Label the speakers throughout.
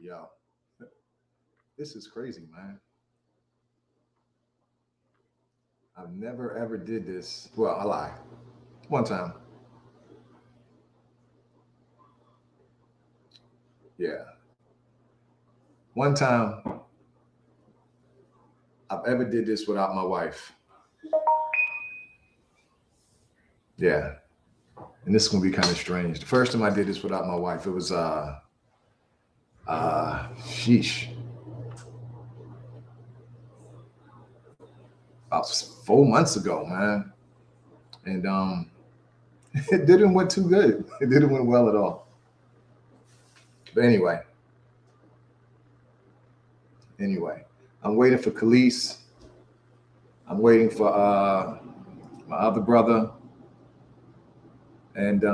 Speaker 1: Yo, this is crazy, man. I've never ever did this. Well, I lie. One time. Yeah. One time I've ever did this without my wife. Yeah. And this is gonna be kind of strange. The first time I did this without my wife, it was sheesh. About 4 months ago, man. And it didn't went too good. It didn't went well at all. But anyway, I'm waiting for Khalees. I'm waiting for my other brother. And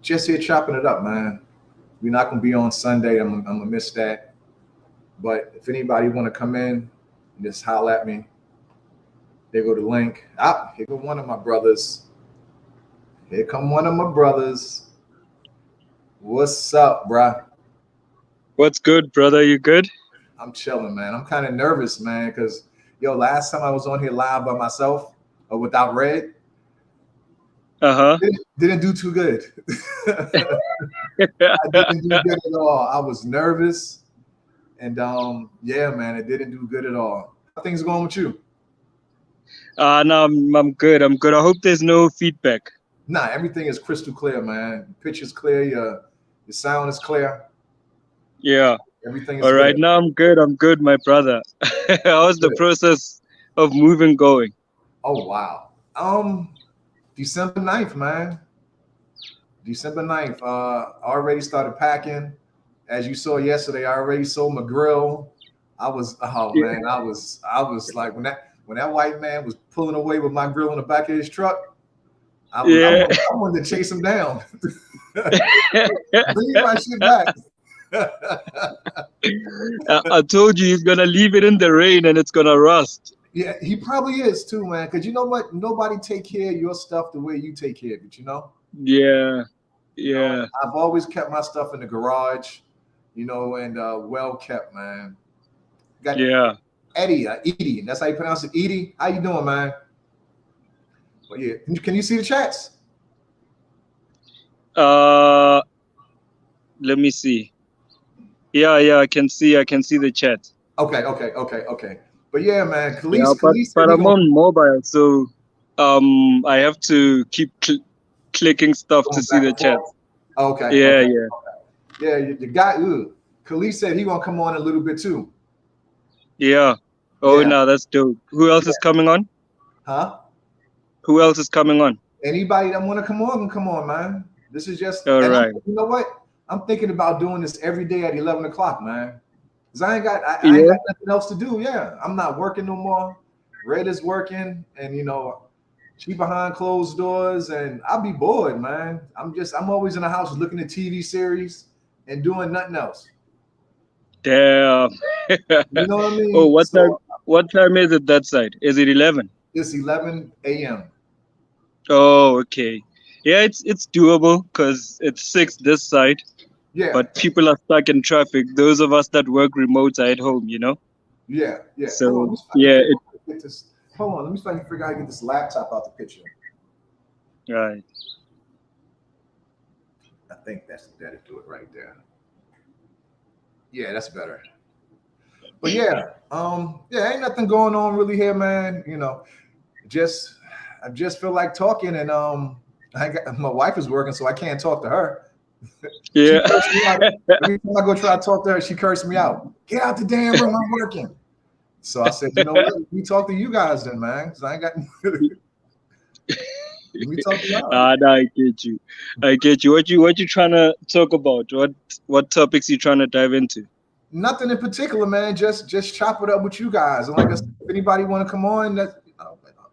Speaker 1: just here chopping it up, man. We're not gonna be on Sunday. I'm gonna miss that. But if anybody want to come in, just holler at me. There go the link. Ah, here go one of my brothers. Here come one of my brothers. What's up, bruh?
Speaker 2: What's good, brother? You good?
Speaker 1: I'm chilling, man. I'm kind of nervous, man, because last time I was on here live by myself or without Red, didn't do too good. I didn't do good at all. I was nervous, and yeah, man, it didn't do good at all. How things going with you?
Speaker 2: No, I'm good. I'm good. I hope there's no feedback.
Speaker 1: Nah, everything is crystal clear, man. Picture's clear. Your sound is clear.
Speaker 2: Yeah.
Speaker 1: Everything is
Speaker 2: all right.
Speaker 1: good.
Speaker 2: Now I'm good. I'm good, my brother. How's the process of moving going?
Speaker 1: Oh wow. December 9th, man. December 9th. Already started packing. As you saw yesterday, I already sold my grill. Man, I was like when that white man was pulling away with my grill in the back of his truck, I wanted to chase him down. Bring my shit back.
Speaker 2: I told you he's gonna leave it in the rain and it's gonna rust.
Speaker 1: Yeah, he probably is too, man. Because you know what? Nobody take care of your stuff the way you take care of it,
Speaker 2: Yeah.
Speaker 1: I've always kept my stuff in the garage, and well kept, man. Got Eddie, Edie. That's how you pronounce it. Edie, how you doing, man? But yeah, can you see the chats?
Speaker 2: Let me see. Yeah, I can see the chat.
Speaker 1: Okay. But yeah, man,
Speaker 2: but I'm on mobile, so I have to keep clicking stuff to see the chat.
Speaker 1: Okay.
Speaker 2: Yeah.
Speaker 1: Yeah, the guy, Khalees said he gonna come on a little bit too.
Speaker 2: Yeah. Oh, no, that's dope. Who else is coming on?
Speaker 1: Huh?
Speaker 2: Who else is coming on?
Speaker 1: Anybody that want to come on can come on, man. This is just
Speaker 2: all right.
Speaker 1: You know what? I'm thinking about doing this every day at 11 o'clock, man. Because I ain't got nothing else to do. Yeah, I'm not working no more. Red is working, and she behind closed doors, and I'll be bored, man. I'm always in the house looking at TV series and doing nothing else.
Speaker 2: Damn.
Speaker 1: You know what I mean?
Speaker 2: Oh, what time is it that side? Is it 11?
Speaker 1: It's 11 a.m.
Speaker 2: Oh, okay. Yeah, it's doable because it's 6 this side.
Speaker 1: Yeah.
Speaker 2: But people are stuck in traffic. Those of us that work remote are at home,
Speaker 1: Yeah.
Speaker 2: So
Speaker 1: hold on, let me see if I can figure out how to get this laptop out the picture.
Speaker 2: Right.
Speaker 1: I think that'll do it right there. Yeah, that's better. But yeah, ain't nothing going on really here, man. I just feel like talking, and my wife is working, so I can't talk to her.
Speaker 2: Yeah.
Speaker 1: Every time I go try to talk to her, she cursed me out. Get out the damn room, I'm working. So I said, you know what? We talk to you guys then, man. Because I ain't got. We talk to y'all.
Speaker 2: No, I get you. What you trying to talk about? What topics you trying to dive into?
Speaker 1: Nothing in particular, man. Just chop it up with you guys. And like I said, if anybody want to come on, that's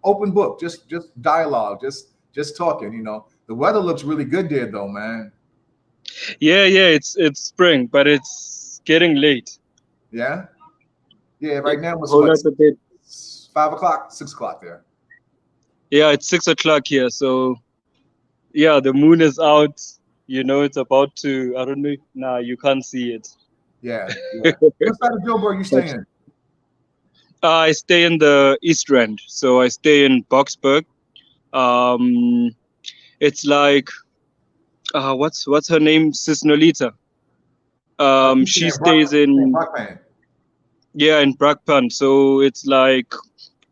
Speaker 1: open book. Just dialogue. Just talking. The weather looks really good there, though, man.
Speaker 2: Yeah. It's spring, but it's getting late.
Speaker 1: Yeah. Right now
Speaker 2: it's a bit.
Speaker 1: 5 o'clock, 6 o'clock there.
Speaker 2: Yeah, it's 6 o'clock here. So, yeah, the moon is out. it's about to, I don't know. Nah, you can't see it.
Speaker 1: Yeah, yeah. What side of Joburg you
Speaker 2: But
Speaker 1: staying?
Speaker 2: I stay in the East Rand, so I stay in Boxburg. Um, it's like, what's her name? Sis Nolita.
Speaker 1: You
Speaker 2: She
Speaker 1: staying
Speaker 2: stays in,
Speaker 1: Brockman.
Speaker 2: yeah, in Brakpan. So it's like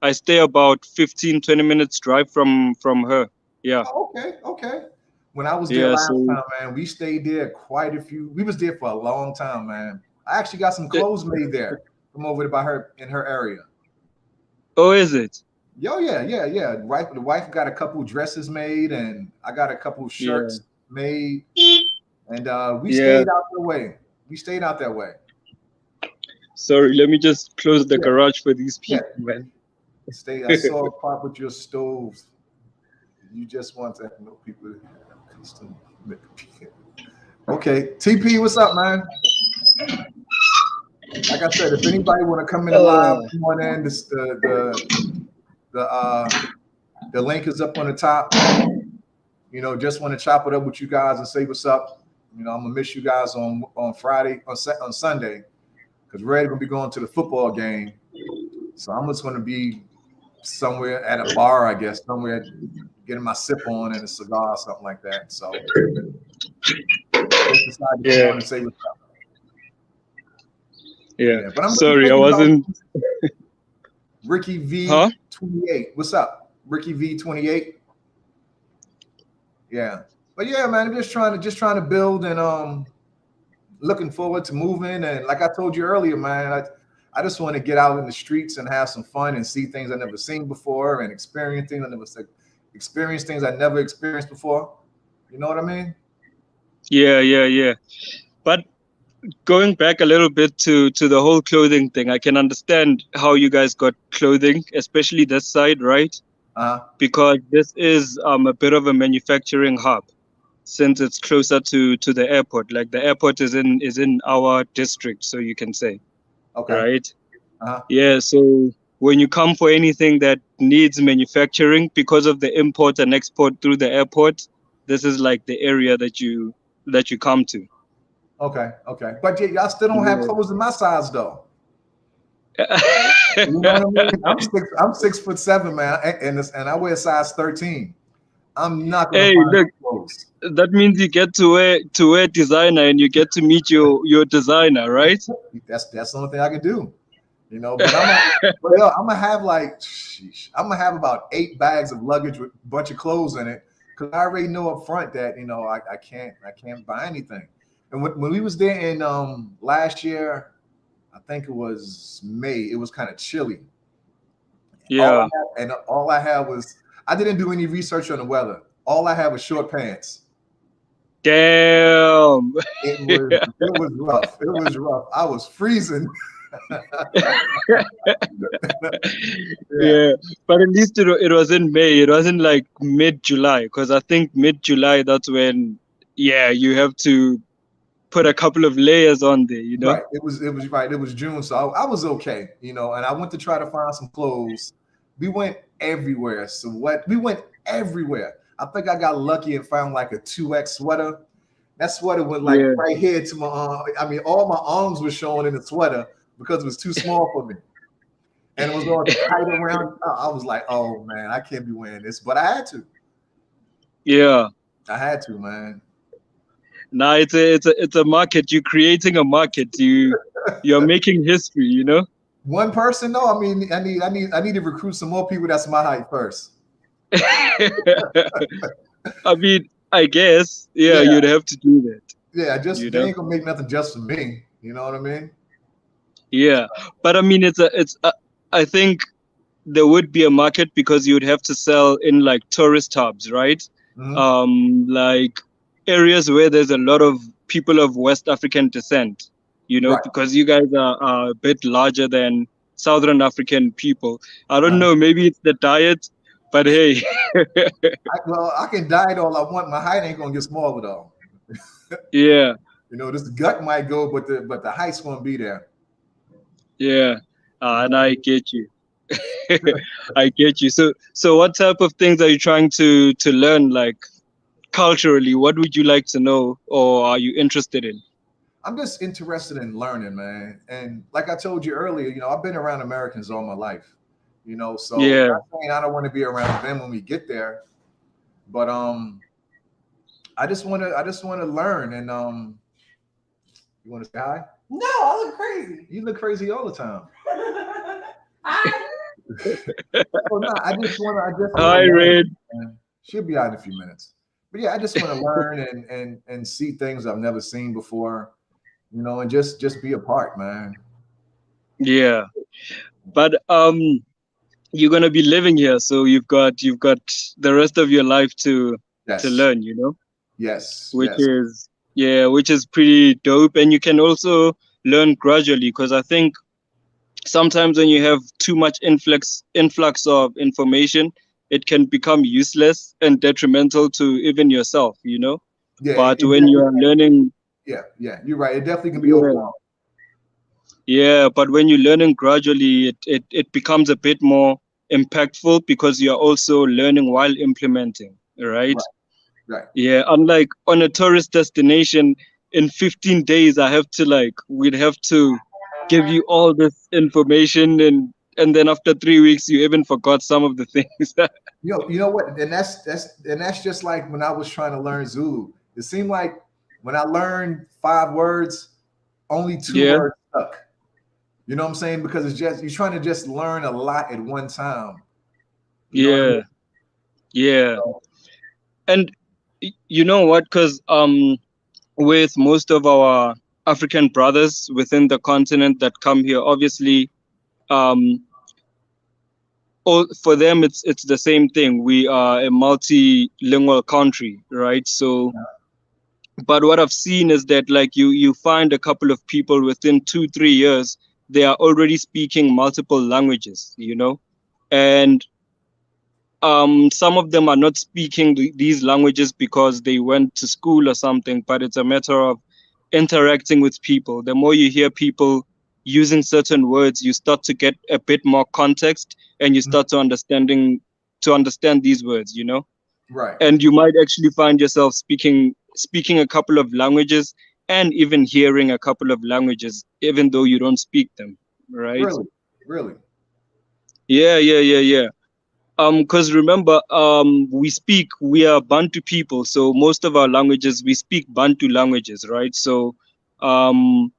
Speaker 2: I stay about 15-20 minutes drive from her. Yeah,
Speaker 1: Oh, okay, okay. When I was there
Speaker 2: yeah.
Speaker 1: last
Speaker 2: So
Speaker 1: time, man, we stayed there quite a few. We was there for a long time, man. I actually got some
Speaker 2: eh,
Speaker 1: clothes made there from over there by her in her area.
Speaker 2: oh, is it?
Speaker 1: Yo, yeah, yeah, yeah. The wife got a couple dresses made, and I got a couple
Speaker 2: Yeah,
Speaker 1: shirts made, and we
Speaker 2: yeah.
Speaker 1: stayed out that way. We stayed out that way.
Speaker 2: Sorry, let me just close the
Speaker 1: Yeah,
Speaker 2: garage for these
Speaker 1: yeah.
Speaker 2: people, man.
Speaker 1: Stay. I saw a part with your stoves. You just want to know people. Custom. Okay, TP, what's up, man? Like I said, if anybody want to come in the live,
Speaker 2: Oh,
Speaker 1: come on in. This the link is up on the top. Just want to chop it up with you guys and say what's up. I'm gonna miss you guys on Friday on Sunday because Red gonna be going to the football game. So I'm just gonna be somewhere at a bar, I guess, somewhere getting my sip on and a cigar or something like that. So just decided to come
Speaker 2: yeah,
Speaker 1: on and say what's up.
Speaker 2: yeah.
Speaker 1: Yeah, but I'm really
Speaker 2: Sorry, I
Speaker 1: thinking about
Speaker 2: wasn't.
Speaker 1: Ricky
Speaker 2: Huh?
Speaker 1: V28. What's up, Ricky V28? Yeah, but yeah, man, I'm just trying to build and looking forward to moving. And like I told you earlier, man, I just want to get out in the streets and have some fun and see things I never seen before and experience things I never experienced before. You know what I mean?
Speaker 2: Yeah, yeah, yeah. But going back a little bit to the whole clothing thing, I can understand how you guys got clothing, especially this side, right?
Speaker 1: Uh-huh.
Speaker 2: Because this is a bit of a manufacturing hub, since it's closer to the airport. Like the airport is in our district, so you can say,
Speaker 1: Okay.
Speaker 2: right?
Speaker 1: Uh-huh.
Speaker 2: Yeah. So when you come for anything that needs manufacturing because of the import and export through the airport, this is like the area that you come to.
Speaker 1: Okay. Okay. But yeah, y'all still don't have
Speaker 2: Yeah.
Speaker 1: clothes in my size though. You know what I mean? I'm 6'7", man, and I wear size 13. I'm not gonna
Speaker 2: Hey,
Speaker 1: find
Speaker 2: look,
Speaker 1: no clothes.
Speaker 2: that means you get to wear designer and you get to meet your designer, right?
Speaker 1: That's the only thing I can do. But I'm gonna have I'm gonna have about 8 bags of luggage with a bunch of clothes in it because I already know up front that I can't buy anything. And when we was there in last year, I think it was May. It was kind of chilly.
Speaker 2: Yeah.
Speaker 1: All I had was I didn't do any research on the weather. All I had was short pants.
Speaker 2: Damn.
Speaker 1: It was rough. It was rough. I was freezing. Yeah.
Speaker 2: Yeah, but at least it was in May. It wasn't like mid-July, because I think mid-July that's when, yeah, you have to put a couple of layers on there, you know?
Speaker 1: Right. It was right. It was June, so I was okay, and I went to try to find some clothes. We went everywhere. So what we went everywhere. I think I got lucky and found like a 2X sweater. That sweater went like
Speaker 2: Yeah.
Speaker 1: right here to my arm. I mean, all my arms were showing in the sweater because it was too small for me. And it was all tight around. I was like, oh man, I can't be wearing this. But I had to.
Speaker 2: Yeah.
Speaker 1: I had to, man.
Speaker 2: Now it's a market. You're creating a market. You're making history, you know?
Speaker 1: One person, no. I mean, I need to recruit some more people that's my height first.
Speaker 2: I mean, I guess, yeah,
Speaker 1: Yeah,
Speaker 2: you'd have to do that,
Speaker 1: yeah.
Speaker 2: you
Speaker 1: Just they
Speaker 2: know?
Speaker 1: ain't gonna make nothing just for me. You know what I mean?
Speaker 2: Yeah. But I mean, I think there would be a market because you would have to sell in like tourist hubs, right?
Speaker 1: Mhm.
Speaker 2: Like areas where there's a lot of people of West African descent,
Speaker 1: Right.
Speaker 2: because you guys are a bit larger than Southern African people. I don't
Speaker 1: Uh,
Speaker 2: know, maybe it's the diet, but hey,
Speaker 1: well, I can diet all I want. My height ain't gonna get smaller though.
Speaker 2: yeah,
Speaker 1: This gut might go, but the height's gonna be there.
Speaker 2: yeah,
Speaker 1: You know
Speaker 2: and
Speaker 1: what I
Speaker 2: I
Speaker 1: mean?
Speaker 2: get you. I get you. So what type of things are you trying to learn? Like, culturally? What would you like to know, or are you interested in?
Speaker 1: I'm just interested in learning, man. And like I told you earlier, I've been around Americans all my life, so
Speaker 2: Yeah.
Speaker 1: not saying I don't want to be around them when we get there, but I just want to learn. And you want to say hi? No, I look crazy. You look crazy all the time. I Oh no, I just want to
Speaker 2: Hi,
Speaker 1: learn.
Speaker 2: Red.
Speaker 1: Man. She'll be out in a few minutes. But yeah, I just want to learn and see things I've never seen before, and just be a part, man.
Speaker 2: Yeah, but you're gonna be living here, so you've got the rest of your life to
Speaker 1: Yes,
Speaker 2: learn,
Speaker 1: yes,
Speaker 2: which
Speaker 1: yes.
Speaker 2: is, yeah, which is pretty dope. And you can also learn gradually, because I think sometimes when you have too much influx of information, it can become useless and detrimental to even yourself.
Speaker 1: Yeah,
Speaker 2: But
Speaker 1: it
Speaker 2: when you
Speaker 1: definitely.
Speaker 2: are learning,
Speaker 1: Yeah, yeah. You're right. It definitely can be
Speaker 2: yeah,
Speaker 1: overwhelming.
Speaker 2: yeah, but when you're learning gradually, it becomes a bit more impactful, because you're also learning while implementing, right?
Speaker 1: Right, right.
Speaker 2: Yeah, unlike on a tourist destination, in 15 days, we'd have to give you all this information, and then after 3 weeks, you even forgot some of the things.
Speaker 1: You know what? And that's just like when I was trying to learn Zulu. It seemed like when I learned 5 words, only two
Speaker 2: Yeah,
Speaker 1: words stuck. You know what I'm saying? Because it's just you're trying to just learn a lot at one time. You know what I mean?
Speaker 2: yeah, yeah.
Speaker 1: So,
Speaker 2: And you know what? Because with most of our African brothers within the continent that come here, obviously, um, all for them it's the same thing. We are a multilingual country, right? So, but what I've seen is that, like, you find a couple of people within 2 3 years, they are already speaking multiple languages. And some of them are not speaking these languages because they went to school or something, but it's a matter of interacting with people. The more you hear people using certain words, you start to get a bit more context, and you start to understand these words.
Speaker 1: right,
Speaker 2: And you might actually find yourself speaking a couple of languages, and even hearing a couple of languages, even though you don't speak them, right?
Speaker 1: really, really,
Speaker 2: Yeah, yeah, yeah, yeah. Because remember, we are Bantu people, so most of our languages, we speak Bantu languages, right? So, um,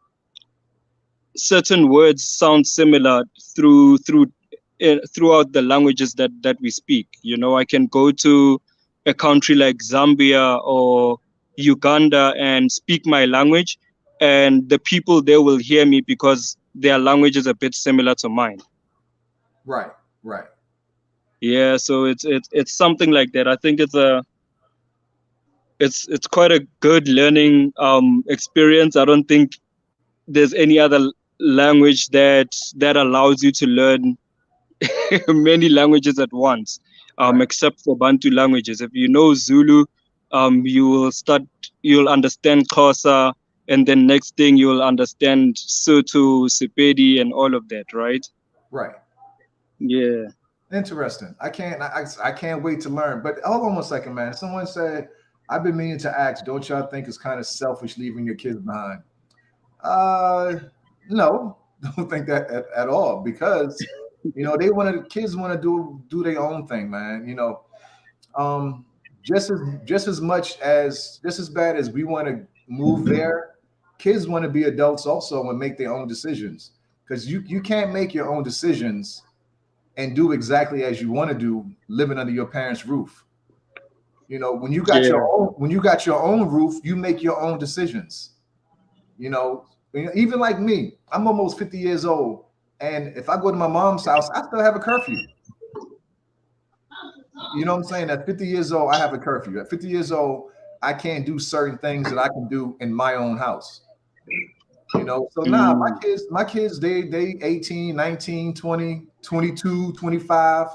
Speaker 2: certain words sound similar throughout the languages that we speak. I can go to a country like Zambia or Uganda and speak my language, and the people there will hear me because their language is a bit similar to mine.
Speaker 1: right, right.
Speaker 2: Yeah, so it's something like that. I think it's quite a good learning experience. I don't think there's any other language that allows you to learn many languages at once,
Speaker 1: Right,
Speaker 2: except for Bantu languages. If you know Zulu, you'll understand Xhosa, and then next thing you'll understand Sotho, Sepedi, and all of that, right?
Speaker 1: right.
Speaker 2: Yeah.
Speaker 1: Interesting. I can't wait to learn. But hold on one second, man. Someone said I've been meaning to ask. Don't y'all think it's kind of selfish leaving your kids behind? Uh, no, don't think that at all. Because kids want to do their own thing, man. Um, just as bad as we want to move there, kids want to be adults also and make their own decisions. Because you can't make your own decisions and do exactly as you want to do living under your parents' roof.
Speaker 2: Yeah.
Speaker 1: When you got your own roof, you make your own decisions. You know, even like me, I'm almost 50 years old, and if I go to my mom's house, I still have a curfew. You know what I'm saying? At 50 years old, I have a curfew. At 50 years old, I can't do certain things that I can do in my own house. So nah,
Speaker 2: Mm,
Speaker 1: my kids, they 18, 19, 20, 22, 25.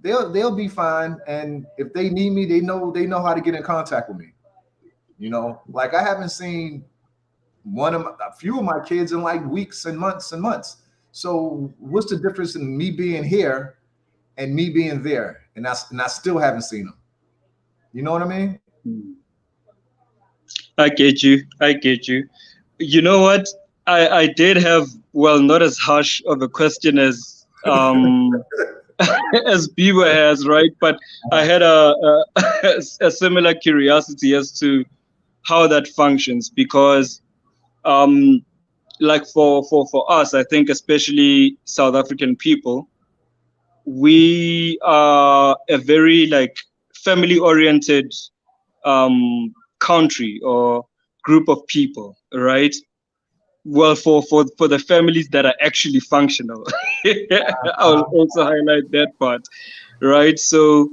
Speaker 1: They'll be fine. And if they need me, they know how to get in contact with me. Like I haven't seen a few of my kids in like weeks and months and months. So what's the difference in me being here and me being there? And I still haven't seen them. You know what I mean?
Speaker 2: Hmm. I get you. I get you. You know what? I did have, well, not as harsh of a question as as Bieber has, right? But I had a similar curiosity as to how that functions because um like for us, I think especially South African people, we are a very like family oriented country or group of people, right? Well, for the families that are actually functional. I'll also highlight that part, right? So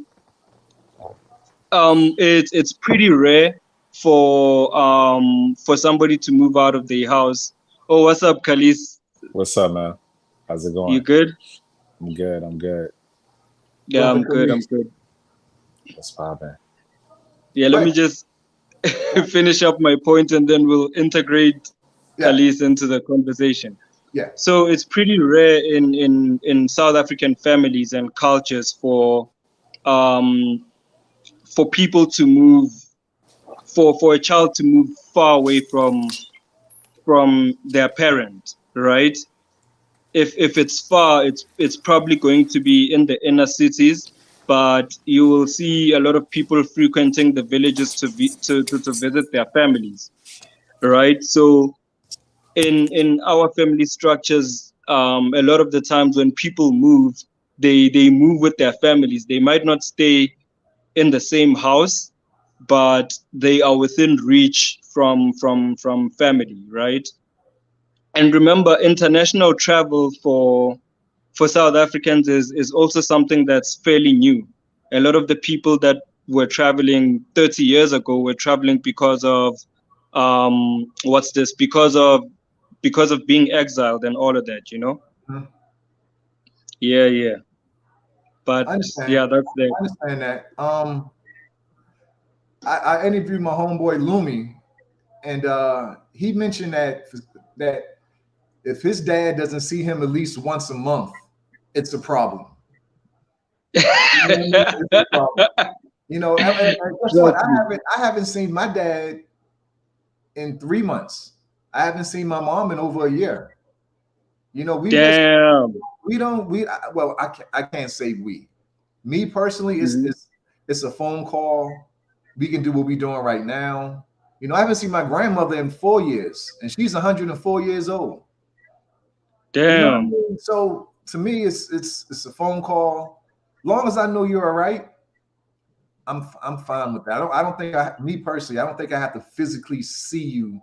Speaker 2: it's pretty rare for somebody to move out of their house. Oh, what's up, Kalis?
Speaker 3: What's up, man? How's it
Speaker 2: You
Speaker 3: going?
Speaker 2: good?
Speaker 3: I'm good. I'm good.
Speaker 2: Yeah,
Speaker 1: Brother
Speaker 2: I'm good. I'm
Speaker 1: Khalees.
Speaker 2: good.
Speaker 3: What's poppin'?
Speaker 2: Yeah,
Speaker 1: Go
Speaker 2: let me
Speaker 1: ahead.
Speaker 2: just finish up my point and then we'll integrate
Speaker 1: Yeah,
Speaker 2: Kalis into the conversation.
Speaker 1: yeah.
Speaker 2: So it's pretty rare in South African families and cultures um for people to move for a child to move far away from their parent, right? If it's far, it's probably going to be in the inner cities, but you will see a lot of people frequenting the villages to visit their families, right? So in our family structures, a lot of the times when people move, they move with their families. They might not stay in the same house, but they are within reach from family, right? And remember, international travel for South Africans is also something that's fairly new. A lot of the people that were traveling 30 years ago were traveling because of what's this? Because of being exiled and all of that, you know?
Speaker 1: Mhm.
Speaker 2: Yeah, yeah. But
Speaker 1: I understand.
Speaker 2: yeah, that's there.
Speaker 1: I understand that. I interviewed my homeboy Lumi, and he mentioned that if his dad doesn't see him at least once a month, it's a problem. You know what I mean? It's a problem. You know, and guess what?
Speaker 2: Trust me.
Speaker 1: I haven't seen my dad in 3 months. I haven't seen my mom in over a year. You know, we miss.
Speaker 2: Damn.
Speaker 1: We don't. Well, I can't say we. Me personally,
Speaker 2: Mhm.
Speaker 1: it's a phone call. We can do what we're doing right now. You know, I haven't seen my grandmother in 4 years, and she's 104 years old. You know what I
Speaker 2: Damn.
Speaker 1: mean? So to me, it's a phone call. Long as I know you're all right, I'm fine with that. I don't think me personally, I don't think I have to physically see you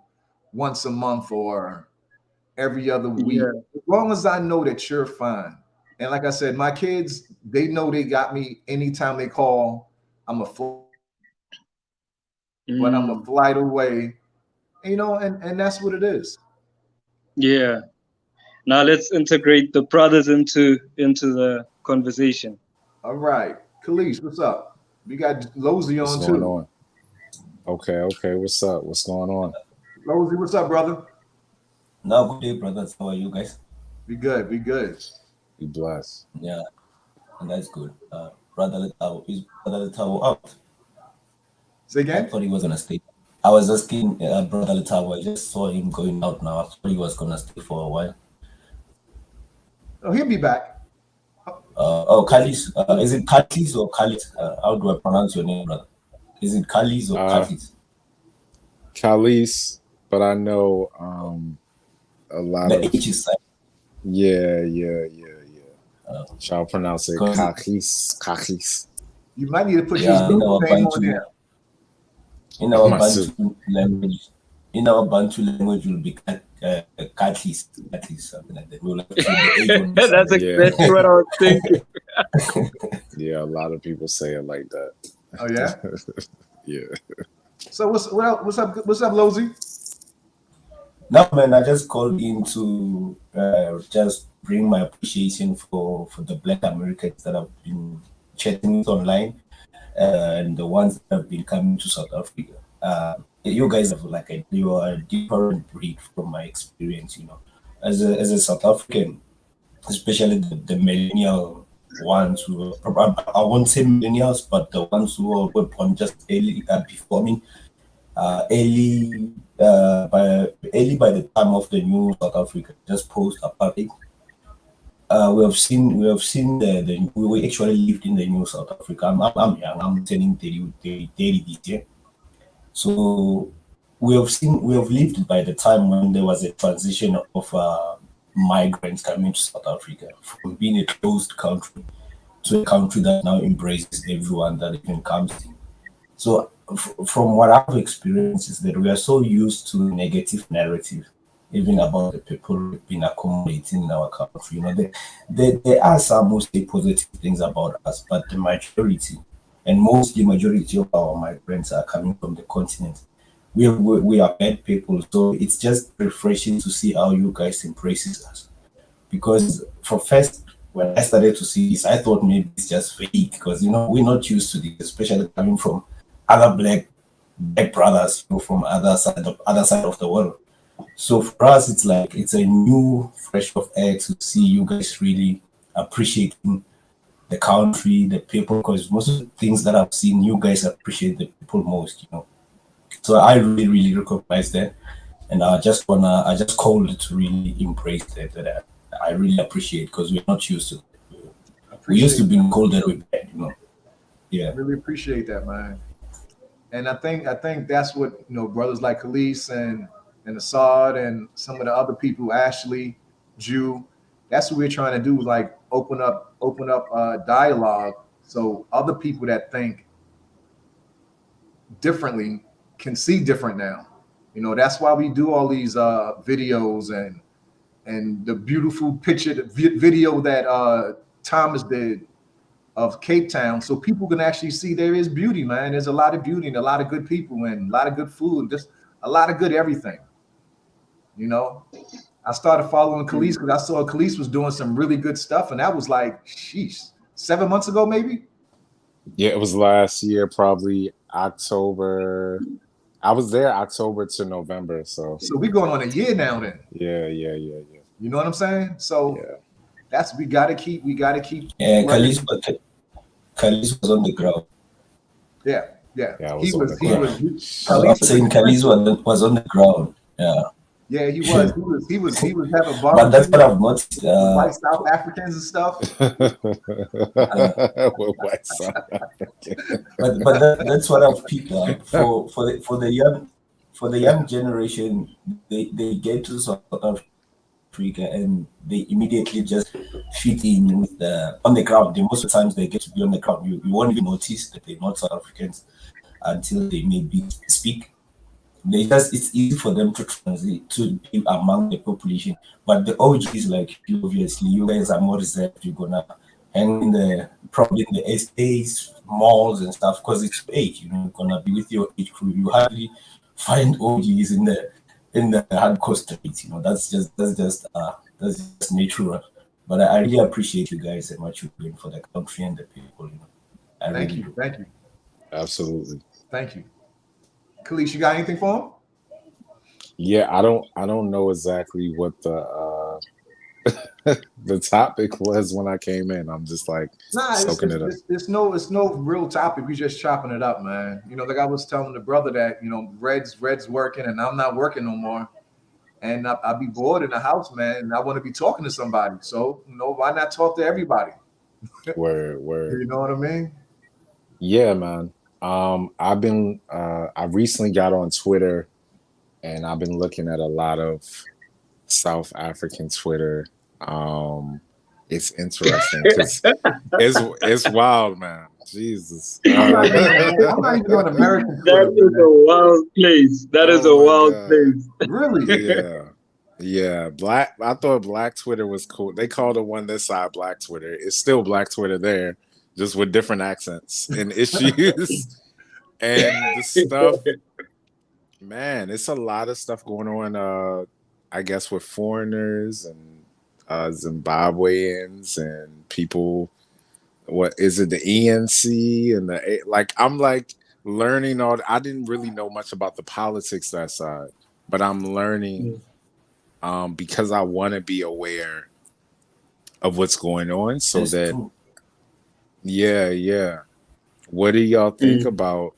Speaker 1: once a month or every other week.
Speaker 2: Yeah.
Speaker 1: As long as I know that you're fine. And like I said, my kids, they know they got me anytime they call. I'm a but I'm a
Speaker 2: Mm.
Speaker 1: flight away. You know, and that's what it is.
Speaker 2: Yeah. Now let's integrate the brothers into the conversation.
Speaker 1: All right. Khalees, what's up? We got Lozy
Speaker 3: What's
Speaker 1: on
Speaker 3: going
Speaker 1: too.
Speaker 3: on? Okay, okay. What's up? What's going on?
Speaker 1: Lozy, what's up, brother?
Speaker 4: Now, good day, brothers. How are you guys?
Speaker 1: Be good, be good.
Speaker 3: Be blessed.
Speaker 4: Yeah, and that's good. Brother Letao, is Brother Letao out?
Speaker 1: Say
Speaker 4: I
Speaker 1: again?
Speaker 4: thought he was gonna stay. I was asking Brother Letao. I just saw him going out now. I thought he was gonna stay for a while.
Speaker 1: Oh, he'll be back.
Speaker 4: Oh, Kalis. Is it Kalis or Kalis? How do I pronounce your name, brother? Is it Kalis or
Speaker 3: Uh,
Speaker 4: Kalis?
Speaker 3: Khalees, but I know a lot
Speaker 4: The
Speaker 3: of
Speaker 4: H is silent.
Speaker 3: yeah.
Speaker 4: Uh,
Speaker 3: Shall I pronounce it
Speaker 4: Because
Speaker 3: Khalees.
Speaker 1: You might need to put his
Speaker 4: yeah,
Speaker 1: middle name on there.
Speaker 4: in our
Speaker 3: Masu.
Speaker 4: Bantu language, in our Bantu language will be Katlis, something like that. We'll have to put the H on the
Speaker 2: That's
Speaker 4: side.
Speaker 3: Yeah,
Speaker 2: exactly what I was thinking.
Speaker 3: yeah. A lot of people say it like that.
Speaker 1: Oh yeah.
Speaker 3: Yeah.
Speaker 1: So what's up? What's up, Lozy?
Speaker 4: No, man, I just called in to just bring my appreciation for the Black Americans that I've been chatting with online and the ones that have been coming to South Africa. You guys have you are a different breed from my experience. You know, as a South African, especially the millennial. ones who were, I won't say millennials, but the ones who were born just early before me, early by the time of the new South Africa, just post apartheid. We have seen we actually lived in the new South Africa. I'm young. I'm turning 30 this year. So we have lived by the time when there was a transition of migrants coming to South Africa from being a closed country to a country that now embraces everyone that even comes in. So from what I've experienced is that we are so used to negative narrative, even about the people we've been accommodating in our country. There are some who say positive things about us, but the majority, and mostly majority of our migrants are coming from the continent. We are bad people, so it's just refreshing to see how you guys embraces us. Because for first, when I started to see this, I thought maybe it's just fake because we're not used to this, especially coming from other black brothers, from other side of the world. So for us, it's like it's a new fresh of air to see you guys really appreciating the country, the people, because most of the things that I've seen, you guys appreciate the people most. So I really, really recognize that, and I just called to really embrace that. I really appreciate because we're not used to it. We used to be called that way bad. Yeah.
Speaker 1: Really appreciate that, man. And I think that's what brothers like Khalees and Assad and some of the other people, Ashley, Jew. That's what we're trying to do, like open up dialogue, so other people that think differently can see different now. That's why we do all these videos and the beautiful picture, the video that Thomas did of Cape Town, so people can actually see there is beauty, man. There's a lot of beauty and a lot of good people and a lot of good food, just a lot of good everything. You know, I started following Khalees because I saw Khalees was doing some really good stuff, and that was like, sheesh, 7 months ago, maybe.
Speaker 3: Yeah, it was last year, probably October. I was there October to November, so
Speaker 1: So we going on a year now. Then
Speaker 3: yeah.
Speaker 1: you know what I'm saying. So
Speaker 3: Yeah.
Speaker 1: that's we got to keep.
Speaker 4: Yeah, Khalis was on the ground.
Speaker 1: Yeah, yeah.
Speaker 3: Yeah, I
Speaker 1: He
Speaker 3: was on
Speaker 1: was.
Speaker 3: the
Speaker 1: He
Speaker 3: ground.
Speaker 1: was.
Speaker 4: I was
Speaker 1: Khalees
Speaker 4: saying Khalis was on the ground. Yeah.
Speaker 1: Yeah, he was. He was having
Speaker 4: But that's
Speaker 1: barbecues
Speaker 4: what I've noticed.
Speaker 1: with white South Africans and stuff.
Speaker 3: With white South African.
Speaker 4: That's what I've picked up for the young generation. They get to South Africa and they immediately just fit in with the on the ground. Most of the times they get to be on the ground. You won't even notice that they're not South Africans until they maybe speak. It's easy for them to transit to be among the population. But the OGs like you, obviously, you guys are more reserved. You're gonna hang in the probably in the estates, malls and stuff because it's your age. You're gonna be with your age crew. You hardly find OGs in the hardcore streets. That's just natural. But I really appreciate you guys and what you're doing for the country and the people. I
Speaker 1: Thank
Speaker 4: really
Speaker 1: you,
Speaker 4: do.
Speaker 1: thank you,
Speaker 3: Absolutely.
Speaker 1: thank you. Khalees, you got anything for him?
Speaker 3: Yeah, I don't know exactly what the the topic was when I came in. I'm just like
Speaker 1: Nah,
Speaker 3: soaking it up.
Speaker 1: it's no real topic. We just chopping it up, man. Like I was telling the brother that Red's working and I'm not working no more, and I be bored in the house, man, and I want to be talking to somebody. So why not talk to everybody?
Speaker 3: Word.
Speaker 1: You know what I mean?
Speaker 3: Yeah, man. I recently got on Twitter and I've been looking at a lot of South African Twitter. It's interesting because it's wild, man. Jesus.
Speaker 1: I'm not even on American
Speaker 2: That
Speaker 1: Twitter,
Speaker 2: is
Speaker 1: man.
Speaker 2: a wild place. That is a
Speaker 3: Oh my
Speaker 2: wild
Speaker 3: God.
Speaker 2: place.
Speaker 1: Really?
Speaker 3: Yeah. I thought Black Twitter was cool. They called it one this side Black Twitter. It's still Black Twitter there, just with different accents and issues. And the stuff, man, it's a lot of stuff going on. I guess with foreigners and Zimbabweans and people. What is it? The ENC and like I'm like learning all. I didn't really know much about the politics that side, but I'm learning because I want to be aware of what's going on, so
Speaker 4: That's
Speaker 3: that
Speaker 4: true.
Speaker 3: Yeah, yeah. What do y'all think
Speaker 2: Mm.
Speaker 3: about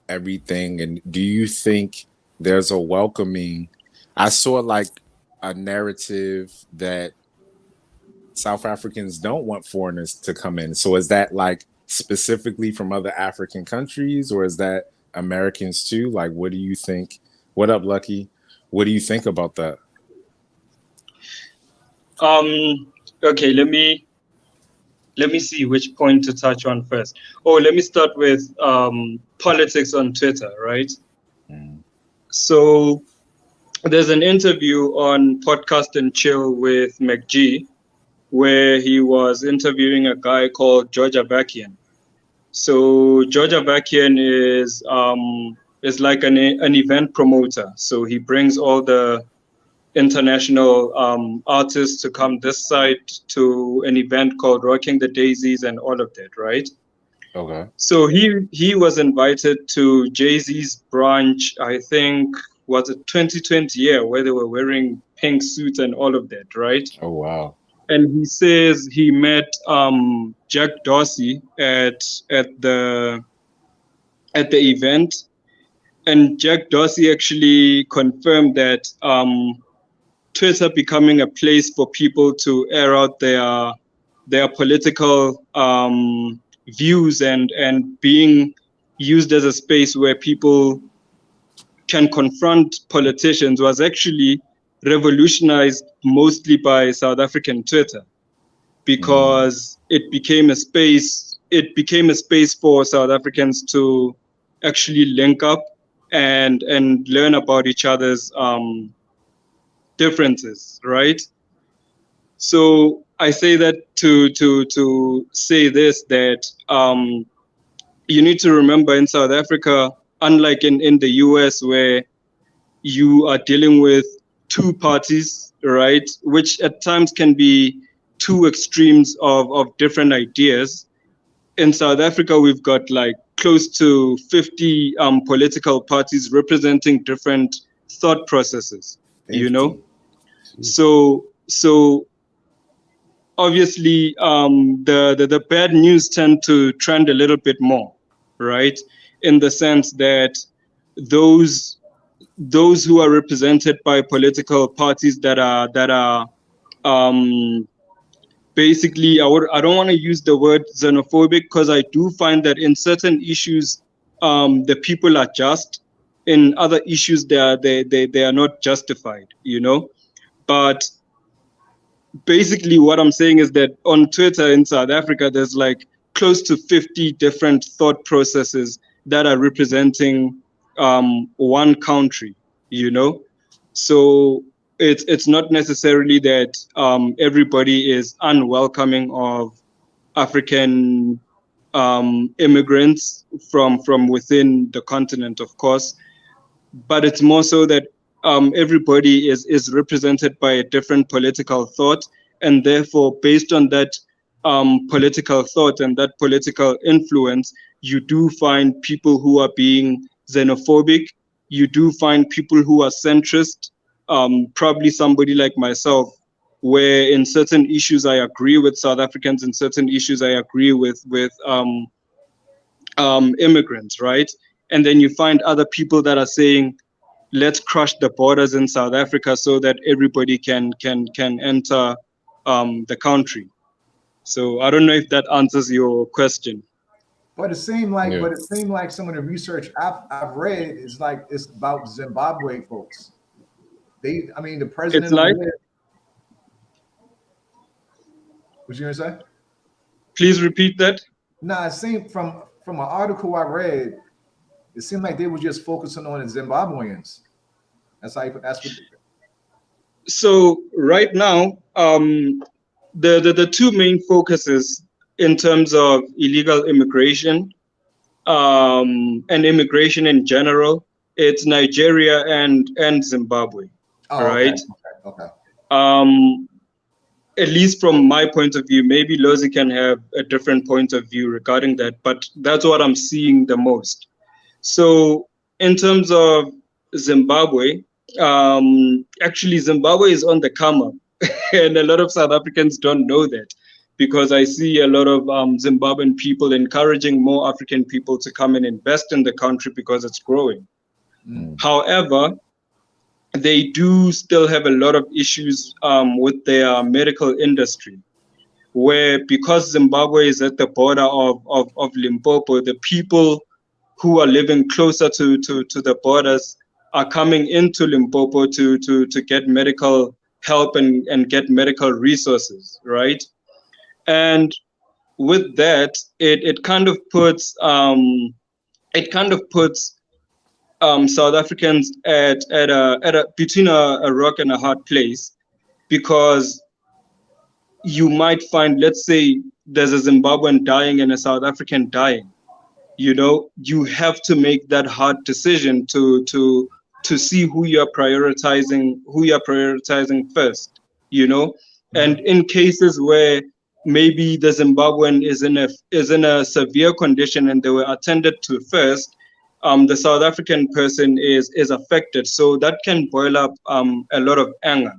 Speaker 3: everything? And do you think there's a welcoming? I saw like a narrative that South Africans don't want foreigners to come in. So is that like specifically from other African countries, or is that Americans too? Like, what do you think? What up, Lucky? What do you think about that?
Speaker 2: Okay, let me see which point to touch on first. Oh, let me start with politics on Twitter, right?
Speaker 3: Mm.
Speaker 2: So there's an interview on Podcast and Chill with McG where he was interviewing a guy called George Avakian. So George Avakian is like an event promoter. So he brings all the international artists to come this side to an event called Rocking the Daisies and all of that, right?
Speaker 3: Okay.
Speaker 2: So he was invited to Jay-Z's branch, I think, was it 2020 year, where they were wearing pink suits and all of that, right?
Speaker 3: Oh wow.
Speaker 2: And he says he met Jack Dorsey at the event, and Jack Dorsey actually confirmed that Twitter becoming a place for people to air out their political views and being used as a space where people can confront politicians was actually revolutionized mostly by South African Twitter,
Speaker 3: Mm.
Speaker 2: because it became a space for South Africans to actually link up and learn about each other's differences, right? So I say that to say this, that you need to remember in South Africa, unlike in the US where you are dealing with two parties, right, which at times can be two extremes of different ideas. In South Africa, we've got like close to 50 political parties representing different thought processes, you know?
Speaker 3: 50.
Speaker 2: So obviously the bad news tend to trend a little bit more, right? In the sense that those those who are represented by political parties that are um, basically, I don't want to use the word xenophobic, because I do find that in certain issues the people are just, in other issues they are not justified, you know. But basically what I'm saying is that on Twitter in South Africa, there's like close to 50 different thought processes that are representing one country, you know. So it's not necessarily that everybody is unwelcoming of African immigrants from within the continent, of course, but it's more so that everybody is represented by a different political thought, and therefore, based on that political thought and that political influence, you do find people who are being xenophobic. You do find people who are centrist. Probably somebody like myself, where in certain issues I agree with South Africans, in certain issues I agree with immigrants, right? And then you find other people that are saying, let's crush the borders in South Africa so that everybody can enter the country. So I don't know if that answers your question.
Speaker 1: But it seemed like,
Speaker 3: Yeah.
Speaker 1: some of the research I've read is like it's about Zimbabwe folks. I mean, the
Speaker 2: It's
Speaker 1: president over
Speaker 2: like,
Speaker 1: there. What you gonna say?
Speaker 2: please repeat that.
Speaker 1: Nah, it seemed from an article I read, it seemed like they were just focusing on the Zimbabweans. That's what.
Speaker 2: So right now, the two main focuses in terms of illegal immigration and immigration in general, it's Nigeria and Zimbabwe,
Speaker 1: Oh, okay,
Speaker 2: right?
Speaker 1: okay.
Speaker 2: Um, at least from my point of view, maybe Lozi can have a different point of view regarding that, but that's what I'm seeing the most. So in terms of Zimbabwe, actually Zimbabwe is on the come up, and a lot of South Africans don't know that, because I see a lot of Zimbabwean people encouraging more African people to come and invest in the country because it's growing. However, they do still have a lot of issues with their medical industry, where because Zimbabwe is at the border of Limpopo, the people who are living closer to the borders are coming into Limpopo to get medical help and get medical resources, right? And with that, it kind of puts South Africans at a between a rock and a hard place, because you might find, let's say there's a Zimbabwean dying and a South African dying, you have to make that hard decision to see who you're prioritizing first, and in cases where maybe the Zimbabwean is in a severe condition and they were attended to first, the South African person is affected, so that can boil up a lot of anger,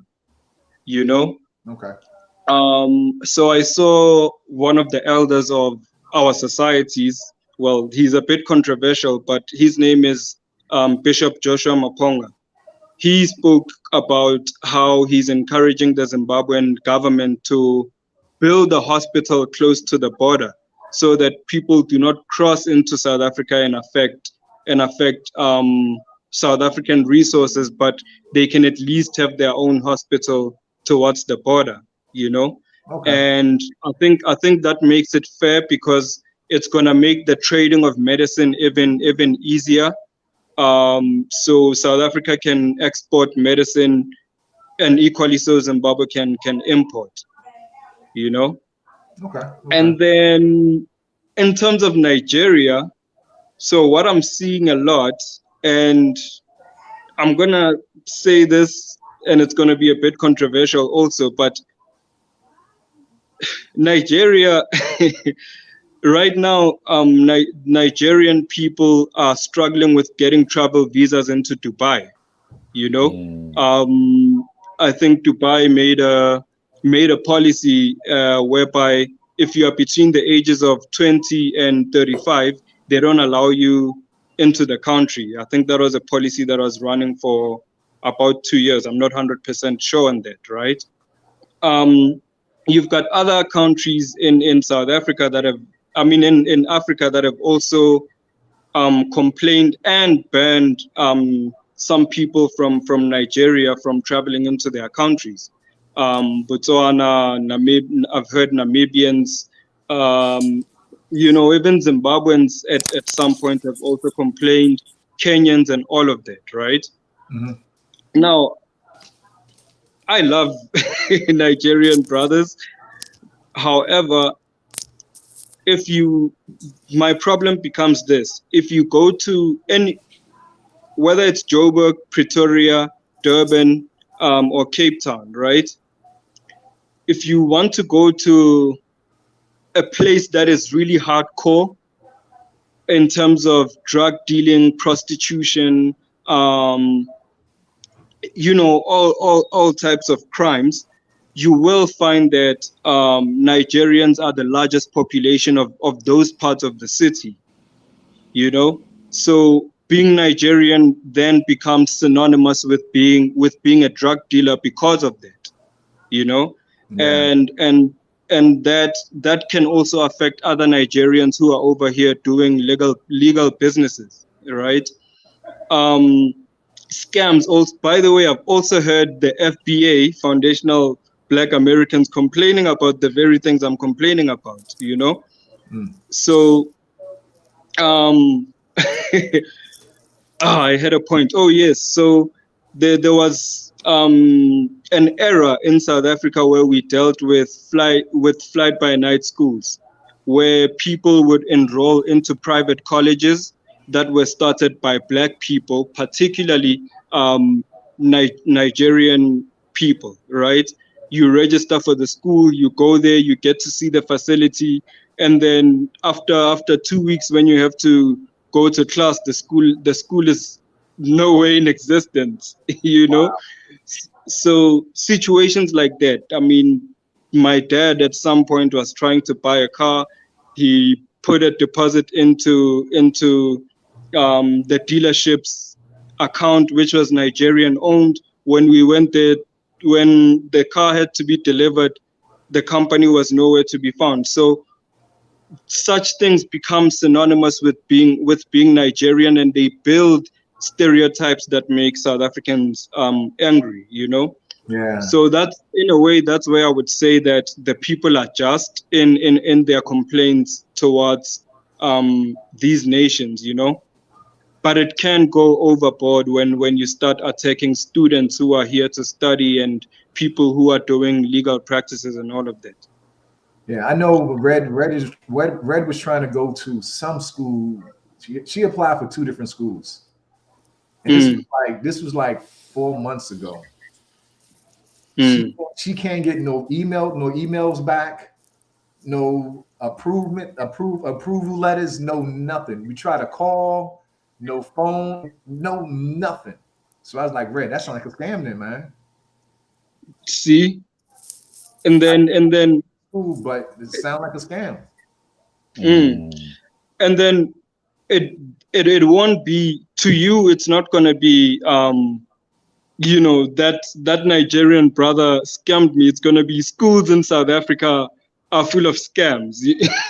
Speaker 1: Okay.
Speaker 2: So I saw one of the elders of our societies. Well, he's a bit controversial, but his name is Bishop Joshua Maponga. He spoke about how he's encouraging the Zimbabwean government to build a hospital close to the border so that people do not cross into South Africa and affect South African resources, but they can at least have their own hospital towards the border,
Speaker 1: Okay.
Speaker 2: And I think that makes it fair, because it's gonna make the trading of medicine even easier. So South Africa can export medicine, and equally so Zimbabwe can import,
Speaker 1: Okay.
Speaker 2: And then in terms of Nigeria, so what I'm seeing a lot, and I'm gonna say this, and it's gonna be a bit controversial also, but Nigeria right now, Nigerian people are struggling with getting travel visas into Dubai. I think Dubai made a policy whereby if you are between the ages of 20 and 35, they don't allow you into the country. I think that was a policy that was running for about 2 years. I'm not 100% sure on that, right? You've got other countries in South Africa that have, in Africa that have also complained and banned some people from Nigeria from traveling into their countries. Botswana, I've heard Namibians, even Zimbabweans at some point have also complained, Kenyans and all of that, right?
Speaker 1: Mm-hmm.
Speaker 2: Now, I love Nigerian brothers. However, my problem becomes this: if you go to whether it's Joburg, Pretoria, Durban, or Cape Town, right? If you want to go to a place that is really hardcore in terms of drug dealing, prostitution, all types of crimes, you will find that Nigerians are the largest population of those parts of the city, So being Nigerian then becomes synonymous with being a drug dealer because of that, Yeah. And that can also affect other Nigerians who are over here doing legal businesses, right? Scams also, by the way, I've also heard the FBA, Foundational Black Americans, complaining about the very things I'm complaining about, So I had a point. Oh yes, so there was an era in South Africa where we dealt with flight by night schools, where people would enroll into private colleges that were started by Black people, particularly Nigerian people, right? You register for the school, you go there, you get to see the facility, and then after 2 weeks, when you have to go to class, the school is nowhere in existence, Wow. So situations like that, my dad at some point was trying to buy a car. He put a deposit into the dealership's account, which was Nigerian owned. When we went there, when the car had to be delivered, the company was nowhere to be found. So such things become synonymous with being Nigerian, and they build stereotypes that make South Africans angry, you know?
Speaker 1: Yeah.
Speaker 2: So that's, in a way, that's where I would say that the people are just in their complaints towards these nations, you know? But it can go overboard when you start attacking students who are here to study and people who are doing legal practices and all of that.
Speaker 1: Yeah, I know Red was trying to go to some school. She applied for 2 different schools. And this was like 4 months ago. She can't get no emails back, no approval letters, no nothing. We try to call, no phone, no nothing. So I was like, Red, that sounds like a scam then, man.
Speaker 2: See? And then
Speaker 1: but it sounds like a scam.
Speaker 2: And then it won't be, to you, it's not gonna be you know, that Nigerian brother scammed me. It's gonna be schools in South Africa are full of scams.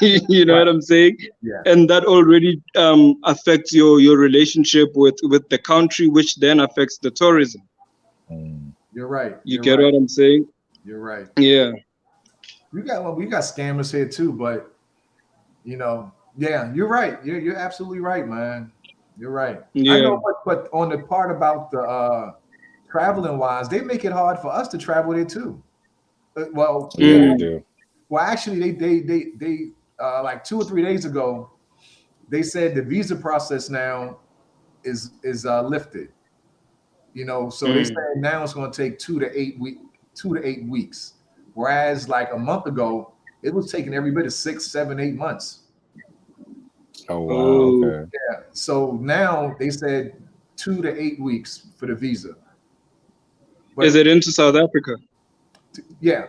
Speaker 2: You know what I'm saying?
Speaker 1: Yeah.
Speaker 2: And that already affects your relationship with the country, which then affects the tourism.
Speaker 1: You're right.
Speaker 2: You get what I'm saying?
Speaker 1: You're right.
Speaker 2: Yeah.
Speaker 1: We got scammers here too, but you know, yeah, you're right. You're absolutely right, man. You're right.
Speaker 2: Yeah.
Speaker 1: I know, but on the part about the traveling wise, they make it hard for us to travel there too. Well,
Speaker 3: they do.
Speaker 1: Well, actually, they like 2 or 3 days ago, they said the visa process now is lifted. You know, so they said now it's going to take 2 to 8 weeks, whereas like a month ago, it was taking every bit of 6, 7, 8 months.
Speaker 3: Oh wow! Okay.
Speaker 1: Yeah. So now they said 2 to 8 weeks for the visa.
Speaker 2: But is it into South Africa?
Speaker 1: Yeah.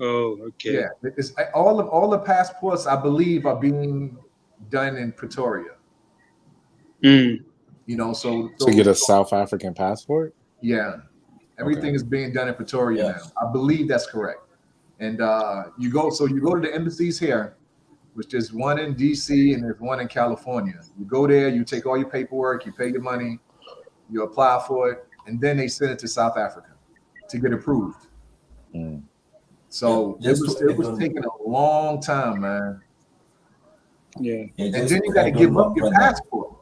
Speaker 2: Oh, okay.
Speaker 1: Yeah, it's all the passports, I believe, are being done in Pretoria. You know, so
Speaker 3: to get a South African passport.
Speaker 1: Yeah, everything is being done in Pretoria now. I believe that's correct. And you go to the embassies here, which is one in DC and there's one in California. You go there, you take all your paperwork, you pay your money, you apply for it, and then they send it to South Africa to get approved. So it was taking a long time, man.
Speaker 2: Yeah.
Speaker 1: And then you got to give up your passport.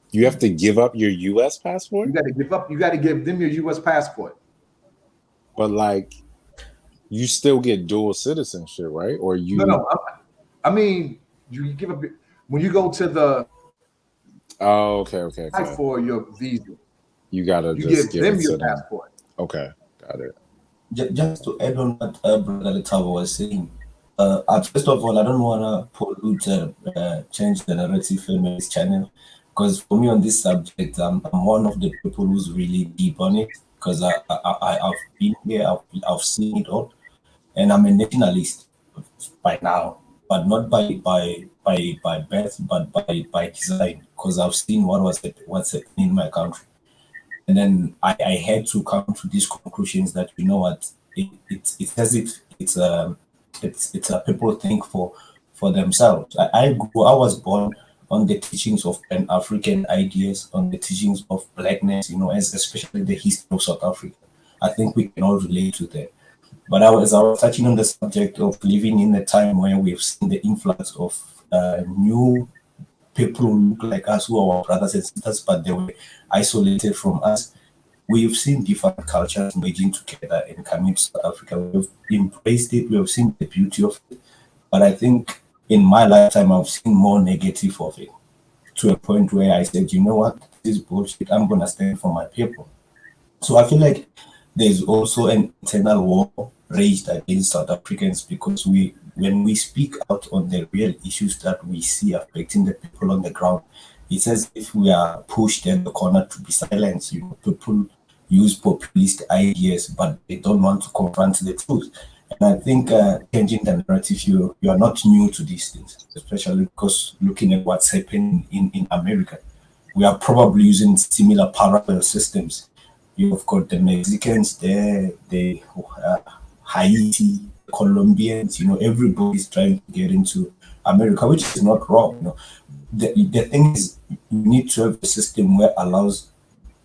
Speaker 3: You have to give up your U.S. passport?
Speaker 1: You got to give them your U.S. passport.
Speaker 3: But like, you still get dual citizenship, right? Or you?
Speaker 1: No. I mean, you give up when you go to the.
Speaker 3: Oh, okay.
Speaker 1: For your visa,
Speaker 3: you gotta
Speaker 1: give them your passport.
Speaker 3: Okay, got it.
Speaker 4: Just to add on what Brother Letaba was saying, first of all, I don't want to pollute, change the narrative in this channel, because for me on this subject, I'm one of the people who's really deep on it, because I've been here, I've seen it all, and I'm a nationalist by now, but not by birth, but by design, because I've seen what's happening in my country. And then I had to come to these conclusions that, you know what, it's as if it's a people think for themselves. I was born on the teachings of Pan-African ideas, on the teachings of blackness, you know, especially the history of South Africa. I think we can all relate to that. But I was touching on the subject of living in a time where we've seen the influx of new people who look like us, who are our brothers and sisters, but they were isolated from us. We've seen different cultures merging together and coming to South Africa. We've embraced it. We've seen the beauty of it. But I think in my lifetime, I've seen more negative of it, to a point where I said, you know what, this is bullshit. I'm going to stand for my people. So I feel like there's also an internal war raged against South Africans, because when we speak out on the real issues that we see affecting the people on the ground, it's as if we are pushed in the corner to be silenced. You know, people use populist ideas, but they don't want to confront the truth. And I think changing the narrative, you are not new to these things, especially because looking at what's happening in America, we are probably using similar parallel systems. You've got the Mexicans there, the Haiti, Colombians, everybody's trying to get into America, which is not wrong. The thing is, you need to have a system where allows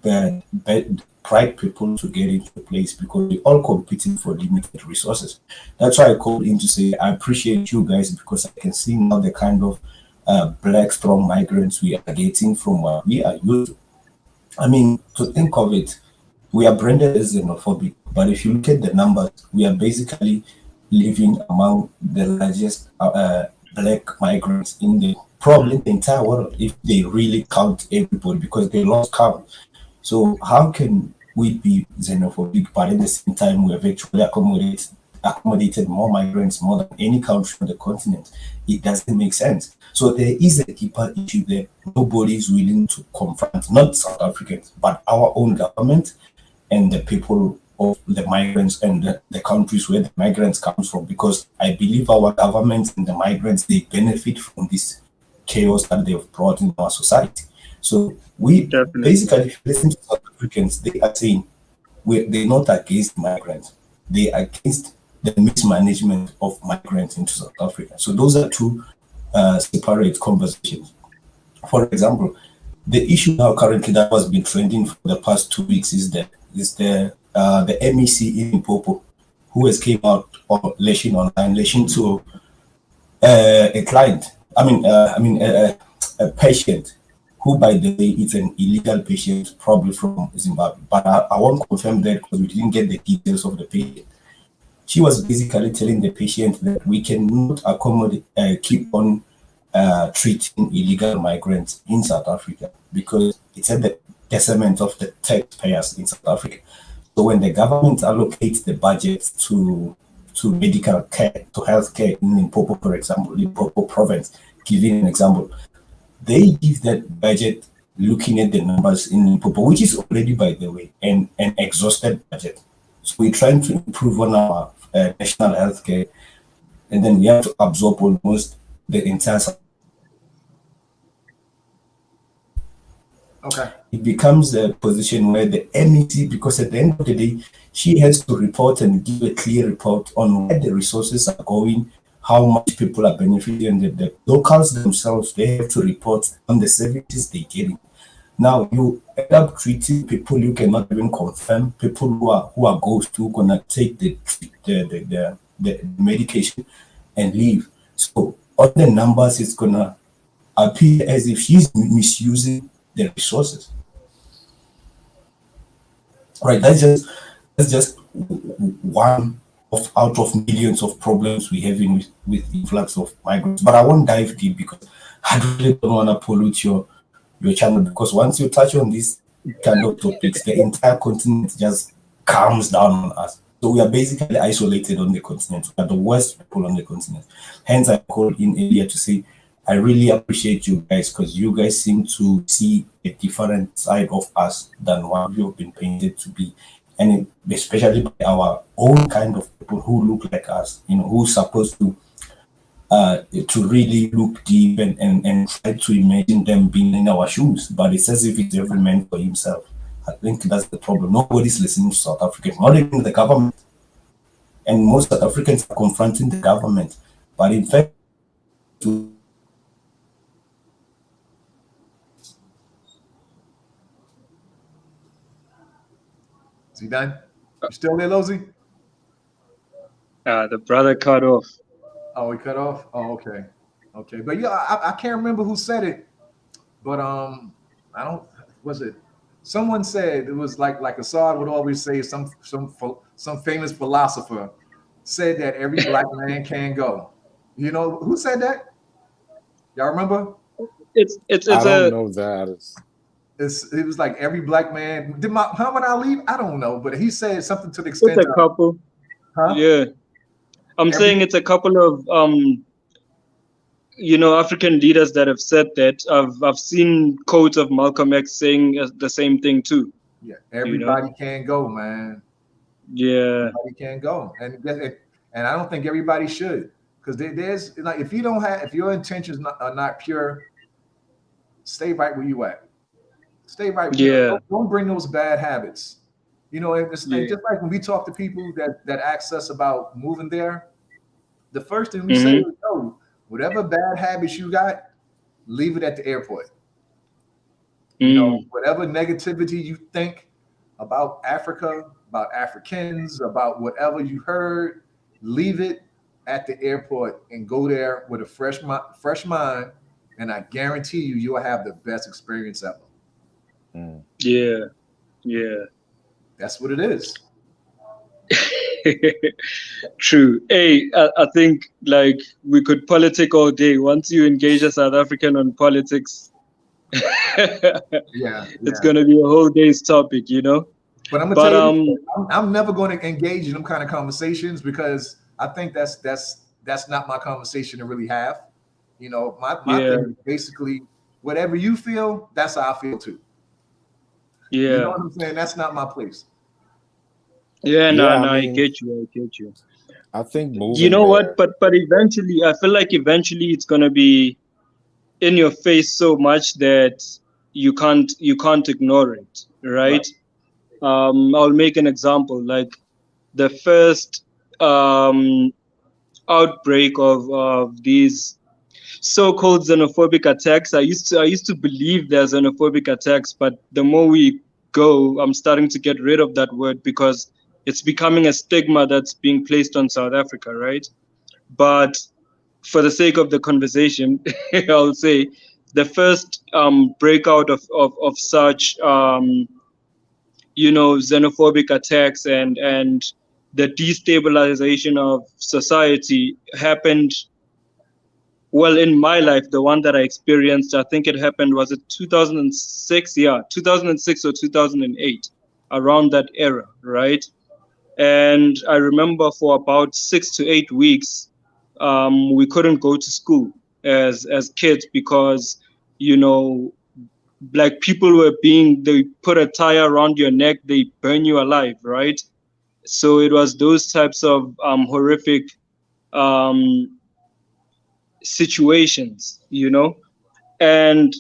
Speaker 4: bright people to get into place, because we're all competing for limited resources. That's why I called in to say I appreciate you guys, because I can see now the kind of black strong migrants we are getting from what we are used to. I mean, to think of it, we are branded as xenophobic, but if you look at the numbers, we are basically living among the largest black migrants in the probably the entire world, if they really count everybody, because they lost count. So how can we be xenophobic, but at the same time we have actually accommodated more migrants, more than any country on the continent? It doesn't make sense. So there is a deeper issue there. Nobody is willing to confront, not South Africans, but our own government and the people of the migrants and the countries where the migrants come from, because I believe our governments and the migrants, they benefit from this chaos that they've brought in our society. So we basically, if you listen to South Africans, they are saying they're not against migrants, they are against the mismanagement of migrants into South Africa. So those are two separate conversations. For example, the issue now currently that has been trending for the past 2 weeks is the MEC in Limpopo, who has came out on lashing to a client. A patient who, by the way, is an illegal patient, probably from Zimbabwe. But I won't confirm that because we didn't get the details of the patient. She was basically telling the patient that we cannot keep on treating illegal migrants in South Africa because it's at the detriment of the taxpayers in South Africa. So when the government allocates the budget to medical care, to healthcare in Limpopo, for example, Limpopo province, giving an example, they give that budget looking at the numbers in Limpopo, which is already, by the way, an exhausted budget. So we're trying to improve on our national healthcare, and then we have to absorb almost the entire.
Speaker 1: Okay.
Speaker 4: It becomes a position where the MEC, because at the end of the day, she has to report and give a clear report on where the resources are going, how much people are benefiting, and the locals themselves, they have to report on the services they're getting. Now you end up treating people you cannot even confirm, people who are ghosts, who gonna take the medication and leave. So on the numbers, it's gonna appear as if she's misusing the resources. Right, that's just one out of millions of problems we have with the influx of migrants. But I won't dive deep because I really don't want to pollute your channel, because once you touch on these kind of topics, the entire continent just calms down on us. So we are basically isolated on the continent. We are the worst people on the continent. Hence, I called in earlier to say, I really appreciate you guys, because you guys seem to see a different side of us than what we have been painted to be. And especially by our own kind of people who look like us, who's supposed to really look deep and try to imagine them being in our shoes. But it's as if it's every man for himself. I think that's the problem. Nobody's listening to South Africans, not even the government. And most South Africans are confronting the government. But in fact,
Speaker 1: Is he done? You still there, Lozy?
Speaker 2: The brother cut off.
Speaker 1: Oh, he cut off? Oh, okay. Okay. But yeah, I can't remember who said it, but I don't, was it? Someone said it was like Assad would always say, some famous philosopher said that every black man can go. You know who said that? Y'all remember?
Speaker 2: It's
Speaker 3: I don't know that.
Speaker 1: It was like every black man. Did Muhammad Ali? I don't know, but he said something to the extent
Speaker 2: it's a couple.
Speaker 1: Huh?
Speaker 2: Yeah. I'm saying it's a couple of African leaders that have said that. I've seen quotes of Malcolm X saying the same thing too.
Speaker 1: Yeah,
Speaker 2: you know?
Speaker 1: everybody can go, man.
Speaker 2: Yeah.
Speaker 1: Everybody can go, and I don't think everybody should, because there's like if you don't have if your intentions are not pure, stay right where you at. Stay right.
Speaker 2: Yeah.
Speaker 1: Don't bring those bad habits. And
Speaker 2: Yeah.
Speaker 1: just like when we talk to people that ask us about moving there, the first thing we say
Speaker 2: Mm-hmm.
Speaker 1: is, "No, whatever bad habits you got, leave it at the airport."
Speaker 2: Mm.
Speaker 1: Whatever negativity you think about Africa, about Africans, about whatever you heard, leave it at the airport and go there with a fresh mind, and I guarantee you'll have the best experience ever.
Speaker 3: Mm.
Speaker 2: Yeah. Yeah.
Speaker 1: That's what it is.
Speaker 2: True. Hey, I think like we could politic all day. Once you engage a South African on politics,
Speaker 1: Yeah,
Speaker 2: it's
Speaker 1: yeah.
Speaker 2: gonna be a whole day's topic, you know.
Speaker 1: But I'm gonna
Speaker 2: But
Speaker 1: tell you, I'm never going to engage in them kind of conversations because I think that's not my conversation to really have. My
Speaker 2: yeah,
Speaker 1: thing is basically whatever you feel, that's how I feel too. You know
Speaker 2: yeah,
Speaker 1: what I'm saying? That's not my place.
Speaker 2: yeah. No,
Speaker 3: Yeah, I
Speaker 2: no, I
Speaker 3: mean,
Speaker 2: get you. I get you.
Speaker 3: I think
Speaker 2: You
Speaker 3: moving
Speaker 2: know what?
Speaker 3: there.
Speaker 2: But eventually, I feel like eventually it's gonna be in your face so much that you can't ignore it,
Speaker 1: Right.
Speaker 2: right? I'll make an example. Like the first um outbreak of these so-called xenophobic attacks. I used to believe they're xenophobic attacks, but the more we go, I'm starting to get rid of that word because it's becoming a stigma that's being placed on South Africa, right? But for the sake of the conversation, I'll say the first breakout of such xenophobic attacks and the destabilization of society happened, well, in my life, the one that I experienced, I think it happened, was it 2006? Yeah, 2006 or 2008, around that era, right? And I remember for about 6 to 8 weeks, we couldn't go to school as kids because, you know, like people they put a tire around your neck, they burn you alive, right? So it was those types of horrific um, situations, and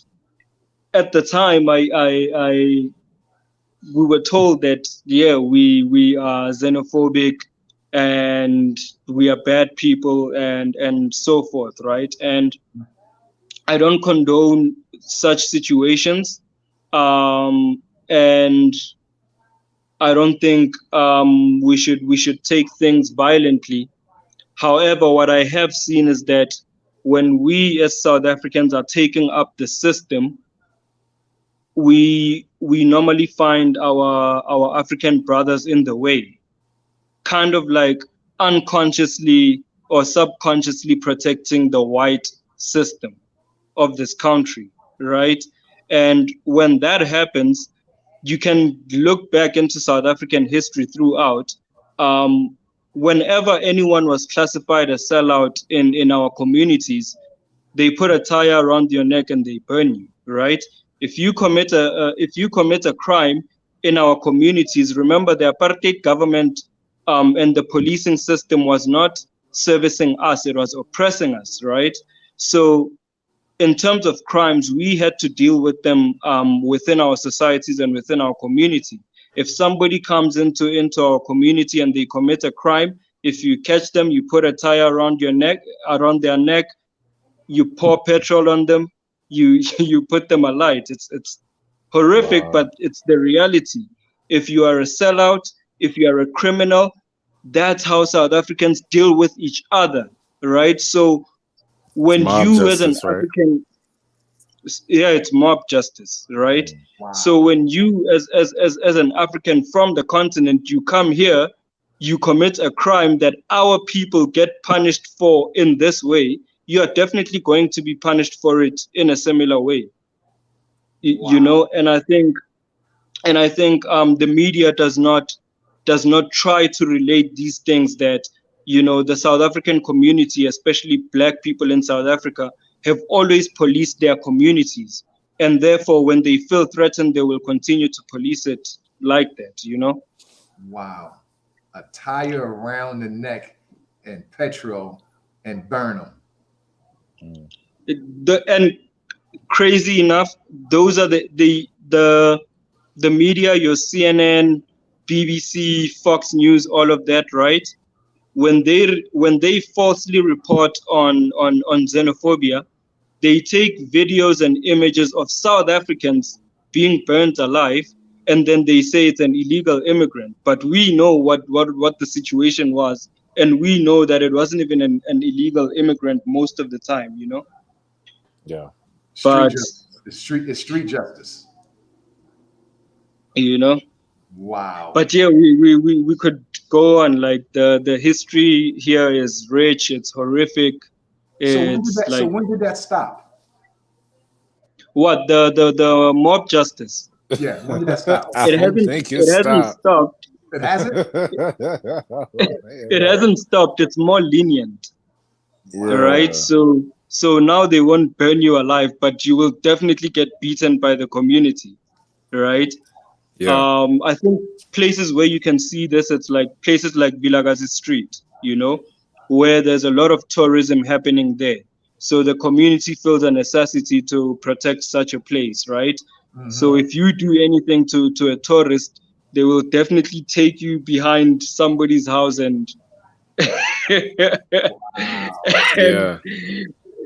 Speaker 2: at the time I we were told that, yeah, we are xenophobic and we are bad people and so forth, right? And I don't condone such situations, and I don't think we should take things violently. However, what I have seen is that when we as South Africans are taking up the system, we normally find our African brothers in the way, kind of like unconsciously or subconsciously protecting the white system of this country, right? And when that happens, you can look back into South African history throughout. Um, Whenever anyone was classified as sellout in our communities, they put a tire around your neck and they burn you, right? If you commit a crime in our communities, remember the apartheid government and the policing system was not servicing us; it was oppressing us, right? So in terms of crimes, we had to deal with them within our societies and within our community. If somebody comes into our community and they commit a crime, if you catch them, you put a tire around their neck, you pour petrol on them, you you put them alight. It's horrific,
Speaker 3: Wow.
Speaker 2: but it's the reality. If you are a sellout, if you are a criminal, that's how South Africans deal with each other, right? So
Speaker 3: It's
Speaker 2: when
Speaker 3: mob
Speaker 2: you as an
Speaker 3: justice, right?
Speaker 2: African, yeah, it's mob justice, right?
Speaker 3: Mm.
Speaker 2: So
Speaker 1: Wow.
Speaker 2: when you as an African from the continent, you come here, you commit a crime that our people get punished for in this way, you are definitely going to be punished for it in a similar way.
Speaker 1: Wow.
Speaker 2: And I think the media does not try to relate these things, that the South African community, especially black people in South Africa, have always policed their communities, and therefore when they feel threatened they will continue to police it like that, you know.
Speaker 1: Wow. A tire around the neck and petrol and burn them.
Speaker 2: And crazy enough, those are the media, your CNN, BBC, Fox News, all of that, right? When they falsely report on xenophobia, they take videos and images of South Africans being burnt alive, and then they say it's an illegal immigrant. But we know what the situation was, and we know that it wasn't even an illegal immigrant most of the time, you know.
Speaker 3: Yeah.
Speaker 1: Street
Speaker 2: But
Speaker 1: justice. It's street justice.
Speaker 2: you know,
Speaker 1: Wow.
Speaker 2: but yeah, we could go on. Like the history here is rich, it's horrific. It's
Speaker 1: So
Speaker 2: like
Speaker 1: when did that stop?
Speaker 2: what the mob justice.
Speaker 1: Yeah, when did that stop?
Speaker 3: I
Speaker 2: It
Speaker 3: don't
Speaker 2: hasn't
Speaker 3: think
Speaker 2: it hasn't stopped.
Speaker 1: It hasn't?
Speaker 2: It hasn't stopped. It's more lenient. All right.
Speaker 3: Yeah.
Speaker 2: So now they won't burn you alive, but you will definitely get beaten by the community. Right.
Speaker 3: Yeah.
Speaker 2: I think places where you can see this, it's like places like Vilagazi Street, you know, where there's a lot of tourism happening there. So the community feels a necessity to protect such a place, right? So if you do anything to a tourist, they will definitely take you behind somebody's house and,
Speaker 3: Yeah.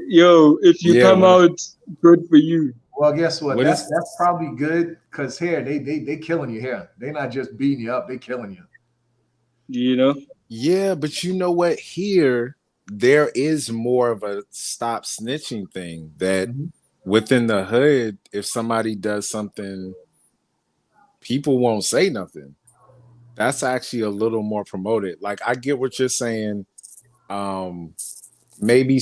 Speaker 2: yo, if you
Speaker 3: Yeah,
Speaker 2: come
Speaker 3: when-
Speaker 2: out, good for you.
Speaker 1: Well, guess what?
Speaker 3: What
Speaker 1: That's
Speaker 3: is-
Speaker 1: that's probably good because here they killing you here. They're not just beating you up, they killing you.
Speaker 2: You know?
Speaker 3: Yeah, but you know what? Here, there is more of a stop snitching thing that within the hood, if somebody does something, people won't say nothing. That's actually a little more promoted. Like, I get what you're saying. Maybe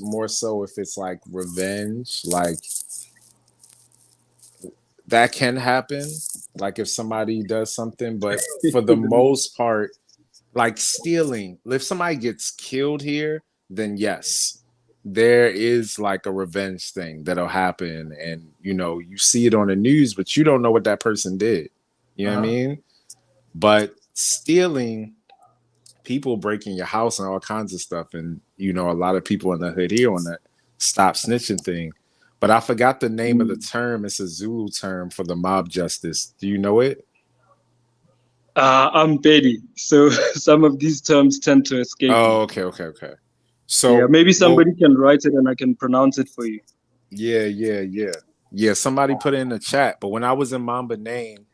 Speaker 3: more so if it's like revenge, like that can happen. Like if somebody does something, but for the most part, like stealing, if somebody gets killed here, then yes, there is like a revenge thing that'll happen. And you know, you see it on the news, but you don't know what that person did. You know what I mean? But stealing, people breaking your house and all kinds of stuff, and you know, a lot of people in the hood here on that stop snitching thing. But I forgot the name of the term. It's a Zulu term for the mob justice. Do you know it?
Speaker 2: I'm Betty, so some of these terms tend to escape me.
Speaker 3: Oh, okay. So
Speaker 2: Yeah, maybe somebody can write it and I can pronounce it for you.
Speaker 3: Yeah. Somebody put it in the chat. But when I was in Mamba Name,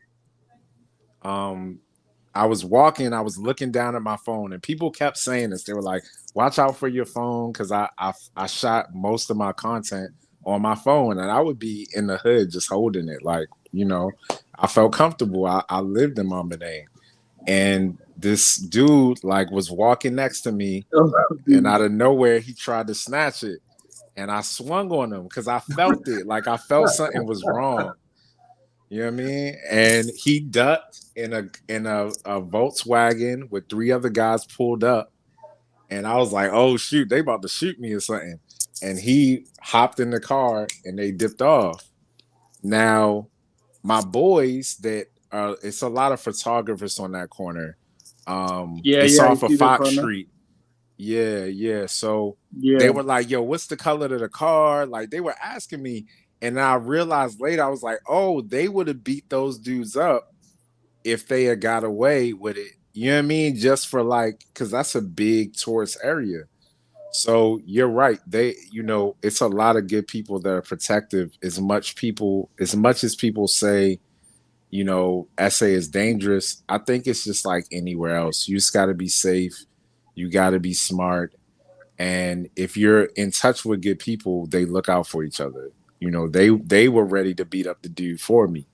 Speaker 3: I was walking, I was looking down at my phone, and people kept saying this. They were like, "Watch out for your phone," because I shot most of my content on my phone, and I would be in the hood just holding it, like, you know, I felt comfortable. I lived in Mamba Name, and this dude like was walking next to me, and out of nowhere he tried to snatch it, and I swung on him because I felt it, like I felt something was wrong. You know what I mean? And he ducked in a Volkswagen with 3 other guys pulled up, and I was like, "Oh shoot, they about to shoot me or something." And he hopped in the car and they dipped off. Now, my boys that it's a lot of photographers on that corner. It's off of Fox Street. Yeah. So they were like, "Yo, what's the color of the car?" Like they were asking me. And I realized later, I was like, oh, they would have beat those dudes up if they had got away with it. You know what I mean? Just for like, because that's a big tourist area. So you're right. They, you know, it's a lot of good people that are protective. As much as people say, you know, SA is dangerous. I think it's just like anywhere else. You just got to be safe. You got to be smart. And if you're in touch with good people, they look out for each other. You know, they were ready to beat up the dude for me.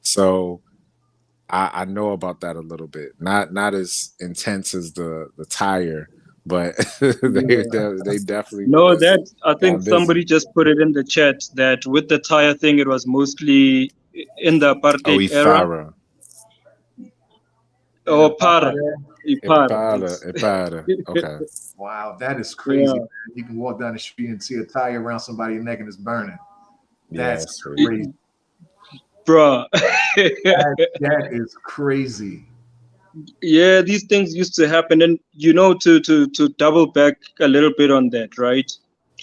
Speaker 3: So I know about that a little bit. Not as intense as the tire, but they definitely
Speaker 2: No, that I think
Speaker 3: busy.
Speaker 2: somebody just put it in the chat that with the tire thing, it was mostly in the apartheid era. Oh, para.
Speaker 3: Ipara. Okay.
Speaker 1: Wow, that is crazy.
Speaker 2: Yeah.
Speaker 1: Man. You can walk down the street and see a tire around somebody's neck and it's burning.
Speaker 3: Yeah,
Speaker 1: That's crazy.
Speaker 2: bruh.
Speaker 1: That is crazy.
Speaker 2: Yeah, these things used to happen, and to double back a little bit on that, right?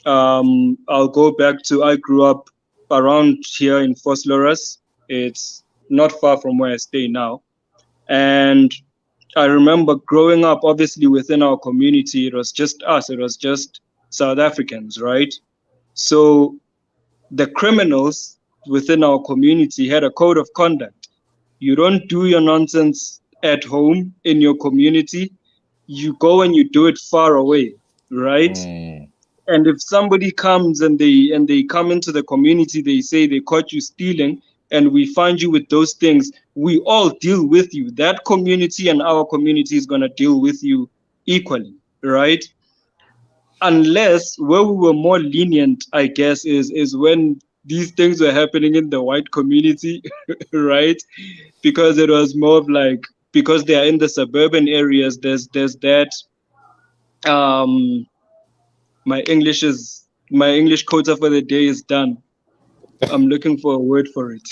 Speaker 2: I'll go back to I grew up around here in Vosloorus. It's not far from where I stay now, and I remember growing up. Obviously, within our community, it was just us. It was just South Africans, right? So the criminals within our community had a code of conduct. You don't do your nonsense at home in your community. You go and you do it far away, right?
Speaker 3: Mm.
Speaker 2: And if somebody comes and they come into the community, they say they caught you stealing, and we find you with those things, we all deal with you. That community and our community is going to deal with you equally, right? Unless where we were more lenient, I guess, is when these things were happening in the white community, right? Because it was more of like, because they are in the suburban areas, there's that um my English quota for the day is done. I'm looking for a word for it.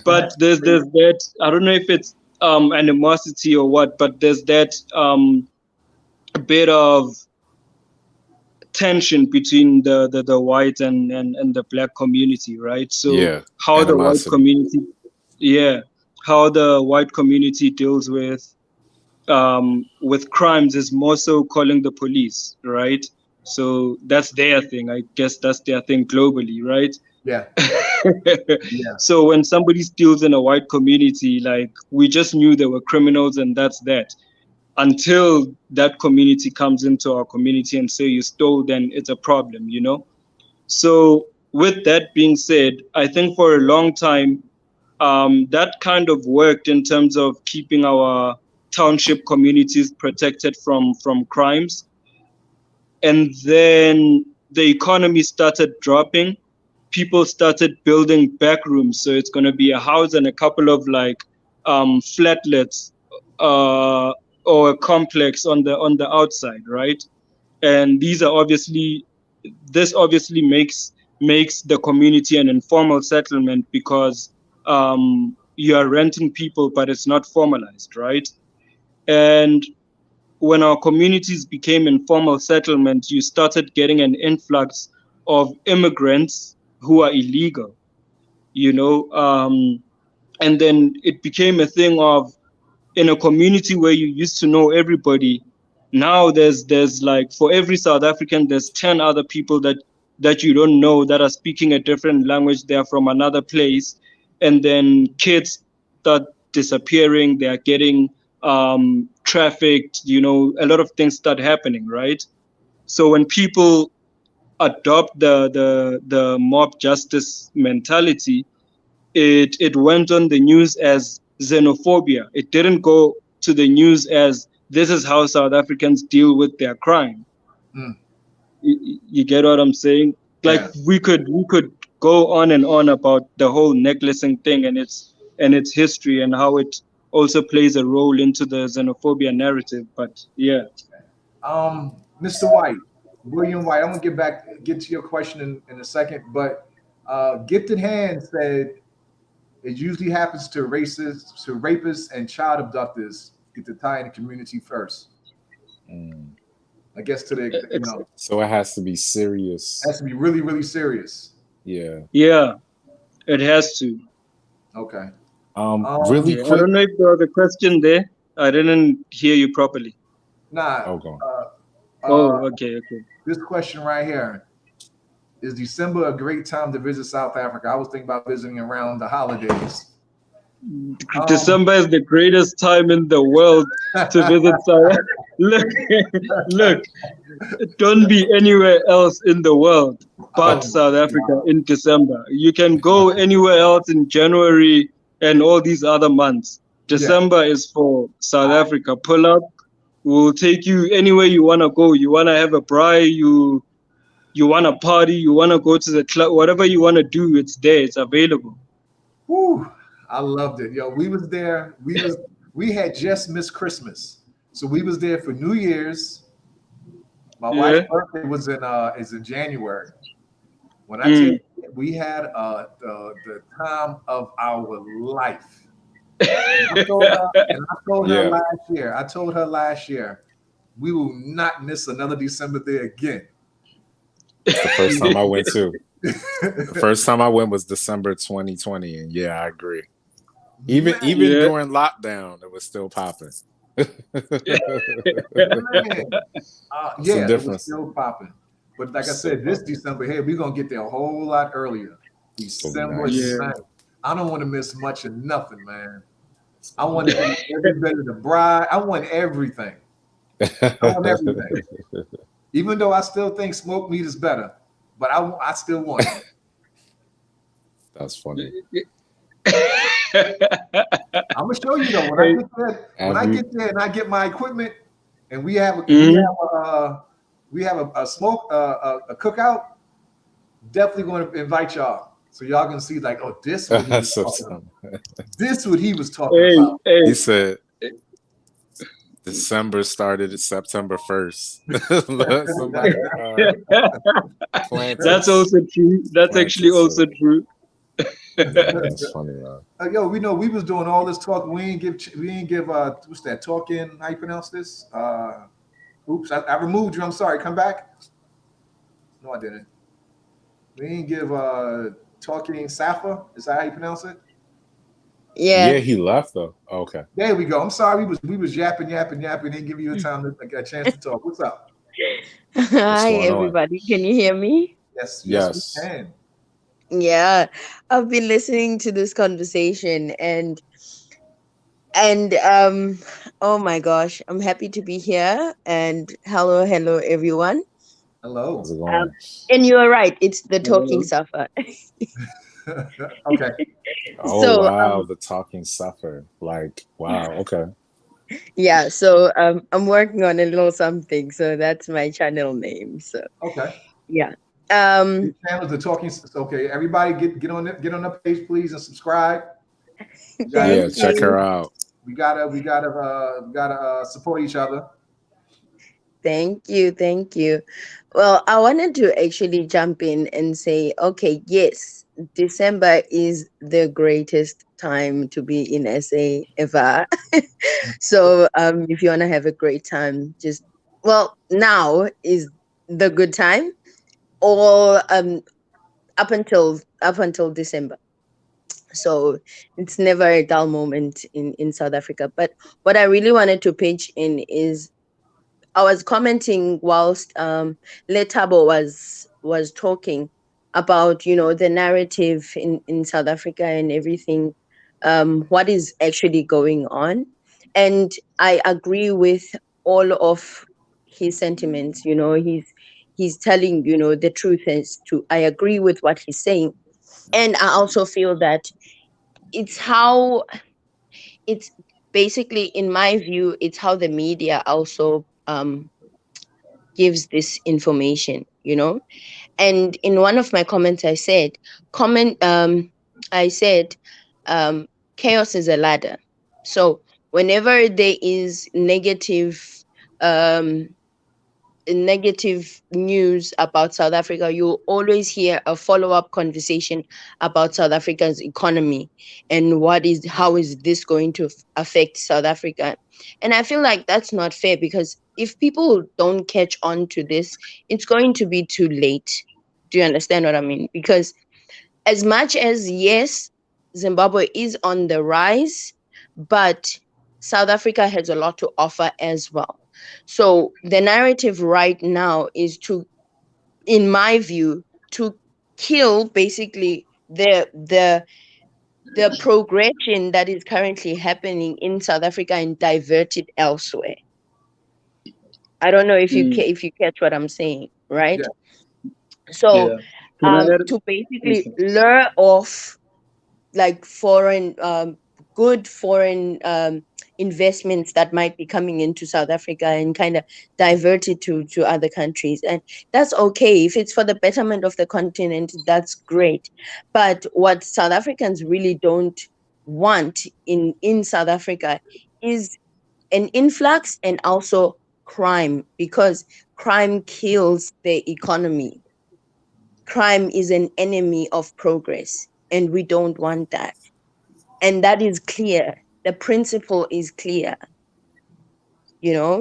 Speaker 2: But there's that, I don't know if it's animosity or what, but there's that a bit of tension between the white and the black community, right? So
Speaker 3: Yeah,
Speaker 2: how the white
Speaker 3: animosity.
Speaker 2: community, yeah, how the white community deals with crimes is more so calling the police, right? So that's their thing. I guess that's their thing globally, right?
Speaker 1: Yeah, yeah.
Speaker 2: So when somebody steals in a white community, like, we just knew they were criminals and that's that. Until that community comes into our community and say you stole, then it's a problem. So with that being said, I think for a long time, that kind of worked in terms of keeping our township communities protected from crimes. And then the economy started dropping. People started building back rooms. So it's going to be a house and a couple of like flatlets, or a complex on the outside, right? And this obviously makes the community an informal settlement, because you are renting people, but it's not formalized, right? And when our communities became informal settlements, you started getting an influx of immigrants who are illegal, you know, and then it became a thing of, in a community where you used to know everybody, now there's like, for every South African, there's 10 other people that you don't know, that are speaking a different language. They're from another place. And then kids start disappearing. They are getting trafficked. A lot of things start happening, right? So when people adopt the mob justice mentality, it went on the news as xenophobia. It didn't go to the news as, this is how South Africans deal with their crime.
Speaker 1: Mm,
Speaker 2: You get what I'm saying? Like,
Speaker 1: yeah.
Speaker 2: we could go on and on about the whole necklacing thing and its history, and how it also plays a role into the xenophobia narrative. But yeah.
Speaker 1: Mr. White, William White, I'm gonna get to your question in a second, but Gifted Hand said it usually happens to rapists and child abductors get to tie in the community first.
Speaker 3: Mm.
Speaker 1: I guess
Speaker 2: Ex-
Speaker 3: So it has to be serious.
Speaker 1: has to be really, really serious.
Speaker 3: Yeah.
Speaker 2: yeah, it has to.
Speaker 1: Okay.
Speaker 3: Really
Speaker 2: Yeah, I
Speaker 3: quick.
Speaker 2: don't know if there was a question there. I didn't hear you properly.
Speaker 1: Nah.
Speaker 3: Okay.
Speaker 2: Oh, okay.
Speaker 1: This question right here. Is December a great time to visit South Africa? I was thinking about visiting around the holidays.
Speaker 2: December is the greatest time in the world to visit South. Look, look, don't be anywhere else in the world but South Africa in December. You can go anywhere else in January and all these other months.
Speaker 1: Yeah.
Speaker 2: December is for South Africa. Pull up. We'll take you anywhere you want to go. You want to have a braai, you want to party, you want to go to the club, whatever you want to do, it's there, it's available.
Speaker 1: Whew, I loved it. Yo, we was there. We had just missed Christmas. So we was there for New Year's. My wife's
Speaker 2: Yeah.
Speaker 1: birthday was in January. When I tell
Speaker 2: Mm.
Speaker 1: you, we had the time of our life. I told her, and I told her
Speaker 3: Yeah.
Speaker 1: last year. I told her last year, we will not miss another December there again.
Speaker 3: It's the first time I went too. The first time I went was December 2020, and yeah, I agree. Even
Speaker 1: Man,
Speaker 3: even
Speaker 2: Yeah.
Speaker 3: during lockdown, it was still popping.
Speaker 1: man.
Speaker 3: It's a
Speaker 1: Yeah, it was
Speaker 3: difference.
Speaker 1: still popping. But like I
Speaker 3: It's still
Speaker 1: said, this
Speaker 3: popping.
Speaker 1: December, hey, we're gonna get there a whole lot earlier.
Speaker 3: It's gonna be
Speaker 1: December
Speaker 3: nice.
Speaker 2: Yeah.
Speaker 1: 9th. I don't want to miss much of nothing, man.
Speaker 3: It's
Speaker 1: I
Speaker 3: gonna
Speaker 1: want
Speaker 3: be
Speaker 1: to
Speaker 3: nice.
Speaker 1: eat every bit of the bride. I want everything. I want everything. Even though I still think smoked meat is better, but I still want it.
Speaker 3: That's funny.
Speaker 1: I'm gonna show you though.
Speaker 2: Hey,
Speaker 1: When I
Speaker 3: Have you?
Speaker 1: get there and I get my equipment, and
Speaker 2: mhm.
Speaker 1: we have a smoke a cookout. Definitely going to invite y'all so y'all can see like, oh, this what he was
Speaker 3: So
Speaker 1: talking about.
Speaker 3: funny.
Speaker 1: This what he was talking
Speaker 2: Hey,
Speaker 1: about.
Speaker 2: hey.
Speaker 3: He said December started at September 1st. Somebody
Speaker 2: That's
Speaker 3: planted
Speaker 2: also true. That's actually
Speaker 3: planted
Speaker 2: also
Speaker 3: seed.
Speaker 2: true.
Speaker 3: Yeah, that's funny, man.
Speaker 1: Yo, we know we was doing all this talk. We ain't give what's that talking? How you pronounce this? Oops, I removed you. I'm sorry. Come back. No, I didn't. We didn't give talking Safa. Is that how you pronounce it?
Speaker 3: Yeah,
Speaker 5: Yeah.
Speaker 3: he left though. Okay.
Speaker 1: There we go. I'm sorry. We was yapping. Didn't give you a time to like, a chance to talk. What's up?
Speaker 3: What's
Speaker 5: Hi,
Speaker 3: going on?
Speaker 5: everybody. Can you hear me?
Speaker 1: Yes, we
Speaker 3: Yes.
Speaker 1: can.
Speaker 5: Yeah. I've been listening to this conversation and oh my gosh, I'm happy to be here and hello everyone.
Speaker 3: How's
Speaker 1: Hello.
Speaker 3: it
Speaker 5: Um,
Speaker 3: going?
Speaker 5: and you're right, it's the talking
Speaker 2: Hello.
Speaker 5: suffer.
Speaker 1: Okay.
Speaker 3: Oh
Speaker 5: So
Speaker 3: wow, the talking suffer. Like, wow, okay.
Speaker 5: yeah, so I'm working on a little something, so that's my channel name. So
Speaker 1: Okay.
Speaker 5: yeah.
Speaker 1: This
Speaker 5: Um
Speaker 1: channel is the talking. Okay, everybody get on the page, please, and subscribe. You guys,
Speaker 5: thank
Speaker 3: Yeah,
Speaker 1: we gotta
Speaker 3: check
Speaker 5: you.
Speaker 3: her out.
Speaker 1: we gotta support each other.
Speaker 5: Thank you. Well, I wanted to actually jump in and say, okay, yes, December is the greatest time to be in SA ever. So, if you want to have a great time, just well, now is the good time, or up until December. So it's never a dull moment in South Africa. But what I really wanted to pitch in is I was commenting whilst Letabo was talking about the narrative in South Africa and everything, what is actually going on, and I agree with all of his sentiments. He's telling the truth as to I agree with what he's saying, and I also feel that it's how it's basically in my view it's how the media also gives this information. And in one of my comments comment I said um chaos is a ladder. So whenever there is um negative news about South Africa, you'll always hear a follow-up conversation about South Africa's economy and how is this going to affect South Africa. And I feel like that's not fair, because if people don't catch on to this, it's going to be too late. Do you understand what I mean? Because as much as, yes, Zimbabwe is on the rise, but South Africa has a lot to offer as well. So the narrative right now is to, in my view, to kill basically the progression that is currently happening in South Africa and divert it elsewhere. I don't know if you
Speaker 2: Mm.
Speaker 5: if you catch what I'm saying, right?
Speaker 1: Yeah.
Speaker 5: So
Speaker 2: Yeah. Can I add?
Speaker 5: to basically
Speaker 2: Okay.
Speaker 5: lure off like good foreign investments that might be coming into South Africa and kind of divert it to other countries. And that's okay. If it's for the betterment of the continent, that's great. But what South Africans really don't want in South Africa is an influx and also crime, because crime kills the economy. crime is an enemy of progress, and we don't want that. And that is clear. The principle is clear.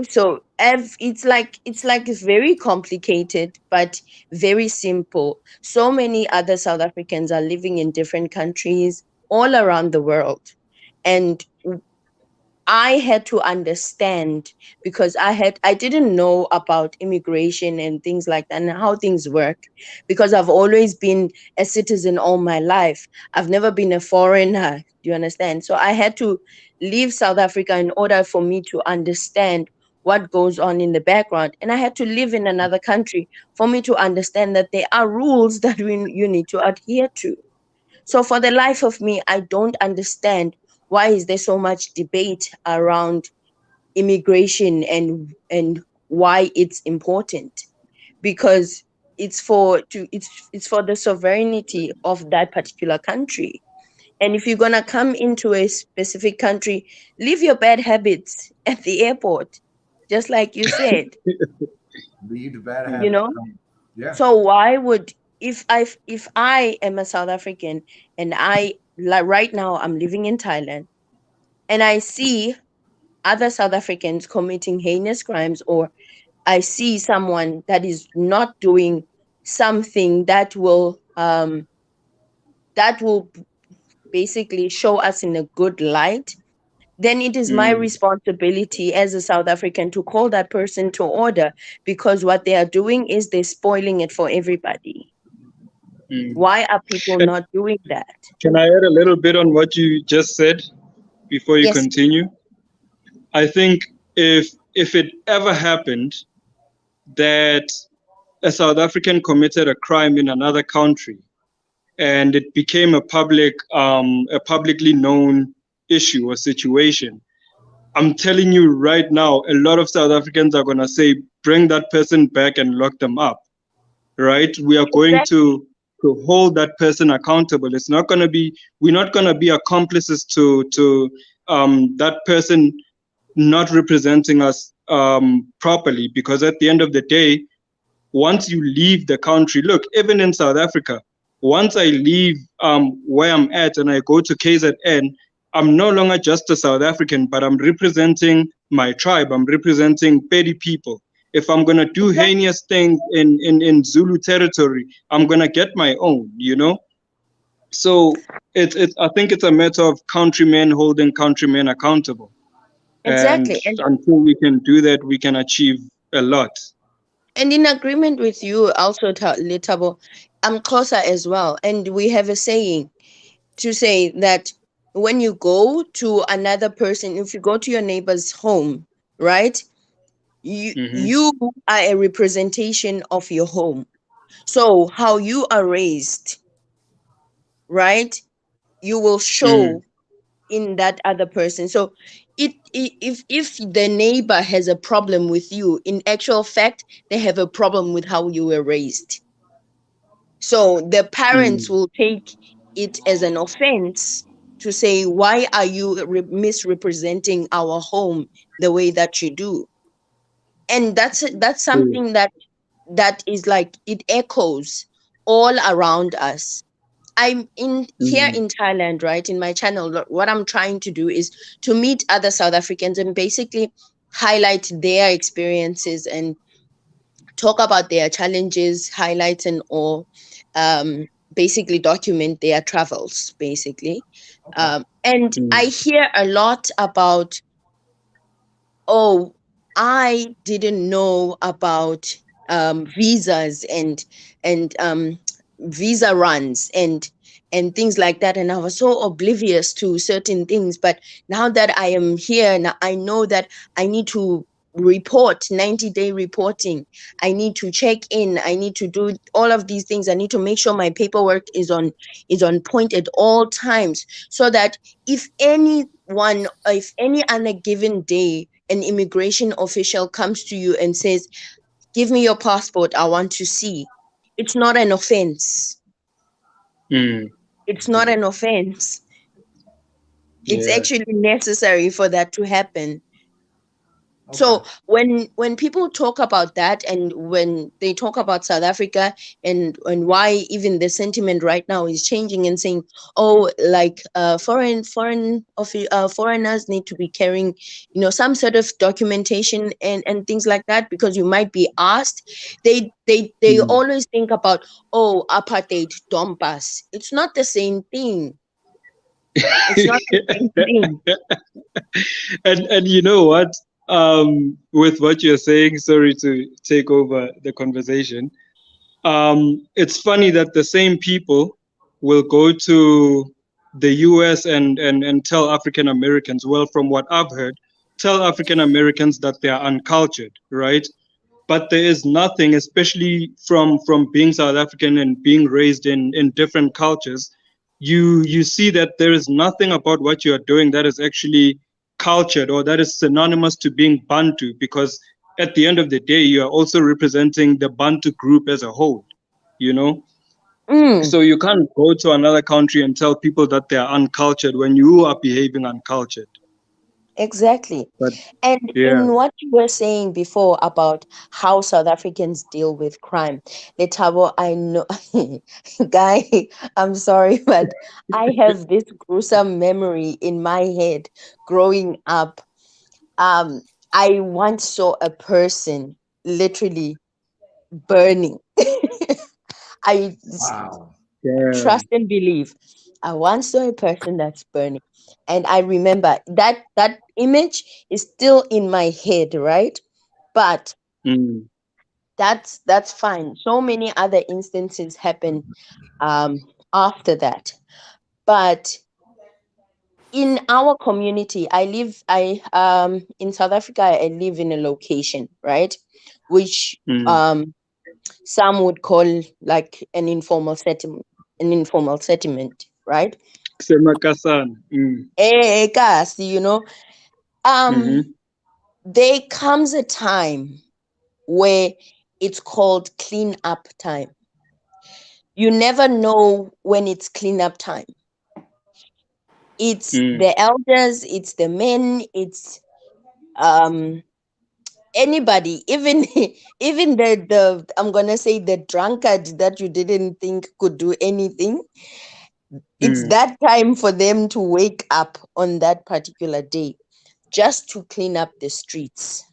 Speaker 5: So it's like very complicated but very simple. So many other South Africans are living in different countries all around the world, and I had to understand, because I didn't know about immigration and things like that and how things work, because I've always been a citizen all my life. I've never been a foreigner. Do you understand? So I had to leave South Africa in order for me to understand what goes on in the background. And I had to live in another country for me to understand that there are rules that you need to adhere to. So for the life of me, I don't understand why is there so much debate around immigration and why it's important, because it's for the sovereignty of that particular country. And if you're going to come into a specific country, leave your bad habits at the airport, just like you said.
Speaker 1: Leave the bad habits.
Speaker 5: You know,
Speaker 1: Yeah.
Speaker 5: so why would, if I am a South African and right now I'm living in Thailand, and I see other South Africans committing heinous crimes, or I see someone that is not doing something that will basically show us in a good light, then it is my responsibility as a South African to call that person to order, because what they are doing is they're spoiling it for everybody. Why are people
Speaker 2: And
Speaker 5: not doing that?
Speaker 2: can I add a little bit on what you just said before you
Speaker 5: Yes.
Speaker 2: continue? I think if it ever happened that a South African committed a crime in another country and it became a publicly known issue or situation, I'm telling you right now, a lot of South Africans are gonna say, bring that person back and lock them up. Right? We are going to hold that person accountable. It's not gonna be, we're not gonna be accomplices to that person not representing us properly, because at the end of the day, once you leave the country, look, even in South Africa, once I leave where I'm at and I go to KZN, I'm no longer just a South African, but I'm representing my tribe. I'm representing Pedi people. If I'm going to do heinous things in Zulu territory, I'm going to get my own, So I think it's a matter of countrymen holding countrymen accountable.
Speaker 5: Exactly.
Speaker 2: And until we can do that, we can achieve a lot.
Speaker 5: And in agreement with you also, Letabo, I'm closer as well. And we have a saying to say that when you go to another person, if you go to your neighbor's home, right, you are a representation of your home. So how you are raised, right, you will show in that other person. So if the neighbor has a problem with you, in actual fact, they have a problem with how you were raised. So the parents will take it as an offense to say, why are you misrepresenting our home the way that you do? And that's something that is like, it echoes all around us. I'm here in Thailand, right? In my channel, what I'm trying to do is to meet other South Africans and basically highlight their experiences and talk about their challenges, highlights, and all. Basically document their travels, basically. And I hear a lot about, oh, I didn't know about visas and visa runs and things like that, and I was so oblivious to certain things. But now that I am here, now I know that I need to report, 90-day reporting. I need to check in. I need to do all of these things. I need to make sure my paperwork is on point at all times, so that if any on a given day an immigration official comes to you and says, give me your passport, I want to see, it's not an offense. It's not an offense. It's actually necessary for that to happen. So when people talk about that, and when they talk about South Africa, and why even the sentiment right now is changing and saying, oh, like foreigners need to be carrying, some sort of documentation and things like that, because you might be asked. They always think about, oh, apartheid, dompas. It's not the same thing. It's not the same thing.
Speaker 2: And you know what? With what you're saying, sorry to take over the conversation. It's funny that the same people will go to the US and tell African Americans, well, from what I've heard, tell African Americans that they are uncultured, right? But there is nothing, especially from being South African and being raised in different cultures, you see that there is nothing about what you are doing that is actually cultured or that is synonymous to being Bantu, because at the end of the day, you are also representing the Bantu group as a whole, you know?
Speaker 5: Mm.
Speaker 2: So you can't go to another country and tell people that they are uncultured when you are behaving uncultured.
Speaker 5: Exactly.
Speaker 2: But
Speaker 5: And
Speaker 2: yeah.
Speaker 5: in what you were saying before about how South Africans deal with crime, Letabo, I know, guy, I'm sorry, but I have this gruesome memory in my head growing up. I once saw a person literally burning. I
Speaker 1: Wow.
Speaker 2: Yeah.
Speaker 5: trust and believe. I once saw a person that's burning, and I remember that image is still in my head, right? But
Speaker 2: Mm,
Speaker 5: that's fine. So many other instances happen after that. But in our community, I in South Africa, I live in a location, right? Which
Speaker 2: mm.
Speaker 5: some would call like an informal settlement, right?
Speaker 2: Kusemakasana. Mm.
Speaker 5: Kasi, um
Speaker 2: Mm-hmm.
Speaker 5: there comes a time where it's called clean up time. You never know when it's clean up time. It's
Speaker 2: Mm,
Speaker 5: the elders, it's the men, it's um anybody, even even the I'm gonna say the drunkard that you didn't think could do anything. It's
Speaker 2: mm,
Speaker 5: that time for them to wake up on that particular day just to clean up the streets.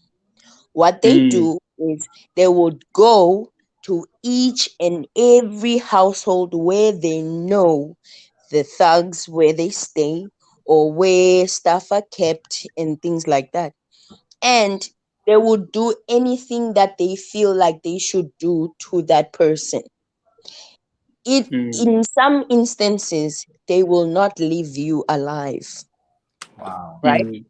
Speaker 5: What they
Speaker 2: mm,
Speaker 5: do is they would go to each and every household where they know the thugs, where they stay, or where stuff are kept, and things like that. And they would do anything that they feel like they should do to that person. It
Speaker 2: mm,
Speaker 5: In some instances they will not leave you alive,
Speaker 1: Wow.
Speaker 5: right?
Speaker 2: mm,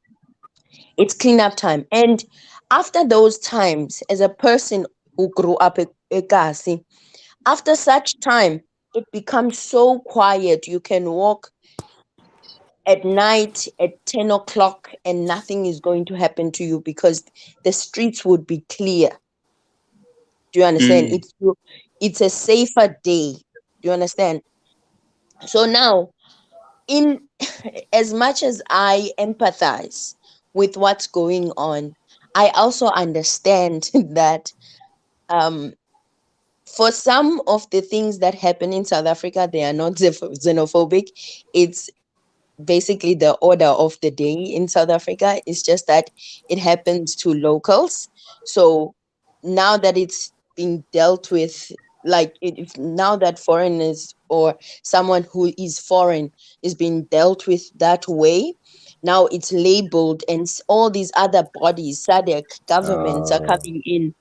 Speaker 5: It's cleanup time. And after those times, as a person who grew up Ekasi, after such time, it becomes so quiet. You can walk at night at 10 o'clock and nothing is going to happen to you because the streets would be clear. Do you understand?
Speaker 2: mm,
Speaker 5: It's a safer day. Do you understand? So now, in as much as I empathize with what's going on, I also understand that um, for some of the things that happen in South Africa, they are not xenophobic. It's basically the order of the day in South Africa. It's just that it happens to locals. So now that it's being dealt with, like if now that foreigners or someone who is foreign is being dealt with that way, now it's labeled, and all these other bodies, SADC governments are
Speaker 3: Uh,
Speaker 5: coming in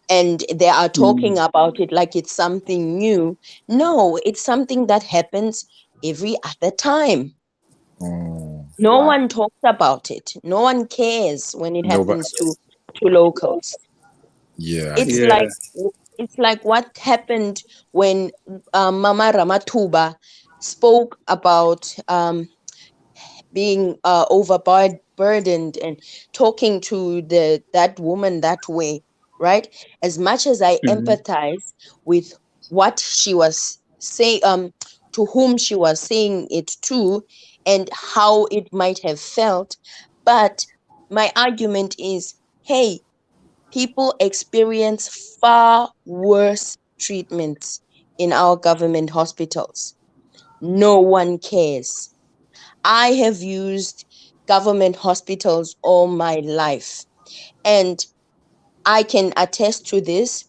Speaker 5: and they are talking
Speaker 2: mm,
Speaker 5: about it like it's something new. No, it's something that happens every other time.
Speaker 3: mm,
Speaker 5: No
Speaker 1: Wow.
Speaker 5: one talks about it. No one cares when it
Speaker 3: nobody.
Speaker 5: happens to locals.
Speaker 3: Yeah, I
Speaker 5: It's
Speaker 3: get
Speaker 2: yeah.
Speaker 5: like it's like what happened when Mama Ramatuba spoke about being overburdened and talking to that woman that way, right? As much as I
Speaker 2: Mm-hmm.
Speaker 5: empathize with what she was saying, to whom she was saying it to, and how it might have felt, but my argument is hey, people experience far worse treatments in our government hospitals. No one cares. I have used government hospitals all my life, and I can attest to this.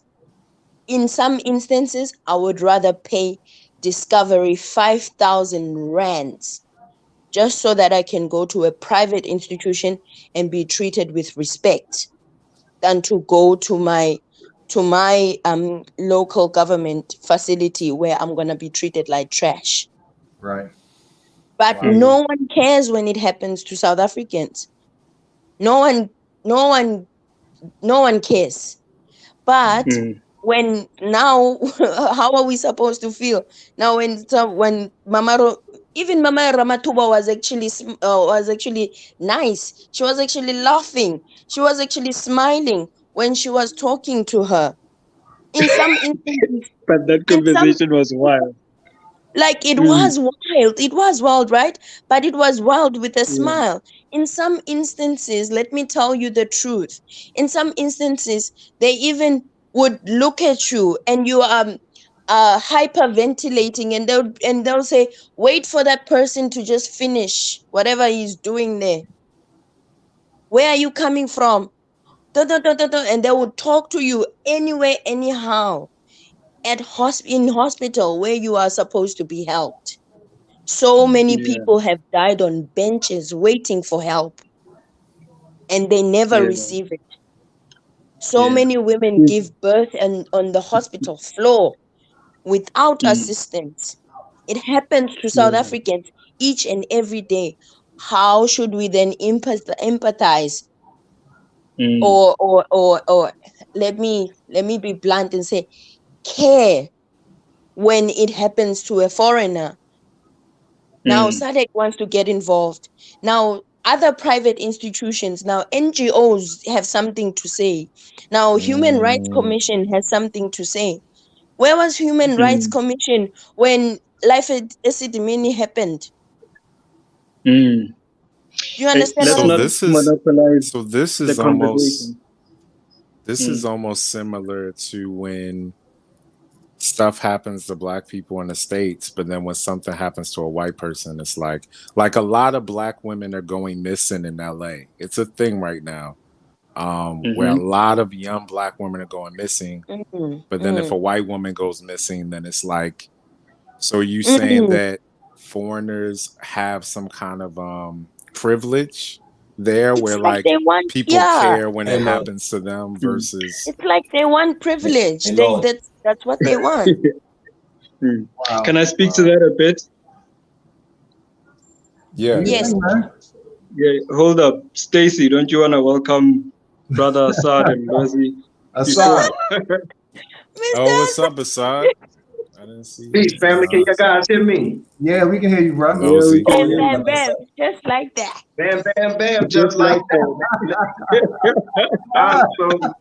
Speaker 5: In some instances, I would rather pay Discovery 5,000 rands just so that I can go to a private institution and be treated with respect than to go to my local government facility where I'm gonna be treated like trash.
Speaker 1: Right.
Speaker 5: But
Speaker 1: Wow.
Speaker 5: no one cares when it happens to South Africans. No one, no one, no one cares. But when now, how are we supposed to feel now when even Mama Ramatuba was actually nice. She was actually laughing. She was actually smiling when she was talking to her. In some instances,
Speaker 2: But that
Speaker 5: in some
Speaker 2: conversation was wild.
Speaker 5: like it
Speaker 2: Mm,
Speaker 5: was wild. It was wild, right? But it was wild with a
Speaker 2: yeah.
Speaker 5: smile. In some instances, let me tell you the truth. In some instances, they even would look at you and you are hyperventilating, and they'll say, wait for that person to just finish whatever he's doing there. Where are you coming from? Da, da, da, da, da. And they would talk to you anyway, anyhow, in hospital where you are supposed to be helped. So many
Speaker 2: Yeah.
Speaker 5: people have died on benches waiting for help, and they never
Speaker 2: Yeah.
Speaker 5: receive it. So
Speaker 2: Yeah.
Speaker 5: many women give birth on the hospital floor without
Speaker 2: Mm,
Speaker 5: assistance. It happens to South
Speaker 2: yeah.
Speaker 5: Africans each and every day. How should we then empathize,
Speaker 2: Mm,
Speaker 5: or let me be blunt and say care when it happens to a foreigner? Now,
Speaker 2: mm,
Speaker 5: SADC wants to get involved. Now, other private institutions, now NGOs have something to say. Now, Human Rights
Speaker 3: Mm.
Speaker 5: Commission has something to say. Where was Human Rights
Speaker 2: mm,
Speaker 5: Commission when Life at Esidimeni happened?
Speaker 2: mm.
Speaker 5: Do you
Speaker 2: Hey,
Speaker 5: understand what
Speaker 2: let's
Speaker 5: I
Speaker 3: So
Speaker 2: not
Speaker 5: mean?
Speaker 3: this is
Speaker 2: monopolize
Speaker 3: so this
Speaker 2: the
Speaker 3: is almost
Speaker 2: conversation.
Speaker 3: this is
Speaker 2: Mm,
Speaker 3: almost similar to when stuff happens to black people in the States, but then when something happens to a white person, it's like a lot of black women are going missing in LA. It's a thing right now. Where a
Speaker 2: mm-hmm,
Speaker 3: lot of young black women are going missing,
Speaker 5: Mm,
Speaker 3: but then if
Speaker 5: mm,
Speaker 3: a white woman goes missing, then it's like, so you saying
Speaker 5: mm.
Speaker 3: that foreigners have some kind of privilege there
Speaker 5: It's
Speaker 3: where
Speaker 5: like
Speaker 3: like
Speaker 5: they want,
Speaker 3: people
Speaker 5: yeah.
Speaker 3: care when
Speaker 4: A
Speaker 3: it
Speaker 4: lot,
Speaker 3: happens to them
Speaker 2: mm.
Speaker 3: versus
Speaker 5: It's like they want privilege.
Speaker 4: a lot.
Speaker 5: That's what they want.
Speaker 2: Mm. Can
Speaker 1: Wow.
Speaker 2: I speak to
Speaker 1: Wow.
Speaker 2: that a bit?
Speaker 3: yeah.
Speaker 1: Do your
Speaker 5: Yes.
Speaker 1: thing, man.
Speaker 2: Yeah, hold up. Stacy, don't you want to welcome Brother Assad and Rosie before?
Speaker 1: Assad.
Speaker 3: Oh,
Speaker 5: Mr.
Speaker 3: what's up, Assad? I didn't see you.
Speaker 6: Peace, family. Can you guys hear me?
Speaker 1: Yeah, we can hear you, bro.
Speaker 2: Yeah, we
Speaker 3: Rosie.
Speaker 2: can
Speaker 6: Oh,
Speaker 5: Bam,
Speaker 6: yeah.
Speaker 2: hear
Speaker 5: bam,
Speaker 2: you.
Speaker 5: bam. Just like that.
Speaker 6: Bam, bam, bam. Just
Speaker 2: Just like
Speaker 6: like that. So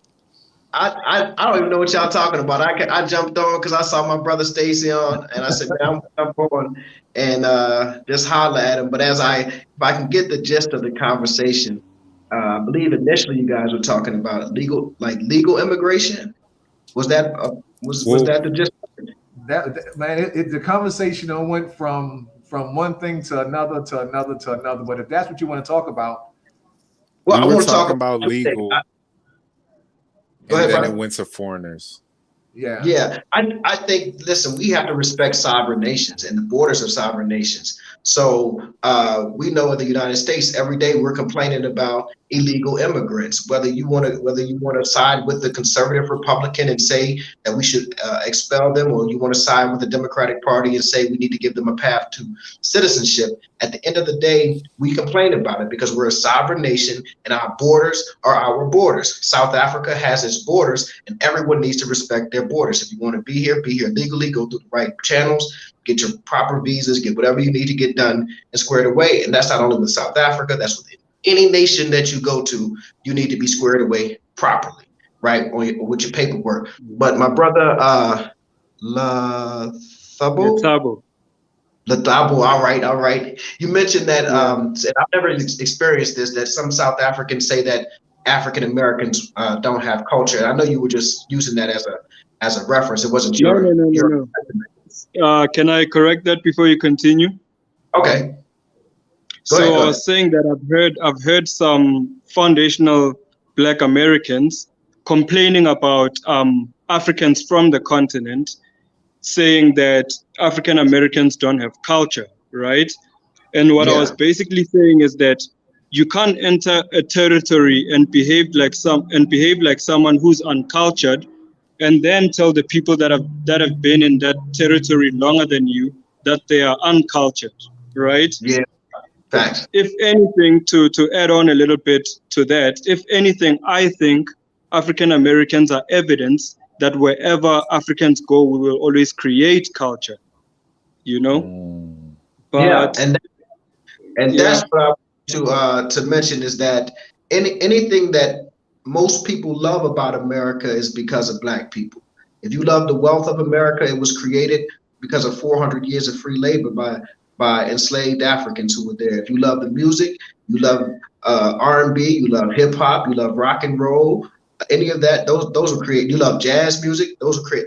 Speaker 6: I don't even know what y'all talking about. I jumped on because I saw my brother Stacy on, and I said, man, I'm gonna jump on and just holler at him. But if I can get the gist of the conversation, I believe initially you guys were talking about legal immigration. Was that was
Speaker 3: Well,
Speaker 6: that the gist?
Speaker 1: Man, the conversation went from one thing to another to another to another. But if that's what you want to talk about,
Speaker 6: Well,
Speaker 3: we
Speaker 6: I
Speaker 3: were
Speaker 6: want to talk
Speaker 3: talking
Speaker 6: about.
Speaker 3: about legal,
Speaker 6: Go
Speaker 3: and
Speaker 6: ahead,
Speaker 3: then it
Speaker 6: brother.
Speaker 3: went to foreigners.
Speaker 1: yeah,
Speaker 6: Yeah, I think, listen, we have to respect sovereign nations and the borders of sovereign nations. So we know in the United States, every day we're complaining about illegal immigrants. Whether you want to side with the conservative Republican and say that we should expel them, or you want to side with the Democratic Party and say we need to give them a path to citizenship. At the end of the day, we complain about it because we're a sovereign nation and our borders are our borders. South Africa has its borders, and everyone needs to respect their borders. If you want to be here legally, go through the right channels, get your proper visas, get whatever you need to get done and squared away. And that's not only with South Africa, that's with any nation that you go to, you need to be squared away properly, right? Or with your paperwork. But my brother,
Speaker 2: Yeah,
Speaker 6: Lathabo,
Speaker 2: Tabo.
Speaker 6: Ladabo, all right. You mentioned that,
Speaker 2: Yeah.
Speaker 6: and I've never experienced this, that some South Africans say that African Americans don't have culture. I know you were just using that as a reference. It wasn't your.
Speaker 2: No. Can I correct that before you continue?
Speaker 6: Okay.
Speaker 2: Go ahead. I was saying that I've heard some foundational Black Americans complaining about Africans from the continent, saying that African Americans don't have culture, right? And what I was basically saying is that you can't enter a territory and behave like someone who's uncultured, and then tell the people that have been in that territory longer than you that they are uncultured, right?
Speaker 6: Yeah. Facts.
Speaker 2: If anything, to add on a little bit to that, if anything, I think African Americans are evidence that wherever Africans go, we will always create culture, you know? But
Speaker 6: that's what I want to mention is that anything that most people love about America is because of Black people. If you love the wealth of America, it was created because of 400 years of free labor by enslaved Africans who were there. If you love the music, you love R&B, you love hip hop, you love rock and roll, any of that, those were created. You love jazz music,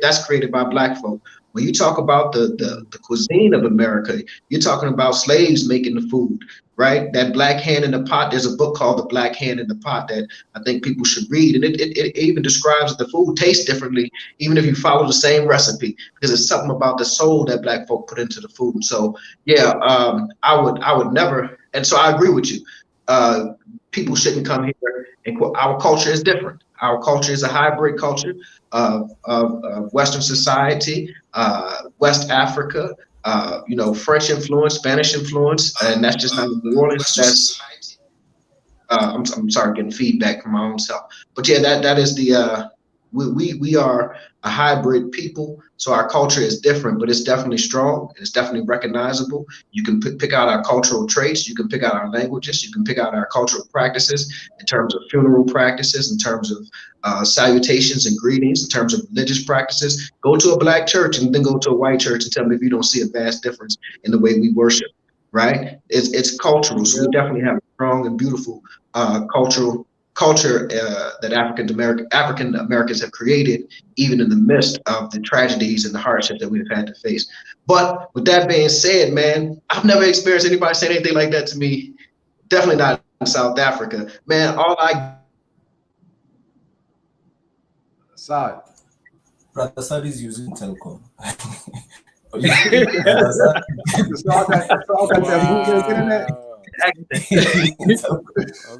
Speaker 6: that's created by Black folk. When you talk about the cuisine of America, you're talking about slaves making the food, right? That black hand in the pot. There's a book called The Black Hand in the Pot that I think people should read, and it even describes that the food tastes differently, even if you follow the same recipe, because it's something about the soul that Black folk put into the food. So I would never, and so I agree with you. People shouldn't come here and quote. Our culture is different. Our culture is a hybrid culture of Western society, West Africa, French influence, Spanish influence, and that's just not New Orleans. That's I'm sorry, getting feedback from my own self. But yeah, that is the we are a hybrid people, so our culture is different, but it's definitely strong. It's definitely recognizable. You can pick out our cultural traits. You can pick out our languages. You can pick out our cultural practices in terms of funeral practices, in terms of salutations and greetings, in terms of religious practices. Go to a Black church and then go to a white church and tell me if you don't see a vast difference in the way we worship. Right? It's cultural, so we definitely have a strong and beautiful culture that African Americans have created, even in the midst of the tragedies and the hardships that we've had to face. But with that being said, man, I've never experienced anybody saying anything like that to me. Definitely not in South Africa, man.
Speaker 1: Side.
Speaker 4: Brother Sad is using telecom.
Speaker 3: Wow. Don't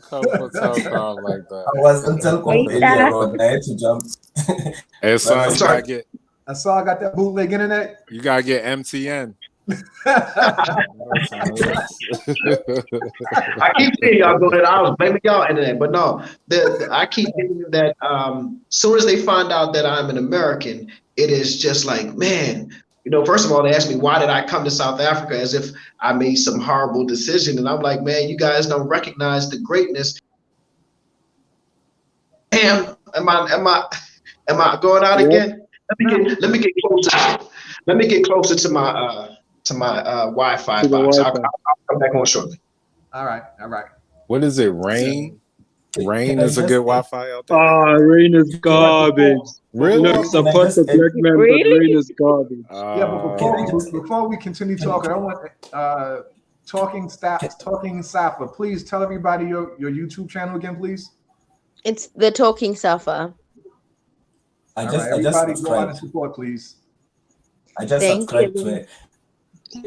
Speaker 3: come for telecom like that.
Speaker 4: I was on telecom earlier on. I had to jump.
Speaker 3: Hey, son,
Speaker 1: I saw I got that bootleg internet.
Speaker 3: You gotta get MTN.
Speaker 6: I keep seeing y'all go that I was blaming y'all internet, but no, I keep thinking that soon as they find out that I'm an American, it is just like, man, first of all, they asked me, why did I come to South Africa, as if I made some horrible decision. And I'm like, man, you guys don't recognize the greatness. Am I going out again? Let me get closer. Let me get closer to my Wi-Fi box. I'll come back on shortly.
Speaker 1: All right.
Speaker 3: What is it? Rain? Rain is a good Wi-Fi out there.
Speaker 2: Rain is garbage.
Speaker 3: Really?
Speaker 2: Look, support the Black man, but rain is garbage.
Speaker 1: But before we continue talking, I want Talking Safa. Please tell everybody your YouTube channel again, please.
Speaker 5: It's the Talking Safa.
Speaker 1: Everybody go out and support, please.
Speaker 4: I just subscribed to it.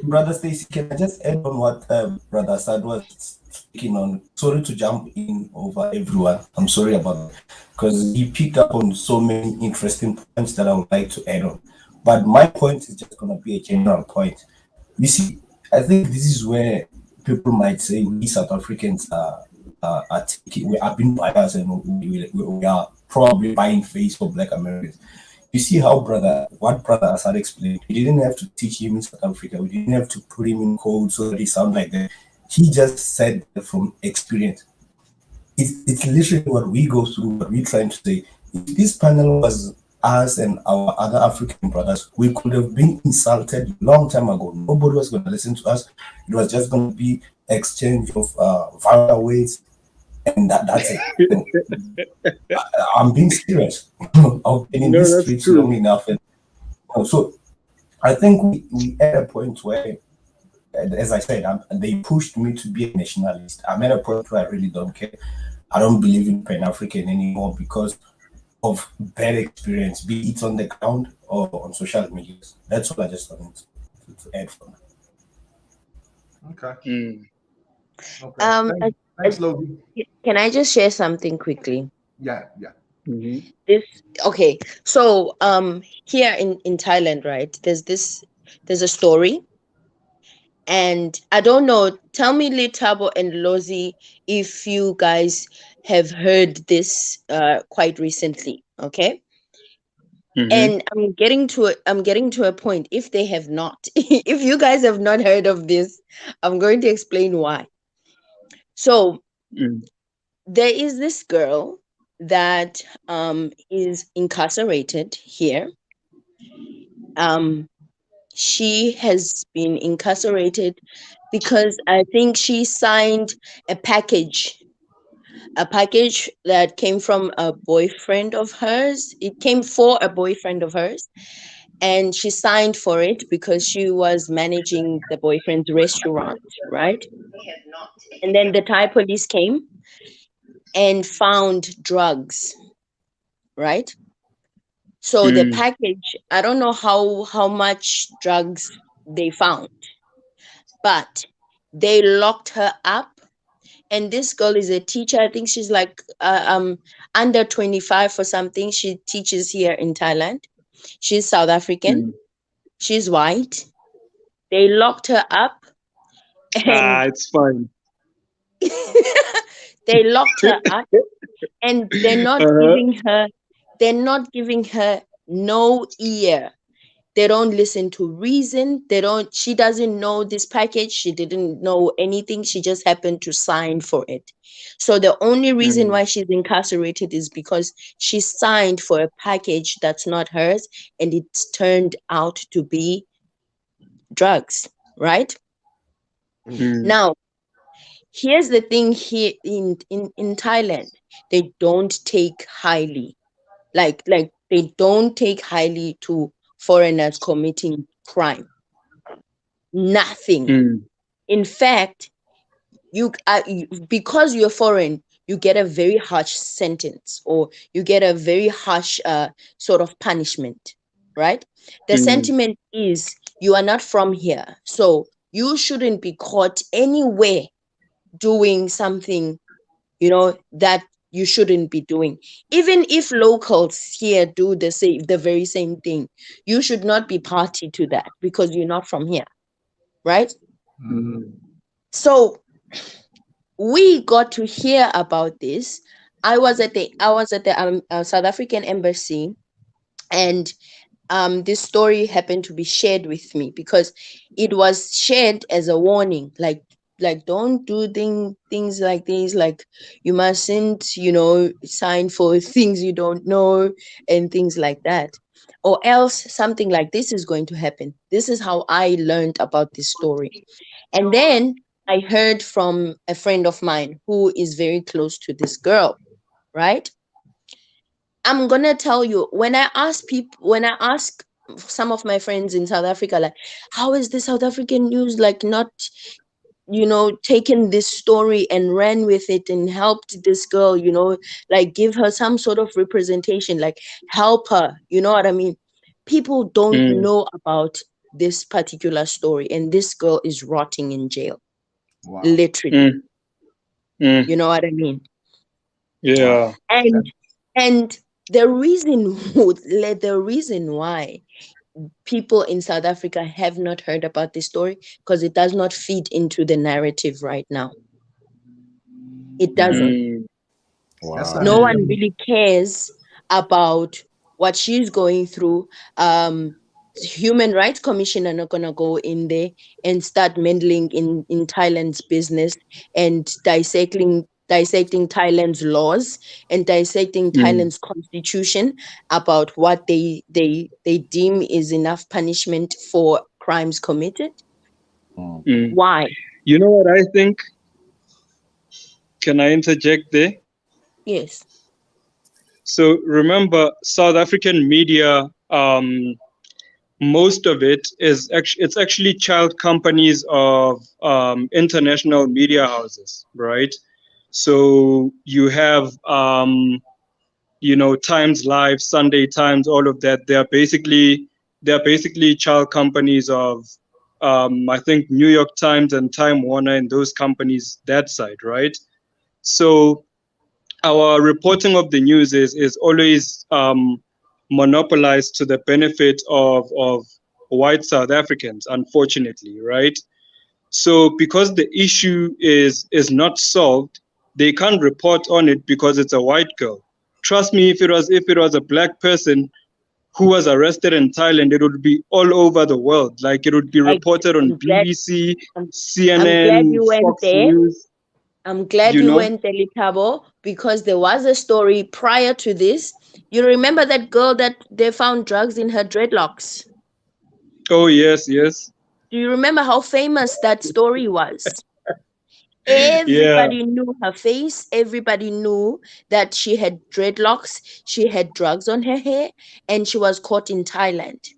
Speaker 4: Brother Stacy, can I just add on what Brother Sad was speaking on? Sorry to jump in over everyone. I'm sorry about that, because he picked up on so many interesting points that I would like to add on. But my point is just going to be a general point. You see, I think this is where people might say we South Africans we are being biased and we are probably buying face for Black Americans. You see how what Brother Assad explained. We didn't have to teach him in South Africa. We didn't have to put him in code so that he sound like that. He just said from experience. It's literally what we go through, what we're trying to say. If this panel was us and our other African brothers, we could have been insulted a long time ago. Nobody was going to listen to us. It was just going to be exchange of vulgar words. And that's it. I'm being serious. I've been in
Speaker 2: No,
Speaker 4: these
Speaker 2: that's
Speaker 4: streets
Speaker 2: true.
Speaker 4: long enough, and so I think we at a point where, as I said, they pushed me to be a nationalist. I'm at a point where I really don't care. I don't believe in Pan-African anymore because of bad experience, be it on the ground or on social media. That's all I just wanted to add for now.
Speaker 1: Okay.
Speaker 2: Mm.
Speaker 1: Okay. Thanks, Logie.
Speaker 5: Can I just share something quickly?
Speaker 1: Yeah.
Speaker 2: Mhm.
Speaker 5: Okay, so here in Thailand, right, there's a story, and I don't know, tell me, Litabo and Lozi, if you guys have heard this quite recently, okay?
Speaker 2: Mhm.
Speaker 5: And I'm getting to a point, if they have not, if you guys have not heard of this, I'm going to explain why. So
Speaker 2: Mm.
Speaker 5: there is this girl that is incarcerated here. She has been incarcerated because I think she signed a package that came from a boyfriend of hers. It came for a boyfriend of hers, and she signed for it because she was managing the boyfriend's restaurant, right? And then the Thai police came and found drugs, right? So the
Speaker 2: Mm.
Speaker 5: package, I don't know how much drugs they found, but they locked her up. And this girl is a teacher. I think she's like under 25 or something. She teaches here in Thailand. She's South African.
Speaker 2: Mm.
Speaker 5: She's white. They locked her up, and
Speaker 2: It's fine.
Speaker 5: they locked her up, and
Speaker 2: Uh-huh.
Speaker 5: they're not giving her no ear. They don't listen to reason. She doesn't know this package. She didn't know anything. She just happened to sign for it. So the only reason
Speaker 2: Mm.
Speaker 5: why she's incarcerated is because she signed for a package that's not hers, and it's turned out to be drugs, right?
Speaker 2: Mm.
Speaker 5: Now, here's the thing here in Thailand, they don't take highly. Like they don't take highly to foreigners committing crime. Nothing.
Speaker 2: Mm.
Speaker 5: In fact, because you're foreign, you get a very harsh sentence, or you get a very harsh sort of punishment, right? The
Speaker 2: Mm.
Speaker 5: sentiment is you are not from here, so you shouldn't be caught anywhere doing something, that you shouldn't be doing. Even if locals here do the very same thing, you should not be party to that because you're not from here, right?
Speaker 2: Mm.
Speaker 5: So we got to hear about this. I was at the South African embassy, and this story happened to be shared with me because it was shared as a warning, like don't do things like this, like you mustn't sign for things you don't know and things like that, or else something like this is going to happen. This is how I learned about this story. And then I heard from a friend of mine who is very close to this girl, right? I'm gonna tell you, when I ask some of my friends in South Africa, like, how is the South African news like not, taken this story and ran with it and helped this girl, like give her some sort of representation, like help her, you know what I mean? People don't
Speaker 2: Mm.
Speaker 5: know about this particular story, and this girl is rotting in jail,
Speaker 1: Wow.
Speaker 5: literally.
Speaker 2: Mm. Mm.
Speaker 5: You know what I mean?
Speaker 2: Yeah.
Speaker 5: And the reason why people in South Africa have not heard about this story, because it does not feed into the narrative right now. It doesn't.
Speaker 2: Mm.
Speaker 1: That's
Speaker 3: Wow.
Speaker 5: No
Speaker 1: not-
Speaker 5: one really cares about what she's going through. Human Rights Commission are not gonna go in there and start meddling in Thailand's business and dissecting Thailand's laws and dissecting
Speaker 2: Mm.
Speaker 5: Thailand's constitution about what they deem is enough punishment for crimes committed.
Speaker 3: Mm.
Speaker 2: Mm.
Speaker 5: Why?
Speaker 2: You know what I think? Can I interject there?
Speaker 5: Yes.
Speaker 2: So remember, South African media, most of it is it's actually child companies of international media houses, right? So you have Times Live, Sunday Times, all of that. They're basically child companies of I think New York Times and Time Warner and those companies that side, right? So our reporting of the news is always monopolized to the benefit of white South Africans, unfortunately, right? So because the issue is not solved, they can't report on it because it's a white girl. Trust me, if it was a black person who was arrested in Thailand, it would be all over the world. Like it would be
Speaker 5: Like,
Speaker 2: reported on
Speaker 5: I'm glad
Speaker 2: BBC,
Speaker 5: I'm glad
Speaker 2: CNN,
Speaker 5: you went
Speaker 2: Fox
Speaker 5: there.
Speaker 2: News,
Speaker 5: I'm glad
Speaker 2: you
Speaker 5: you
Speaker 2: know?
Speaker 5: went there, Litabo, because there was a story prior to this. You remember that girl that they found drugs in her dreadlocks?
Speaker 2: Oh yes, yes.
Speaker 5: Do you remember how famous that story was?
Speaker 2: Yeah.
Speaker 5: Everybody knew her face. Everybody knew that she had dreadlocks. She had drugs on her hair, and she was caught in Thailand.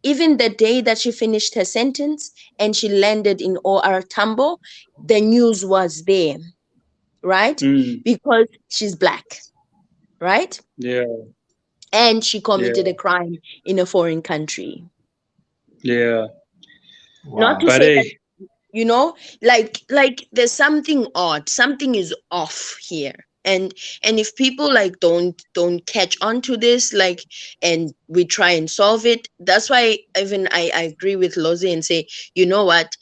Speaker 5: Even the day that she finished her sentence and she landed in OR Tambo, the news was there, right?
Speaker 2: Mm,
Speaker 5: Because she's black, right?
Speaker 2: yeah,
Speaker 5: And she committed
Speaker 2: yeah,
Speaker 5: a crime in a foreign country.
Speaker 2: yeah.
Speaker 5: Not
Speaker 1: Wow.
Speaker 5: to
Speaker 2: But
Speaker 5: say that,
Speaker 2: hey,
Speaker 5: like there's something odd, something is off here. And if people like don't catch on to this, like, and we try and solve it, that's why even I agree with Loze and say, you know what,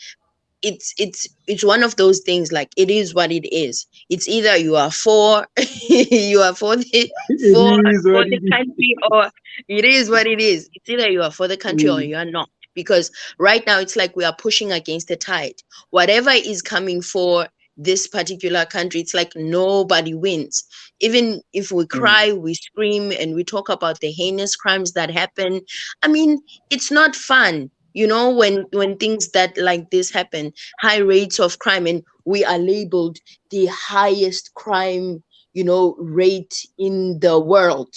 Speaker 5: it's one of those things, like it is what it is. It's either you are for you are for the for
Speaker 2: it is
Speaker 5: for
Speaker 2: what
Speaker 5: the
Speaker 2: it is.
Speaker 5: country, or it is what it is. It's either you are for the country or
Speaker 2: Mm,
Speaker 5: you are not, because right now it's like we are pushing against the tide. Whatever is coming for this particular country, it's like nobody wins. Even if we
Speaker 2: mm,
Speaker 5: cry, we scream, and we talk about the heinous crimes that happen, I mean, it's not fun, when things that like this happen, high rates of crime, and we are labeled the highest crime, rate in the world,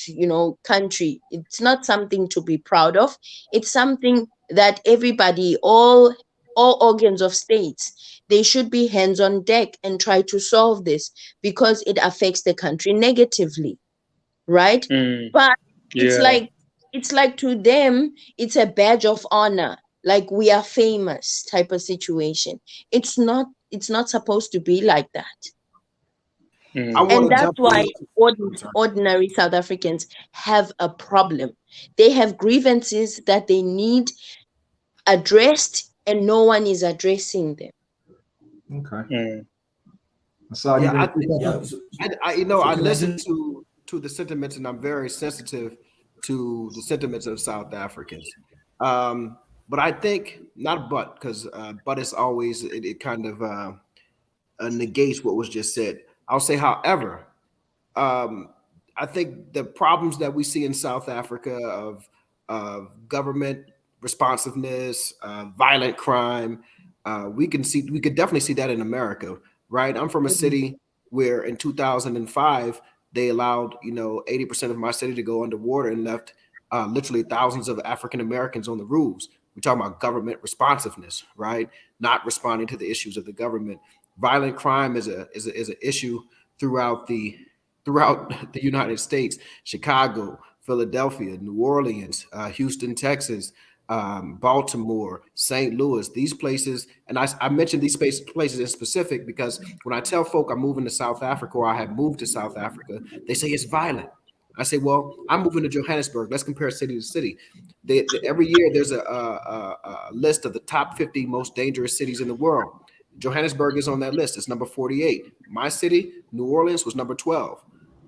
Speaker 5: country. It's not something to be proud of. It's something that everybody, all organs of states, they should be hands on deck and try to solve this, because it affects the country negatively, right?
Speaker 2: mm,
Speaker 5: But it's
Speaker 2: yeah.
Speaker 5: like it's like to them, it's a badge of honor, like we are famous type of situation. It's not supposed to be like that.
Speaker 7: I
Speaker 2: Mm,
Speaker 5: And
Speaker 7: want to
Speaker 5: that's
Speaker 7: jump
Speaker 5: why
Speaker 7: in. I'm sorry.
Speaker 5: ordinary South Africans have a problem. They have grievances that they need addressed, and no one is addressing them.
Speaker 1: Okay.
Speaker 2: mm,
Speaker 1: So you
Speaker 7: Yeah,
Speaker 1: gonna say
Speaker 4: Yeah.
Speaker 1: something?
Speaker 7: I
Speaker 4: Can I
Speaker 7: listen
Speaker 4: just
Speaker 7: to the sentiments, and I'm very sensitive to the sentiments of South Africans. But I think not but because but is always it kind of negates what was just said. I'll say, however, um, I think the problems that we see in South Africa of government responsiveness, violent crime, we could definitely see that in America, right? I'm from a
Speaker 5: Mhm.
Speaker 7: city where in 2005 they allowed 80% of my city to go underwater and left literally thousands of African Americans on the roofs. We're talking about government responsiveness, right? Not responding to the issues of the government. Violent crime is an issue throughout the throughout the United States: Chicago, Philadelphia, New Orleans, Houston, Texas, Baltimore, St. Louis. These places, and I mentioned these places in specific because when I tell folk I'm moving to South Africa or I have moved to South Africa, they say it's violent. I say, well, I'm moving to Johannesburg. Let's compare city to city. Every year there's a list of the top 50 most dangerous cities in the world. Johannesburg is on that list. It's number 48. My city, New Orleans, was number 12,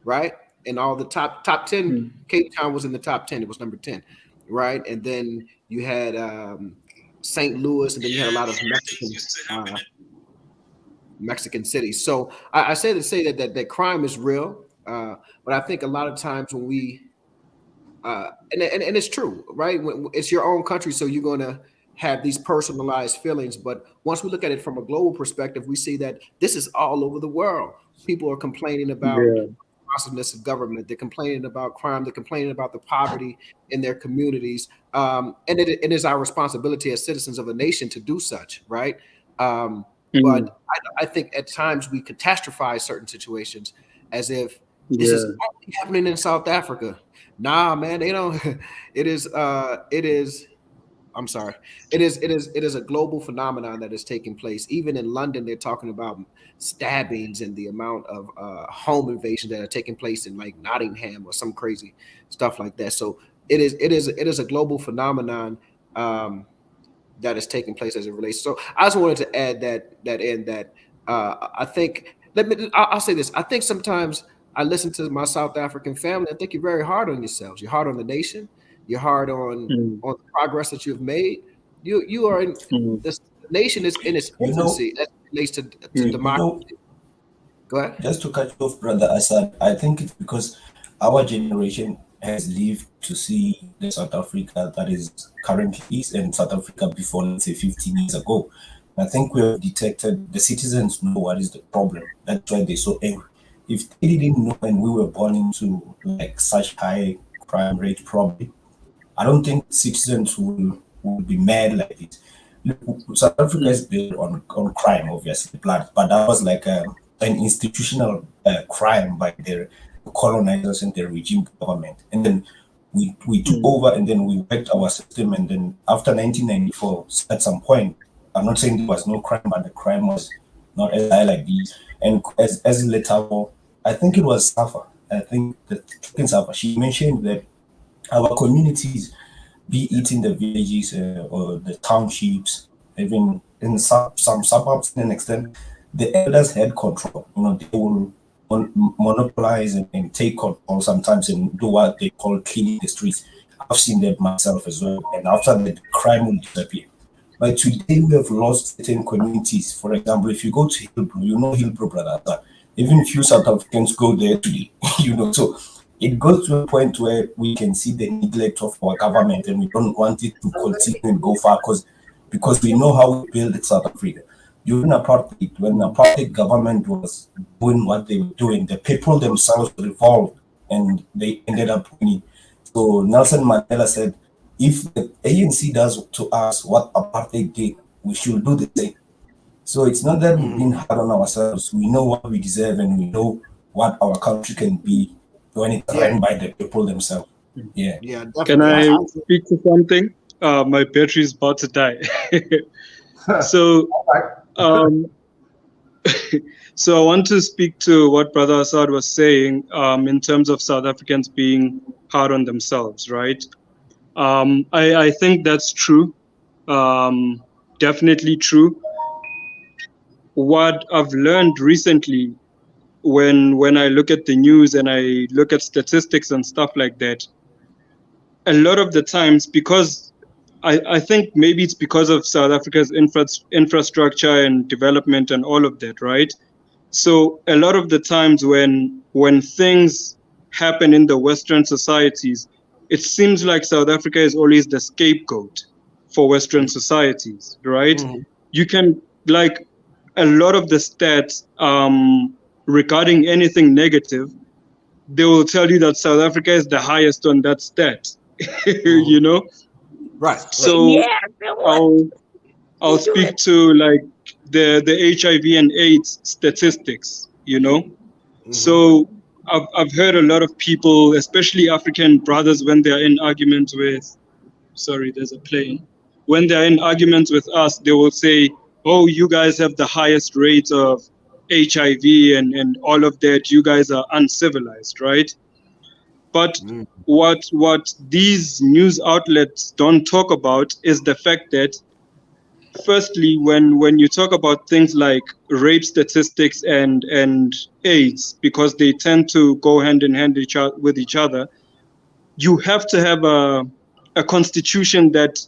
Speaker 7: right? And all the top 10,
Speaker 2: mm,
Speaker 7: Cape Town was in the top 10. It was number 10, right? And then you had St. Louis, and then you had a lot of Mexican cities. So I say to say that crime is real, but I think a lot of times when we and it's true, right? When it's your own country, so you're going to have these personalized feelings. But once we look at it from a global perspective, we see that this is all over the world. People are complaining about responsiveness of government. They're complaining about crime. They're complaining about the poverty in their communities. And it is our responsibility as citizens of a nation to do such, right? But I think at times we catastrophize certain situations as if this is only happening in South Africa. Nah, man, they don't. It is. I'm sorry. It is a global phenomenon that is taking place. Even in London, they're talking about stabbings and the amount of home invasions that are taking place in like Nottingham or some crazy stuff like that. So it is a global phenomenon that is taking place as it relates. So I just wanted to add that I think I'll say this. I think sometimes I listen to my South African family. I think you're very hard on yourselves. You're hard on the nation. You're hard on the progress that you've made. You are in the nation is in its infancy as it relates to democracy. Go ahead.
Speaker 4: Just to cut you off, brother Assad, I think it's because our generation has lived to see the South Africa that is currently is and South Africa before, let's say, 15 years ago. I think we have detected the citizens know what is the problem. That's why they're so angry. If they didn't know when we were born into like such high crime rate, probably, I don't think citizens will be mad like this. Look, South Africa is built on crime, obviously, blood, but that was like an institutional crime by their colonizers and their regime government. And then we took over and then we worked our system. And then after 1994, at some point, I'm not saying there was no crime, but the crime was not as high like this. And as later, I think it was Safa. I think the Safa, she mentioned that our communities, be it in the villages or the townships, even in some suburbs to an extent, the elders had control. They will monopolize and take control sometimes and do what they call cleaning the streets. I've seen that myself as well. And after that, crime will disappear. But today we have lost certain communities. For example, if you go to Hillbrow, Hillbrow, brother, even few South Africans go there today, so it goes to a point where we can see the neglect of our government and we don't want it to continue and go far because we know how we built South Africa. During apartheid, when the apartheid government was doing what they were doing, the people themselves revolted and they ended up winning. So Nelson Mandela said, if the ANC does to us what apartheid did, we should do the same. So it's not that we've been hard on ourselves. We know what we deserve and we know what our country can be when it's run by the people themselves. Yeah.
Speaker 2: Can I speak to something? My battery is about to die. So, so I want to speak to what Brother Assad was saying in terms of South Africans being hard on themselves, right? I think that's true. Definitely true. What I've learned recently when I look at the news and I look at statistics and stuff like that, a lot of the times, because I think maybe it's because of South Africa's infrastructure and development and all of that, right? So a lot of the times when things happen in the Western societies, it seems like South Africa is always the scapegoat for Western societies, right? You can, like, a lot of the stats regarding anything negative, they will tell you that South Africa is the highest on that stat,
Speaker 7: Right.
Speaker 2: So I'll speak to like the HIV and AIDS statistics, So I've heard a lot of people, especially African brothers, when they're in arguments with, sorry, there's a plane. When they're in arguments with us, they will say, oh, you guys have the highest rates of HIV and all of that. You guys are uncivilized, right? But what these news outlets don't talk about is the fact that, firstly, when you talk about things like rape statistics and AIDS, because they tend to go hand in hand with each other, you have to have a constitution that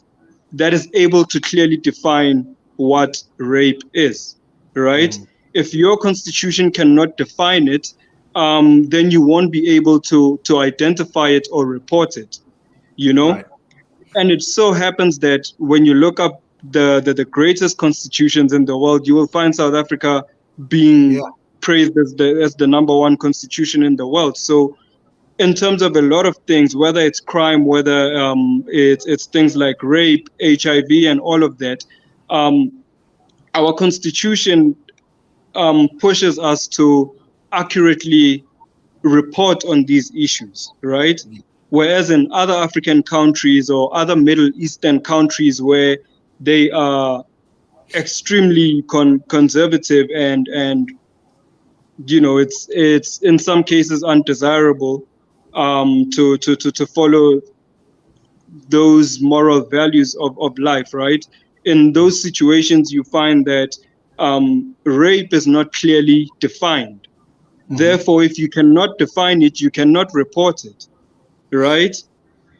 Speaker 2: is able to clearly define what rape is, right? If your constitution cannot define it, then you won't be able to identify it or report it, Right. And it so happens that when you look up the greatest constitutions in the world, you will find South Africa being praised as the number one constitution in the world. So in terms of a lot of things, whether it's crime, whether it's things like rape, HIV, and all of that, our constitution pushes us to accurately report on these issues, right? Whereas in other African countries or other Middle Eastern countries where they are extremely conservative and it's in some cases undesirable to follow those moral values of life, right? In those situations, you find that rape is not clearly defined. Therefore, if you cannot define it, you cannot report it, right?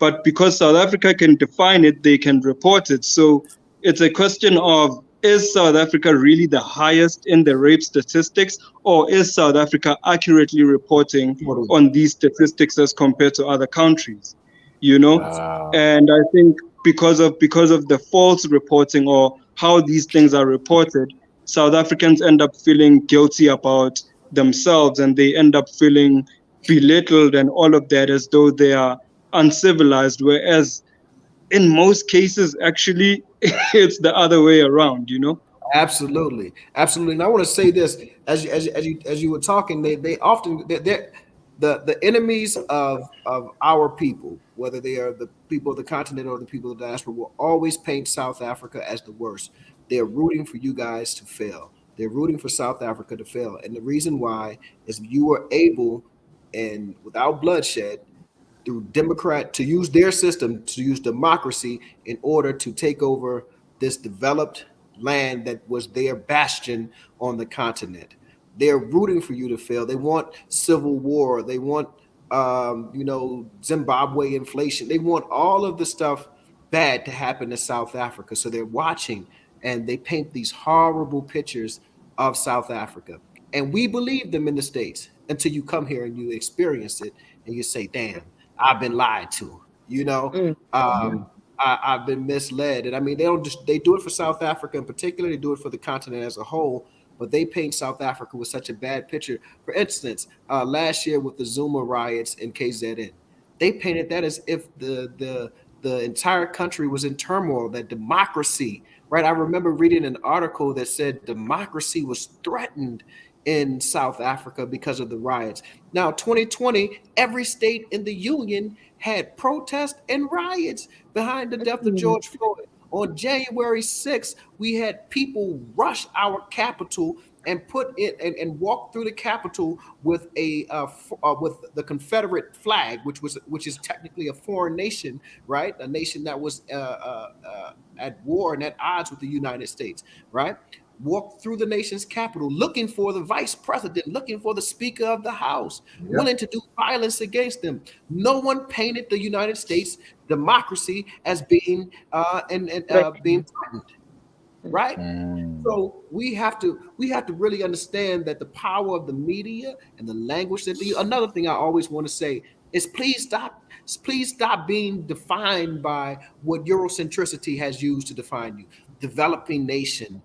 Speaker 2: But because South Africa can define it, they can report it. So it's a question of, is South Africa really the highest in the rape statistics, or is South Africa accurately reporting on these statistics as compared to other countries?
Speaker 3: Wow.
Speaker 2: And I think because of the false reporting or how these things are reported, South Africans end up feeling guilty about themselves, and they end up feeling belittled and all of that, as though they are uncivilized, whereas in most cases actually it's the other way around.
Speaker 7: Absolutely, absolutely. And I want to say this, as you were talking, they often they're the enemies of our people, whether they are the people of the continent or the people of the diaspora, will always paint South Africa as the worst. They're rooting for you guys to fail. They're rooting for South Africa to fail, and the reason why is you were able, and without bloodshed, through to use their system, to use democracy in order to take over this developed land that was their bastion on the continent. They're rooting for you to fail. They want civil war. They want, Zimbabwe inflation. They want all of the stuff bad to happen to South Africa. So they're watching, and they paint these horrible pictures of South Africa. And we believe them in the States until you come here and you experience it and you say, damn, I've been lied to, I've been misled. And I mean, they do it for South Africa in particular, they do it for the continent as a whole, but they paint South Africa with such a bad picture. For instance, last year with the Zuma riots in KZN, they painted that as if the entire country was in turmoil, that democracy, right? I remember reading an article that said democracy was threatened in South Africa because of the riots. Now, 2020, every state in the union had protests and riots behind the death of George Floyd. On January 6th, we had people rush our capital and put it and walk through the Capitol with with the Confederate flag, which is technically a foreign nation, right? A nation that was at war and at odds with the United States, right? Walked through the nation's capital, looking for the vice president, looking for the Speaker of the House, willing to do violence against them. No one painted the United States democracy as being being threatened, right? So we have to really understand that the power of the media and the language that they use. Another thing I always want to say is please stop being defined by what Eurocentricity has used to define you. Developing nation,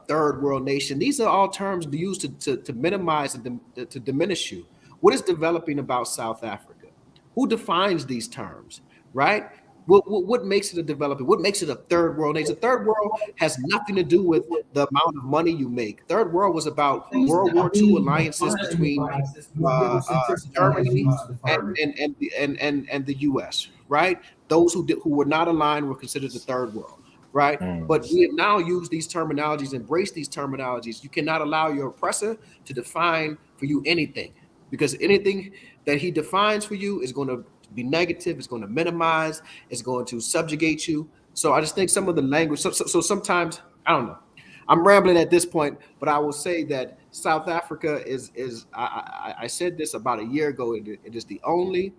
Speaker 7: third world nation. These are all terms used to minimize and to diminish you. What is developing about South Africa? Who defines these terms, right? What makes it a developing? What makes it a third world nation? Third world has nothing to do with the amount of money you make. Third world was about World War II alliances between Germany and the U.S., right? Those who were not aligned were considered the third world, right? But we have now used these terminologies, embrace these terminologies. You cannot allow your oppressor to define for you anything, because anything that he defines for you is going to be negative, it's going to minimize, it's going to subjugate you. So I just think some of the language, so sometimes, I don't know, I'm rambling at this point, but I will say that South Africa is I said this about a year ago, it is the only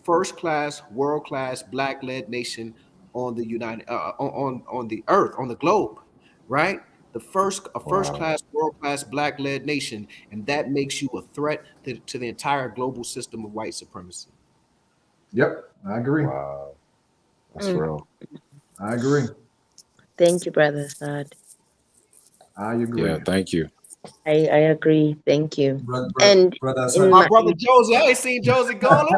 Speaker 7: first-class, world-class, black-led nation on the on the earth, on the globe, right? First-class, world-class, black-led nation, and that makes you a threat to the entire global system of white supremacy.
Speaker 1: Yep, I agree.
Speaker 3: Wow, that's real.
Speaker 1: I agree.
Speaker 5: Thank you, Brother Saad.
Speaker 1: I agree.
Speaker 3: Yeah, thank you.
Speaker 5: I agree. Thank you.
Speaker 4: Brother,
Speaker 5: And
Speaker 4: brother
Speaker 5: in
Speaker 7: My
Speaker 5: my,
Speaker 7: brother Josie, I ain't seen Josie go in a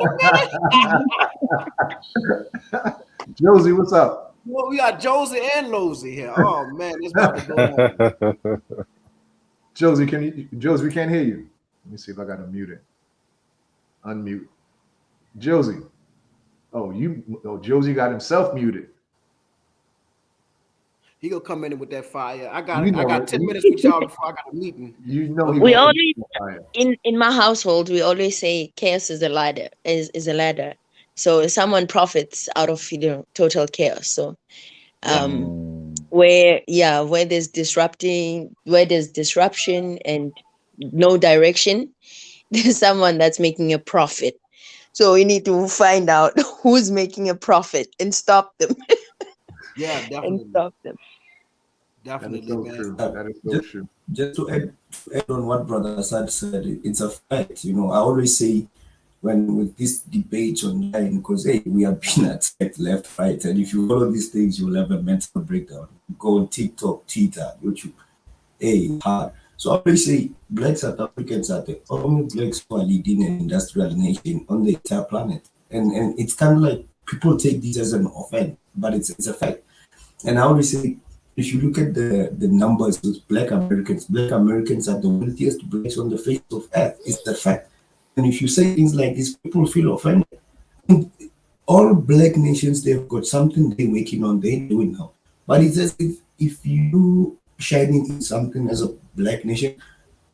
Speaker 7: minute.
Speaker 1: Josie, what's up?
Speaker 7: Well, we got Josie and Losey here. Oh man, it's about to go down.
Speaker 1: Josie, Josie, we can't hear you. Let me see if I got to mute it. Unmute. Josie. Josie got himself muted.
Speaker 7: He gonna come in with that fire. I
Speaker 1: You know
Speaker 7: got
Speaker 1: it.
Speaker 7: 10 minutes with y'all before I got a meeting.
Speaker 1: You know he
Speaker 5: we
Speaker 1: gonna
Speaker 5: always
Speaker 1: fire.
Speaker 5: in my household we always say chaos is a ladder. Is a ladder. So someone profits out of total chaos. So where there's disruption and no direction, there's someone that's making a profit. So we need to find out who's making a profit and stop them.
Speaker 7: Yeah,
Speaker 5: And
Speaker 7: definitely.
Speaker 5: stop them.
Speaker 1: That is
Speaker 7: Definitely,
Speaker 1: so
Speaker 7: man.
Speaker 1: true. That is so true.
Speaker 4: Just to add on what Brother Assad said, it's a fact. You know, I always say when with this debate online, because hey, we are being attacked left, right, and if you follow these things, you'll have a mental breakdown. Go on TikTok, Twitter, YouTube, hey, hard. So I always say Black South Africans are the only blacks who are leading an industrial nation on the entire planet, and it's kind of like people take this as an offense, but it's a fact. And I always say, if you look at the numbers with Black Americans are the wealthiest blacks on the face of earth. It's the fact. And if you say things like this, people feel offended. All black nations, they've got something they're working on, they're doing now. But it's as if you shining in something as a black nation,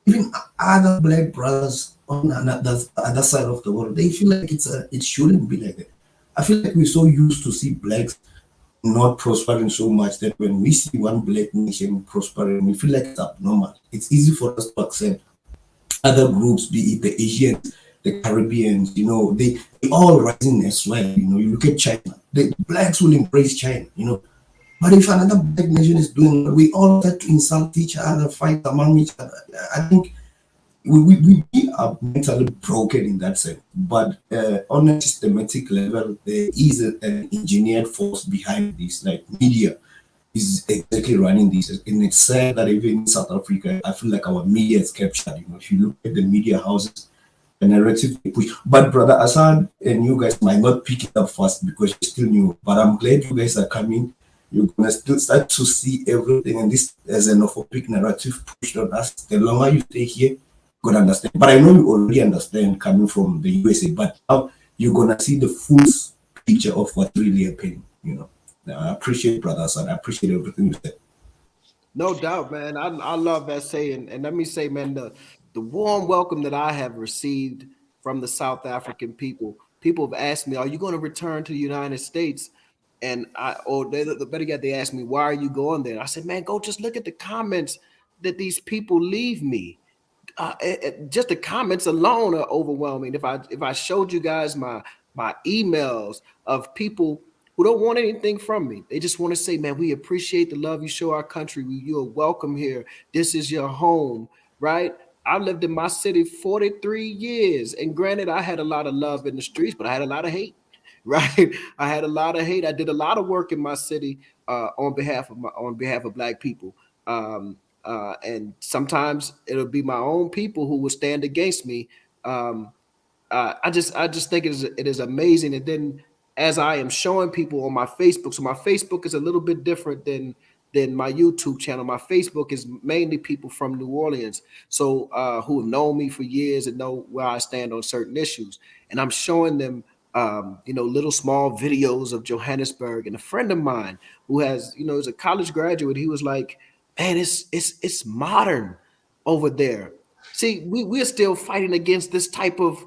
Speaker 4: even other black brothers on another other side of the world, they feel like it shouldn't be like that. I feel like we're so used to see blacks not prospering so much that when we see one black nation prospering, we feel like it's abnormal. It's easy for us to accept other groups, be it the Asians, the Caribbeans, they all rising as well. You look at China, the blacks will embrace China, But if another black nation is doing well, we all start to insult each other, fight among each other. I think we are mentally broken in that sense. But on a systematic level, there is an engineered force behind this, like media is exactly running this. And it's sad that even in South Africa, I feel like our media is captured. If you look at the media houses, the narrative they push. But Brother Assad and you guys might not pick it up fast because you're still new. But I'm glad you guys are coming. You're gonna still start to see everything, and this as an xenophobic narrative pushed on us. The longer you stay here, you're gonna understand. But I know you already understand coming from the USA. But now you're gonna see the full picture of what's really happening. I appreciate Brother Assad. I appreciate everything you said.
Speaker 7: No doubt, man. I love that saying. And let me say, man, the warm welcome that I have received from the South African people. People have asked me, are you going to return to the United States? And the better yet, they asked me, why are you going there? And I said, man, go just look at the comments that these people leave me. Just the comments alone are overwhelming. If I showed you guys my emails of people who don't want anything from me, they just want to say, man, we appreciate the love you show our country. You are welcome here. This is your home, right? I lived in my city 43 years, and granted, I had a lot of love in the streets, but I had a lot of hate. Right, I had a lot of hate. I did a lot of work in my city on behalf of Black people. And sometimes it'll be my own people who will stand against me. I just think it is amazing. And then as I am showing people on my Facebook, so my Facebook is a little bit different than my YouTube channel. My Facebook is mainly people from New Orleans, so who have known me for years and know where I stand on certain issues. And I'm showing them little small videos of Johannesburg. And a friend of mine who is a college graduate, he was like, man, it's modern over there. See, we're still fighting against this type of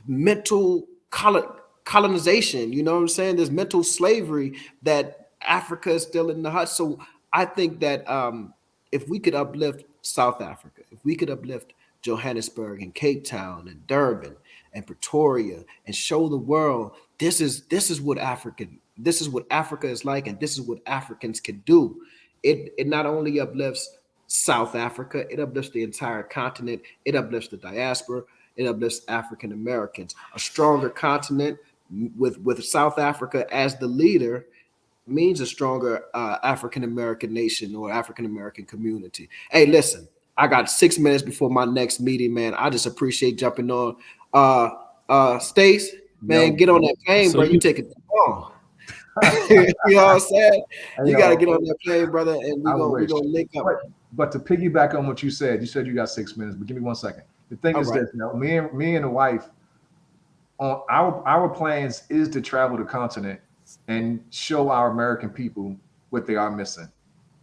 Speaker 7: mental colonization. You know what I'm saying? There's mental slavery that Africa is still in the hut. So I think that if we could uplift South Africa, if we could uplift Johannesburg and Cape Town and Durban and Pretoria and show the world this is what Africa is like, and this is what Africans can do. It not only uplifts South Africa, it uplifts the entire continent, it uplifts the diaspora, it uplifts African Americans. A stronger continent with South Africa as the leader means a stronger African American nation or African American community. Hey, listen, I got 6 minutes before my next meeting, man. I just appreciate jumping on. Stace, man,
Speaker 1: Yo,
Speaker 7: get on that plane,
Speaker 8: So
Speaker 7: bro. You
Speaker 8: you
Speaker 7: take it long. You know what I'm saying? You got to
Speaker 1: yo,
Speaker 7: get on that plane, brother, and
Speaker 1: I
Speaker 7: we
Speaker 1: wish.
Speaker 7: gonna link up.
Speaker 1: But to piggyback on what you said you got 6 minutes, but give me 1 second. The thing
Speaker 7: All
Speaker 1: is
Speaker 7: right.
Speaker 1: this, me and the wife, on our plans is to travel the continent and show our American people what they are missing.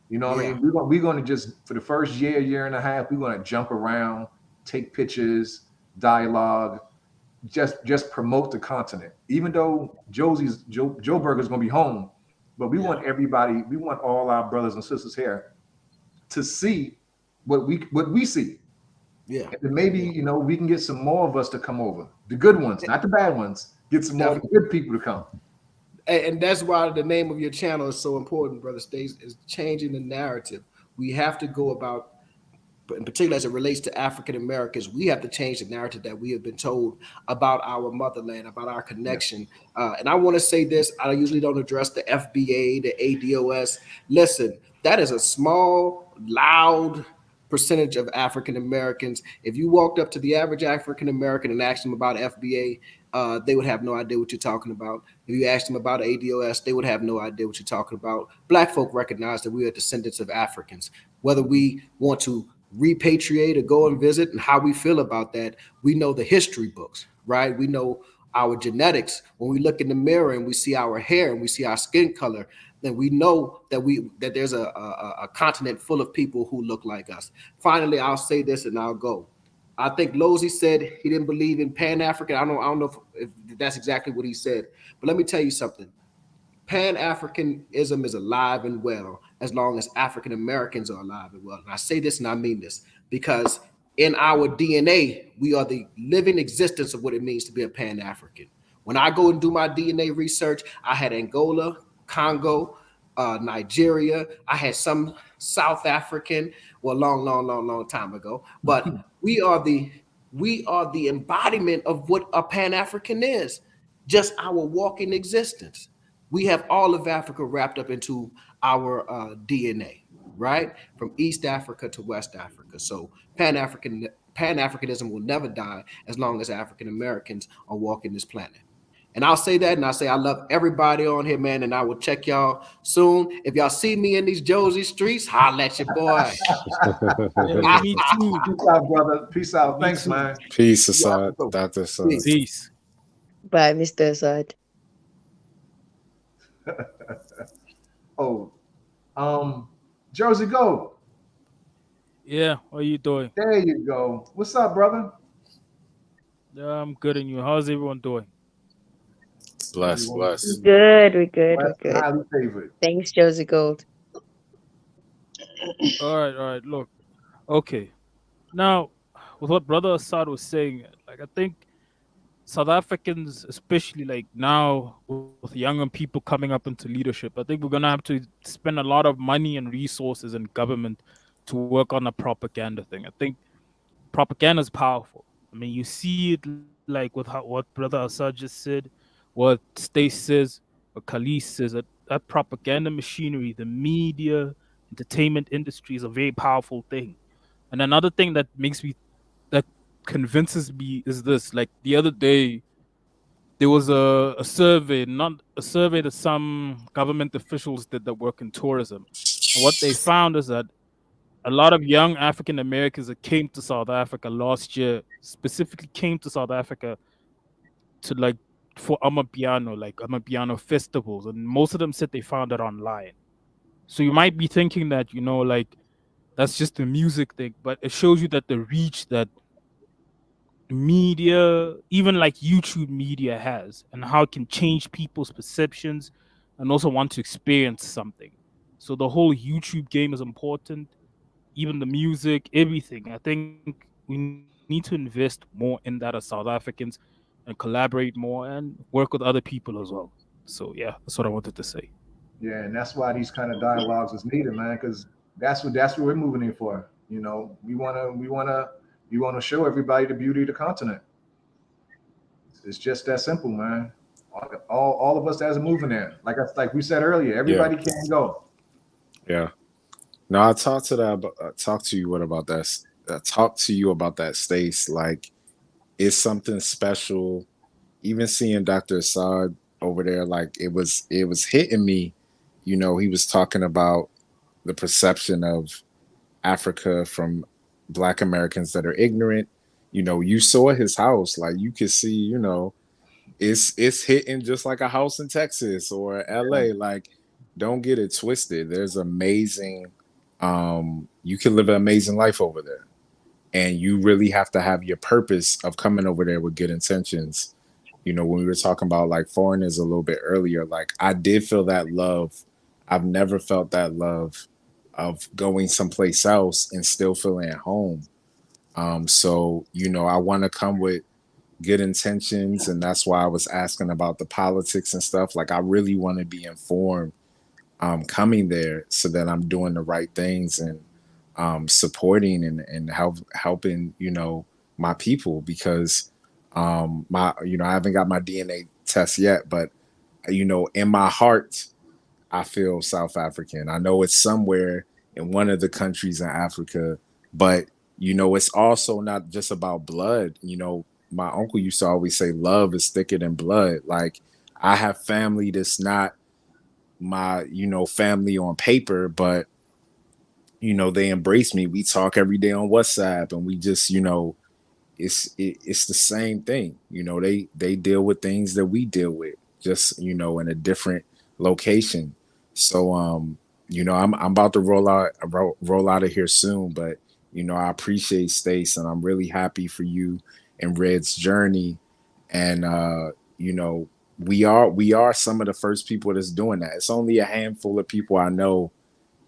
Speaker 1: You know what I
Speaker 7: Yeah.
Speaker 1: mean? We're gonna just for the first year and a half, we're gonna jump around, take pictures, dialogue, just promote the continent. Even though Joe Burger's gonna be home, but we want everybody, we want all our brothers and sisters here to see what we see.
Speaker 7: Yeah.
Speaker 1: And then maybe we can get some more of us to come over. The good ones, not the bad ones. Get some more of the good people to come.
Speaker 7: And that's why the name of your channel is so important, brother Stace, is changing the narrative. We have to go about, but in particular as it relates to African Americans, we have to change the narrative that we have been told about our motherland, about our connection. And I want to say this, I usually don't address the FBA, the ADOS. Listen, that is a small, loud percentage of African Americans. If you walked up to the average African American and asked them about FBA, they would have no idea what you're talking about. If you asked them about ADOS, they would have no idea what you're talking about. Black folk recognize that we are descendants of Africans. Whether we want to repatriate or go and visit and how we feel about that, we know the history books, right? We know our genetics. When we look in the mirror and we see our hair and we see our skin color, then we know that there's a continent full of people who look like us. Finally, I'll say this and I'll go. I think Losey said he didn't believe in Pan-African. I don't know if that's exactly what he said, but let me tell you something. Pan-Africanism is alive and well as long as African Americans are alive and well. And I say this and I mean this because in our DNA, we are the living existence of what it means to be a Pan-African. When I go and do my DNA research, I had Angola, Congo, Nigeria. I had some South African, well, long time ago. But we are the embodiment of what a Pan-African is, just our walking existence. We have all of Africa wrapped up into our DNA, right? From East Africa to West Africa. So Pan-Africanism will never die as long as African Americans are walking this planet. And I'll say that, and I say I love everybody on here, man, and I will check y'all soon. If y'all see me in these Josie streets, holla at your boy.
Speaker 8: yeah, me too.
Speaker 1: Peace out, brother. Peace out.
Speaker 8: Me
Speaker 1: Thanks,
Speaker 8: too.
Speaker 1: man.
Speaker 3: Peace, Assad. Dr. Assad.
Speaker 8: Peace.
Speaker 5: Bye, Mr. Assad.
Speaker 1: Oh, Jersey Gold.
Speaker 8: Yeah, what are you doing?
Speaker 1: There you go. What's up, brother?
Speaker 8: Yeah, I'm good, and you? How's everyone doing?
Speaker 3: Bless.
Speaker 5: We're good.
Speaker 1: Highly favored.
Speaker 5: Thanks, Josie Gold.
Speaker 8: All right. Look, okay. Now, with what Brother Assad was saying, like I think South Africans, especially like now with younger people coming up into leadership, I think we're gonna have to spend a lot of money and resources and government to work on the propaganda thing. I think propaganda is powerful. I mean, you see it like with what Brother Assad just said, what Stace says, what Khalid says. That propaganda machinery, the media, entertainment industry is a very powerful thing. And another thing that convinces me is this: like the other day, there was a survey, not a survey that some government officials did that work in tourism, and what they found is that a lot of young African Americans that came to South Africa last year specifically came to South Africa to like for Amapiano festivals, and most of them said they found it online. So you might be thinking that like that's just a music thing, but it shows you that the reach that media, even like YouTube media, has, and how it can change people's perceptions and also want to experience something. So the whole YouTube game is important, even the music, everything. I think we need to invest more in that as South Africans and collaborate more and work with other people as well. So yeah, that's what I wanted to say.
Speaker 1: Yeah, and that's why these kind of dialogues is needed, man, because that's what we're moving in for. We wanna show everybody the beauty of the continent. It's just that simple, man. All of us that's moving there. Like we said earlier, everybody can go.
Speaker 3: Yeah. No, I talked to that. Talk to you what about that? Talk to you about that, Stace. Like, it's something special. Even seeing Dr. Assad over there, like it was hitting me. You know, he was talking about the perception of Africa from Black Americans that are ignorant. You know, you saw his house, like you could see. You know, it's hitting just like a house in Texas or LA. Like, don't get it twisted. There's amazing. You can live an amazing life over there, and you really have to have your purpose of coming over there with good intentions. You know, when we were talking about like foreigners a little bit earlier, like I did feel that love. I've never felt that love of going someplace else and still feeling at home. So, you know, I want to come with good intentions, and that's why I was asking about the politics and stuff. Like, I really want to be informed coming there so that I'm doing the right things and supporting and helping, you know, my people, because I haven't got my DNA test yet, but you know, in my heart, I feel South African. I know it's somewhere in one of the countries in Africa, but you know, it's also not just about blood. You know, my uncle used to always say love is thicker than blood. Like, I have family that's not my, you know, family on paper, but you know, they embrace me. We talk every day on WhatsApp, and we just, you know, it's the same thing. You know, they deal with things that we deal with, just, you know, in a different location. So you know, I'm about to roll out of here soon, but you know, I appreciate Stace, and I'm really happy for you and Red's journey. And you know, we are some of the first people that's doing that. It's only a handful of people I know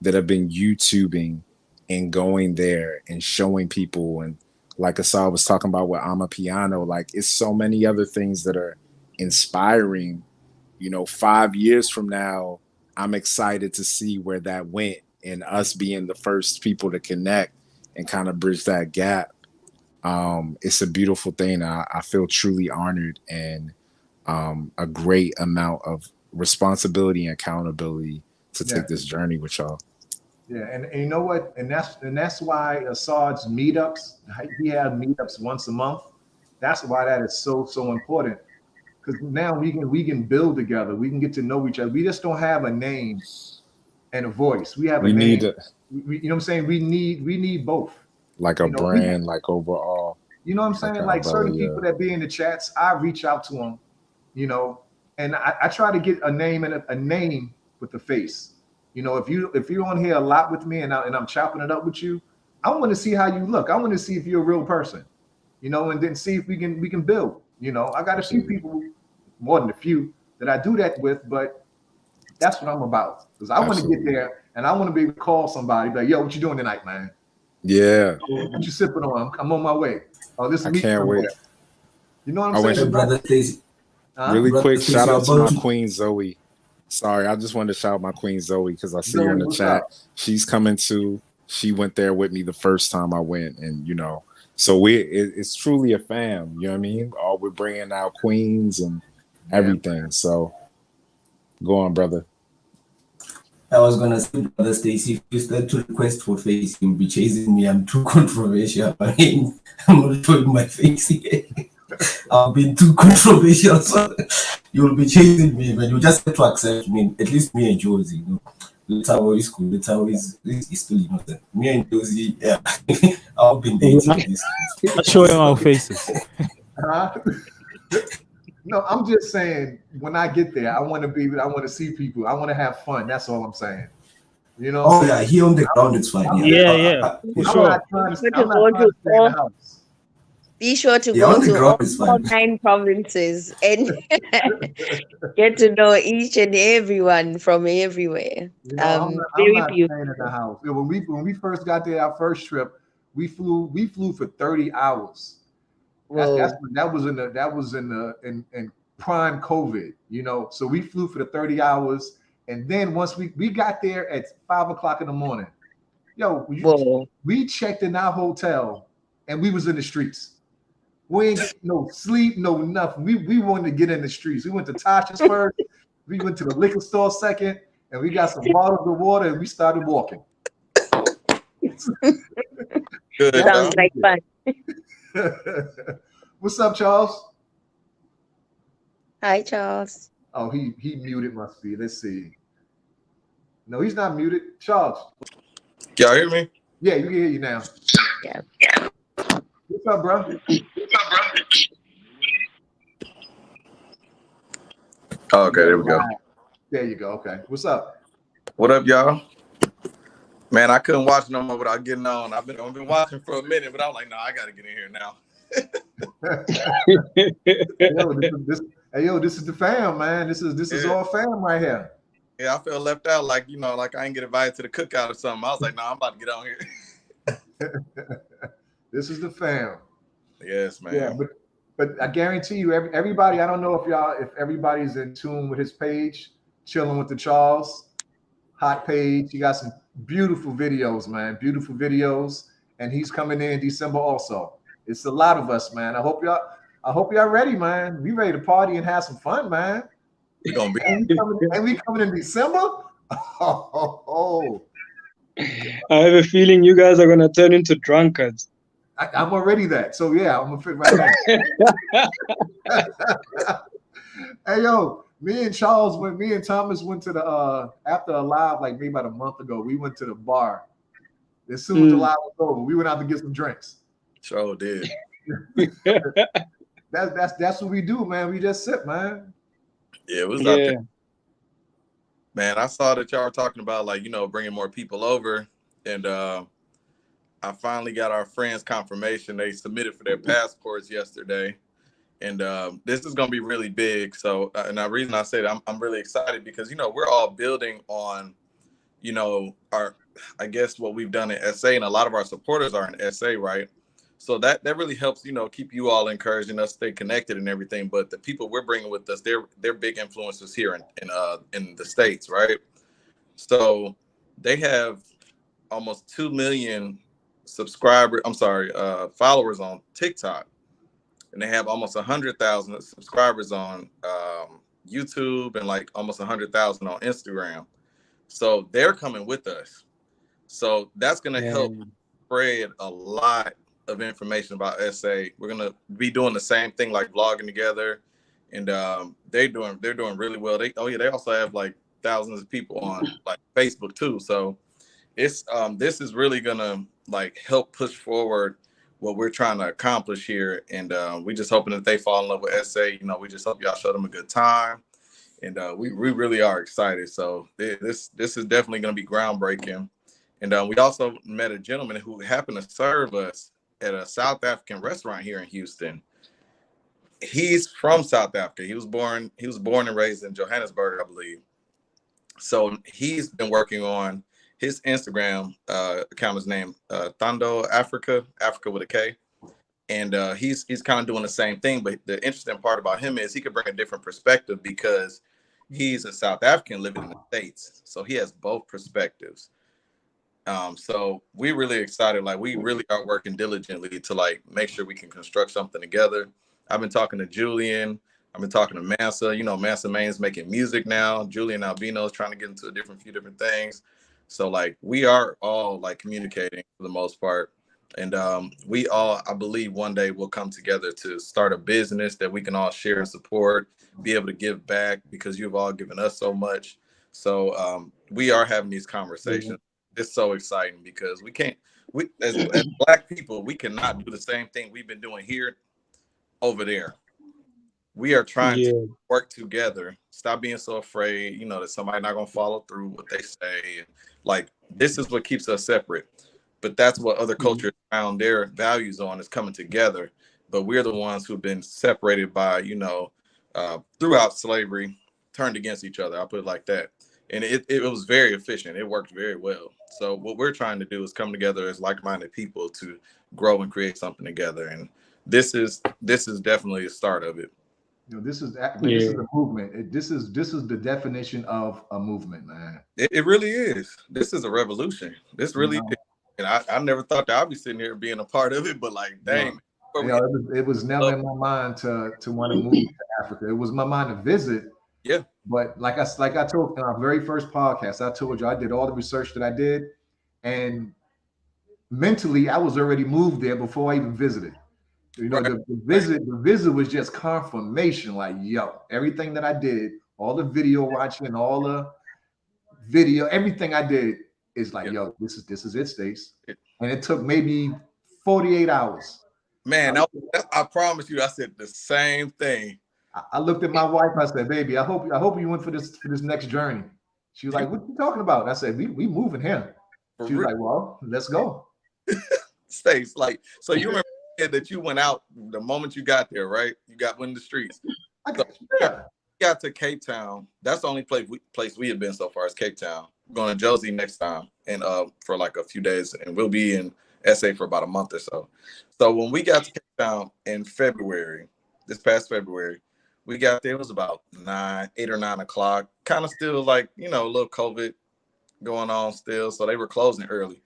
Speaker 3: that have been YouTubing and going there and showing people. And like Asad was talking about with I'm a Piano, like it's so many other things that are inspiring. You know, 5 years from now, I'm excited to see where that went, and us being the first people to connect and kind of bridge that gap. It's a beautiful thing. I feel truly honored, and a great amount of responsibility and accountability to take this journey with y'all.
Speaker 1: Yeah, and you know what? And that's why Assad's meetups, he had meetups once a month. That's why that is so important. Because now we can build together. We can get to know each other. We just don't have a name and a voice. We have a name. You know what I'm saying? We need both.
Speaker 3: Like a brand, like overall.
Speaker 1: You know what I'm saying? Like certain people that be in the chats, I reach out to them, you know, and I try to get a name and a name with a face. You know, if you're on here a lot with me and I'm chopping it up with you, I want to see how you look. I want to see if you're a real person, you know, and then see if we can build. You know, I got a few people, more than a few, that I do that with, but that's what I'm about. Because I want to get there and I want to be able to call somebody, like, yo, what you doing tonight, man?
Speaker 3: Yeah.
Speaker 1: What you sipping on? I'm on my way. Oh, this is
Speaker 3: I can't wait.
Speaker 1: You know what I'm saying?
Speaker 4: Brother Stacey.
Speaker 3: Really quick, shout out to my queen Zoe. Sorry, I just wanted to shout out my queen Zoe because I see her in the chat. She's coming too. She went there with me the first time I went, and you know, so it's truly a fam. You know what I mean? All we're bringing out queens and everything. So go on, brother.
Speaker 4: I was gonna say, Brother Stacey, if you start to request for face, you'll be chasing me. I'm too controversial. I mean, I'm not showing my face here. I've been too controversial, so you'll be chasing me, but you just have to accept me. At least me and Josie, you know. Little is cool. Little is still innocent. Me and Josie, yeah, I've been dating this.
Speaker 8: Not showing our faces.
Speaker 1: No, I'm just saying, when I get there, I want to see people. I want to have fun. That's all I'm saying. You know?
Speaker 4: Oh yeah, here on the ground it's fine.
Speaker 8: Yeah.
Speaker 1: For sure. I'm not trying to stay in the house.
Speaker 5: Be sure to go to all 9 provinces and get to know each and everyone from everywhere.
Speaker 1: You know, I'm not staying in the house. When we first got there, our first trip, we flew for 30 hours. That was in prime COVID, you know. So we flew for the 30 hours, and then once we got there at 5 o'clock in the morning, we checked in our hotel and we was in the streets. We ain't get no sleep, no nothing. We wanted to get in the streets. We went to Tasha's first. We went to the liquor store second, and we got some bottles of water, and we started walking.
Speaker 9: Good.
Speaker 5: Sounds like fun.
Speaker 1: What's up, Charles?
Speaker 5: Hi, Charles.
Speaker 1: Oh, he muted must be. Let's see. No, he's not muted. Charles.
Speaker 9: Y'all hear me?
Speaker 1: Yeah, you can hear you now.
Speaker 5: Yeah.
Speaker 1: What's up, bro?
Speaker 9: Oh, okay, there we go.
Speaker 1: There you go. Okay. What's up?
Speaker 9: What up, y'all? Man, I couldn't watch no more without getting on. I've been watching for a minute, but I'm like, no, I gotta get in here now.
Speaker 1: This is the fam, man. This is all fam right here.
Speaker 9: Yeah, I feel left out, like like I ain't get invited to the cookout or something. I was like, no, I'm about to get on here.
Speaker 1: This is the fam.
Speaker 9: Yes, man.
Speaker 1: Yeah, but I guarantee you, everybody. I don't know if everybody's in tune with his page, chilling with the Charles hot page. You got some beautiful videos, man. Beautiful videos, and he's coming in December also. It's a lot of us, man. I hope y'all ready, man. We ready to party and have some fun, man.
Speaker 9: We're gonna be.
Speaker 1: And we coming in December. Oh.
Speaker 2: I have a feeling you guys are gonna turn into drunkards.
Speaker 1: I'm already that. So yeah, I'm gonna fit right in. Hey yo, me and Thomas went to the after a live like maybe about a month ago. We went to the bar. As soon as the live was over, we went out to get some drinks.
Speaker 9: Sure did.
Speaker 1: That's what we do, man. We just sip, man.
Speaker 9: Yeah, it was out there. Man, I saw that y'all were talking about bringing more people over, and I finally got our friends confirmation. They submitted for their passports yesterday, and this is gonna be really big. So, and the reason I say that I'm really excited because we're all building on our, I guess, what we've done in SA, and a lot of our supporters are in SA, right? So that really helps, keep you all encouraged and us stay connected and everything. But the people we're bringing with us, they're big influencers here in the States, right? So they have almost 2 million followers on TikTok, and they have almost 100,000 subscribers on YouTube, and like almost 100,000 on Instagram. So they're coming with us. So that's going to help spread a lot of information about SA. We're going to be doing the same thing, like vlogging together, and they're doing really well. They also have like thousands of people on like Facebook too. So it's this is really going to like help push forward what we're trying to accomplish here, and we just hoping that they fall in love with SA. We just hope y'all show them a good time, and we really are excited. So this is definitely going to be groundbreaking. And we also met a gentleman who happened to serve us at a South African restaurant here in Houston. He's from South Africa. He was born and raised in Johannesburg, I believe. So he's been working on his Instagram account is named Thando Africa with a K. And he's kind of doing the same thing. But the interesting part about him is he could bring a different perspective because he's a South African living in the States. So he has both perspectives. So we're really excited. Like, we really are working diligently to like make sure we can construct something together. I've been talking to Julian. I've been talking to Mansa. Mansa Main's making music now. Julian Albino is trying to get into a few different things. So like we are all like communicating for the most part. And we all, I believe, one day will come together to start a business that we can all share and support, be able to give back because you've all given us so much. So we are having these conversations. It's so exciting because we as Black people, we cannot do the same thing we've been doing here over there. We are trying to work together. Stop being so afraid, that somebody not gonna follow through what they say. Like, this is what keeps us separate. But that's what other cultures found their values on, is coming together. But we're the ones who've been separated by, throughout slavery, turned against each other. I'll put it like that. And it was very efficient. It worked very well. So what we're trying to do is come together as like-minded people to grow and create something together. And this is definitely the start of it.
Speaker 1: This is a movement. This is the definition of a movement, man.
Speaker 9: It really is. This is a revolution. This really is. And I never thought that I'd be sitting here being a part of it, but like, dang.
Speaker 1: It was never in my mind to want to move to Africa. It was my mind to visit.
Speaker 9: Yeah.
Speaker 1: But like I told in our very first podcast, I told you I did all the research that I did, and mentally, I was already moved there before I even visited. You know,
Speaker 9: Right.
Speaker 1: the visit was just confirmation. Like, yo, everything that I did, all the video watching, all the video, everything I did is like,
Speaker 9: Yeah.
Speaker 1: yo, this is it, Stace. And it took maybe 48 hours.
Speaker 9: Man, I promise you, I said the same thing.
Speaker 1: I looked at my wife. I said, "Baby, I hope you went for this next journey." She was like, "What you talking about?" I said, "We moving here."
Speaker 9: For
Speaker 1: She was
Speaker 9: real.
Speaker 1: like, "Well, let's go."
Speaker 9: Stace, like, so you remember that you went out the moment you got there, right? You got in the streets.
Speaker 1: Yeah.
Speaker 9: Got to Cape Town. That's the only place we have been so far is Cape Town. We're going to Josie next time, and for like a few days, and we'll be in SA for about a month or so. So when we got to Cape Town in February, this past February, we got there. It was about 8 or 9 o'clock. Kind of still like, you know, a little COVID going on still, so they were closing early.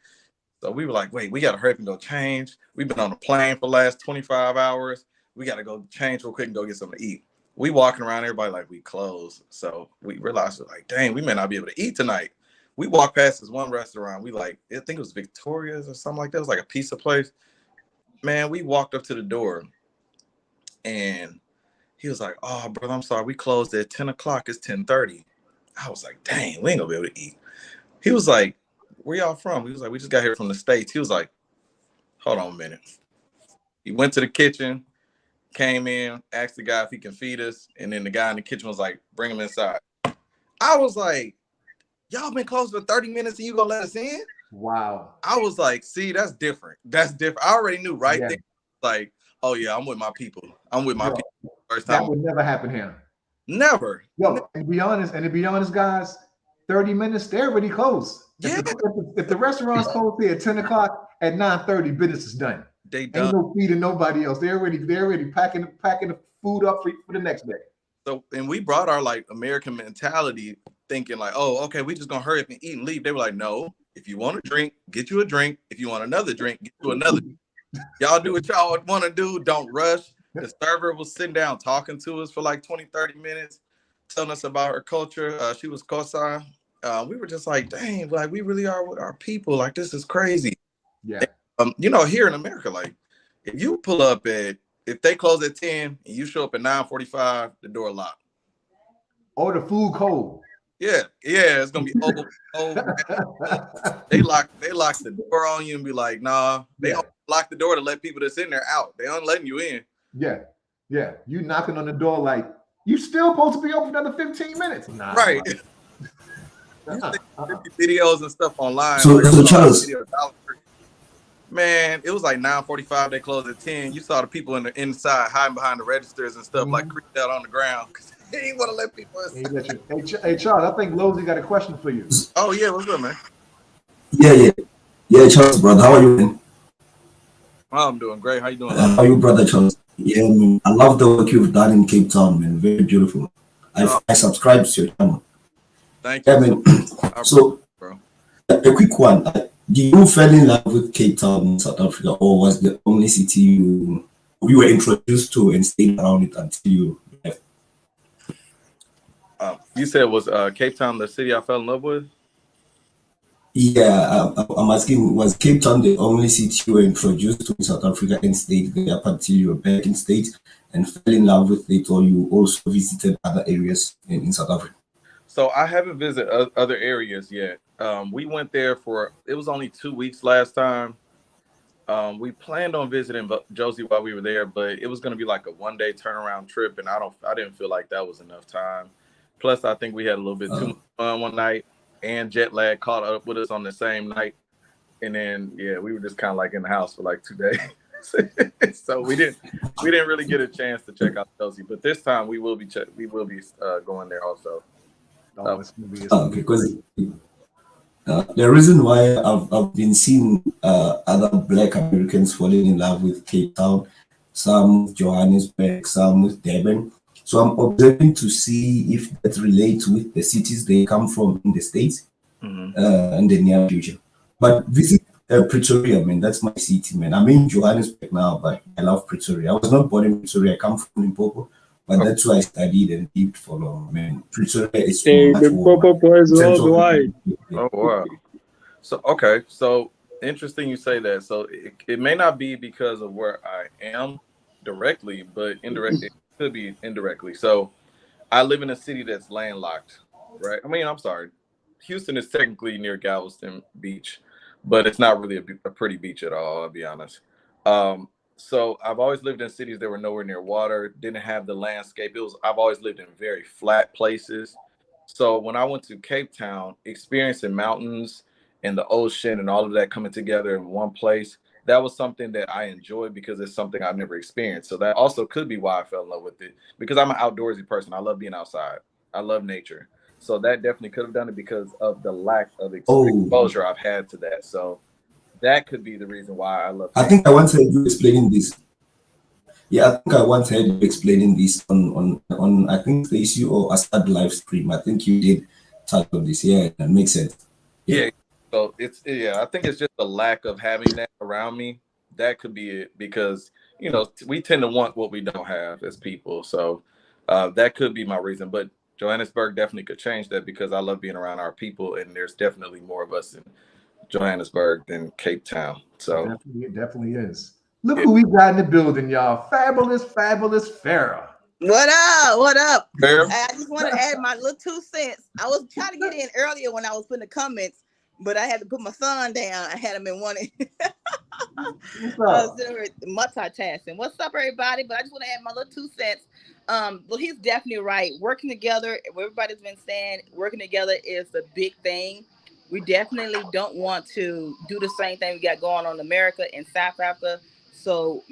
Speaker 9: So we were like, wait, we got to hurry up and go change. We've been on a plane for the last 25 hours. We got to go change real quick and go get something to eat. We walking around, everybody like, we closed. So we realized, we're like, dang, we may not be able to eat tonight. We walked past this one restaurant. We like, I think it was Victoria's or something like that. It was like a pizza place. Man, we walked up to the door and he was like, oh, brother, I'm sorry. We closed at 10 o'clock. It's 10:30. I was like, dang, we ain't gonna be able to eat. He was like, where y'all from? He was like, we just got here from the States. He was like, hold on a minute. He went to the kitchen, came in, asked the guy if he can feed us. And then the guy in the kitchen was like, bring him inside. I was like, y'all been closed for 30 minutes and you gonna let us in?
Speaker 1: Wow.
Speaker 9: I was like, see, that's different. That's different. I already knew right there. Like, oh yeah, I'm with my people. I'm with my people. First time.
Speaker 1: That would never happen here.
Speaker 9: Never.
Speaker 1: Yo, and to be honest, guys, 30 minutes, they're already closed.
Speaker 9: Yeah.
Speaker 1: If the restaurant's closed here at 10 o'clock, at 9:30, business is done.
Speaker 9: They done.
Speaker 1: Ain't no feeding nobody else. They're already packing the food up for the next day.
Speaker 9: So, and we brought our like American mentality, thinking like, oh, okay, we just gonna hurry up and eat and leave. They were like, no, if you want a drink, get you a drink. If you want another drink, get you another. Y'all do what y'all want to do. Don't rush. The server was sitting down talking to us for like 20, 30 minutes, telling us about her culture. She was Kosan. We were just like, dang, like we really are with our people. Like, this is crazy.
Speaker 1: Yeah.
Speaker 9: You know, here in America, like if you pull up if they close at 10 and you show up at 9:45, the door locked.
Speaker 1: Or the food cold.
Speaker 9: Yeah, it's gonna be over. They lock the door on you and be like, nah, they don't lock the door to let people that's in there out. They aren't letting you in.
Speaker 1: Yeah. You knocking on the door like you still supposed to be open another 15 minutes. Nah,
Speaker 9: right. Videos and stuff online.
Speaker 4: So Charles,
Speaker 9: man, it was like 9:45. They closed at 10. You saw the people in the inside hiding behind the registers and stuff, like creeped out on the ground. He didn't want to let people inside.
Speaker 1: Hey, Charles, I think Losey got a question for you.
Speaker 9: Oh yeah, what's up, man?
Speaker 4: Yeah, Charles, brother, how are you, man?
Speaker 9: Oh, I'm doing great. How you doing?
Speaker 4: How are you, brother Charles? Yeah, man, I love the work you've done in Cape Town, man. Very beautiful. I subscribe to your channel.
Speaker 9: Thank you.
Speaker 4: Yeah, man. So,
Speaker 9: bro.
Speaker 4: A quick one. Did you fell in love with Cape Town in South Africa, or was the only city you were introduced to and stayed around it until you left?
Speaker 9: You said was Cape Town the city I fell in love with?
Speaker 4: Yeah, I'm asking, was Cape Town the only city you were introduced to in South Africa and stayed there up until you were back in States and fell in love with it, or you also visited other areas in South Africa?
Speaker 9: So I haven't visited other areas yet. We went there it was only 2 weeks last time. We planned on visiting Josie while we were there, but it was going to be like a one-day turnaround trip, and I didn't feel like that was enough time. Plus, I think we had a little bit too much fun one night, and jet lag caught up with us on the same night. And then, we were just kind of like in the house for like 2 days. So we didn't really get a chance to check out Josie. But this time we will be going there also.
Speaker 4: Because the reason why I've been seeing other Black Americans falling in love with Cape Town, some with Johannesburg, some with Durban. So I'm observing to see if that relates with the cities they come from in the States in the near future. But visit Pretoria, man, that's my city, man. I'm in Johannesburg now, but I love Pretoria. I was not born in Pretoria. I come from Limpopo, but that's why I studied and lived for long, man. Pretoria is
Speaker 2: Limpopo boys worldwide.
Speaker 9: Oh wow. So okay, so Interesting you say that. So it may not be because of where I am directly, but indirectly, it could be indirectly. So I live in a city that's landlocked, right? I mean, I'm sorry. Houston is technically near Galveston Beach, but it's not really a pretty beach at all, I'll be honest. So I've always lived in cities that were nowhere near water, didn't have the landscape. I've always lived in very flat places. So when I went to Cape Town, experiencing mountains and the ocean and all of that coming together in one place, that was something that I enjoyed because it's something I've never experienced. So that also could be why I fell in love with it, because I'm an outdoorsy person. I love being outside. I love nature. So that definitely could have done it because of the lack of
Speaker 4: Oh,
Speaker 9: exposure I've had to that. So that could be the reason why I love
Speaker 4: I
Speaker 9: Cape
Speaker 4: think I once heard you explaining this. Yeah, I think I once heard you explaining this on I think the issue or Assad live stream. I think you did touch on this. Yeah, that makes sense.
Speaker 9: Yeah. So I think it's just the lack of having that around me. That could be it, because we tend to want what we don't have as people. So that could be my reason. But Johannesburg definitely could change that, because I love being around our people, and there's definitely more of us in Johannesburg than Cape Town. So
Speaker 1: It definitely is. Look who we got in the building, y'all. Fabulous Farrah.
Speaker 10: What up? What up?
Speaker 9: Fair.
Speaker 10: I just want to add my little 2 cents. I was trying to get in earlier when I was putting the comments, but I had to put my son down. I had him in one. I was doing multitasking. What's up, everybody? But I just want to add my little 2 cents. Well, he's definitely right. Working together, everybody's been saying, working together is the big thing. We definitely don't want to do the same thing we got going on in America and South Africa. So,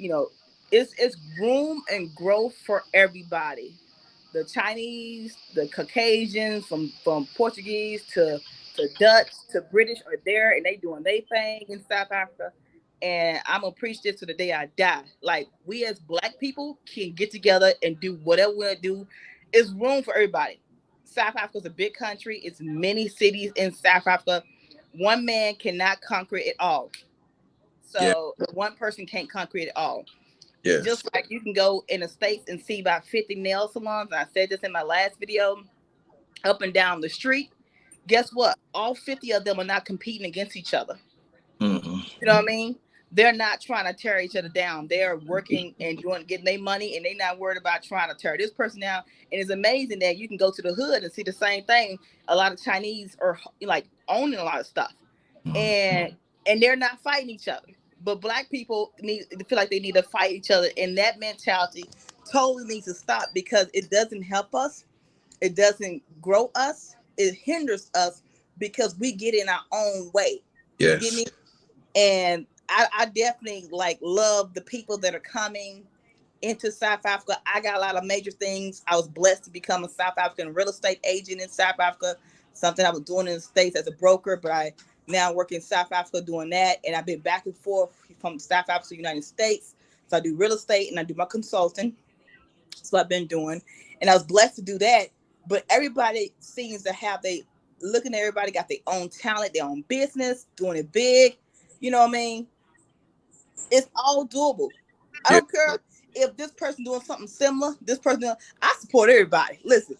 Speaker 10: it's room and growth for everybody. The Chinese, the Caucasians, from Portuguese to Dutch to British are there, and they doing their thing in South Africa. And I'm gonna preach this to the day I die. Like, we as Black people can get together and do whatever we want to do. It's room for everybody. South Africa is a big country. It's many cities in South Africa. One man cannot conquer it all. So one person can't conquer it all.
Speaker 9: Yes.
Speaker 10: Just like you can go in the States and see about 50 nail salons. I said this in my last video, up and down the street. Guess what? All 50 of them are not competing against each other.
Speaker 9: Mm-hmm.
Speaker 10: You know what I mean? They're not trying to tear each other down. They're working and getting their money, and they're not worried about trying to tear this person down. And it's amazing that you can go to the hood and see the same thing. A lot of Chinese are like owning a lot of stuff, and they're not fighting each other. But Black people feel like they need to fight each other, and that mentality totally needs to stop, because it doesn't help us. It doesn't grow us. It hinders us, because we get in our own way.
Speaker 9: Yes.
Speaker 10: You get me? And I definitely love the people that are coming into South Africa. I got a lot of major things. I was blessed to become a South African real estate agent in South Africa, something I was doing in the States as a broker, but I now work in South Africa doing that. And I've been back and forth from South Africa to the United States. So I do real estate and I do my consulting. That's what I've been doing. And I was blessed to do that. But everybody seems to have looking at everybody got their own talent, their own business, doing it big. You know what I mean? It's all doable. I don't care if this person doing something similar. I support everybody. Listen,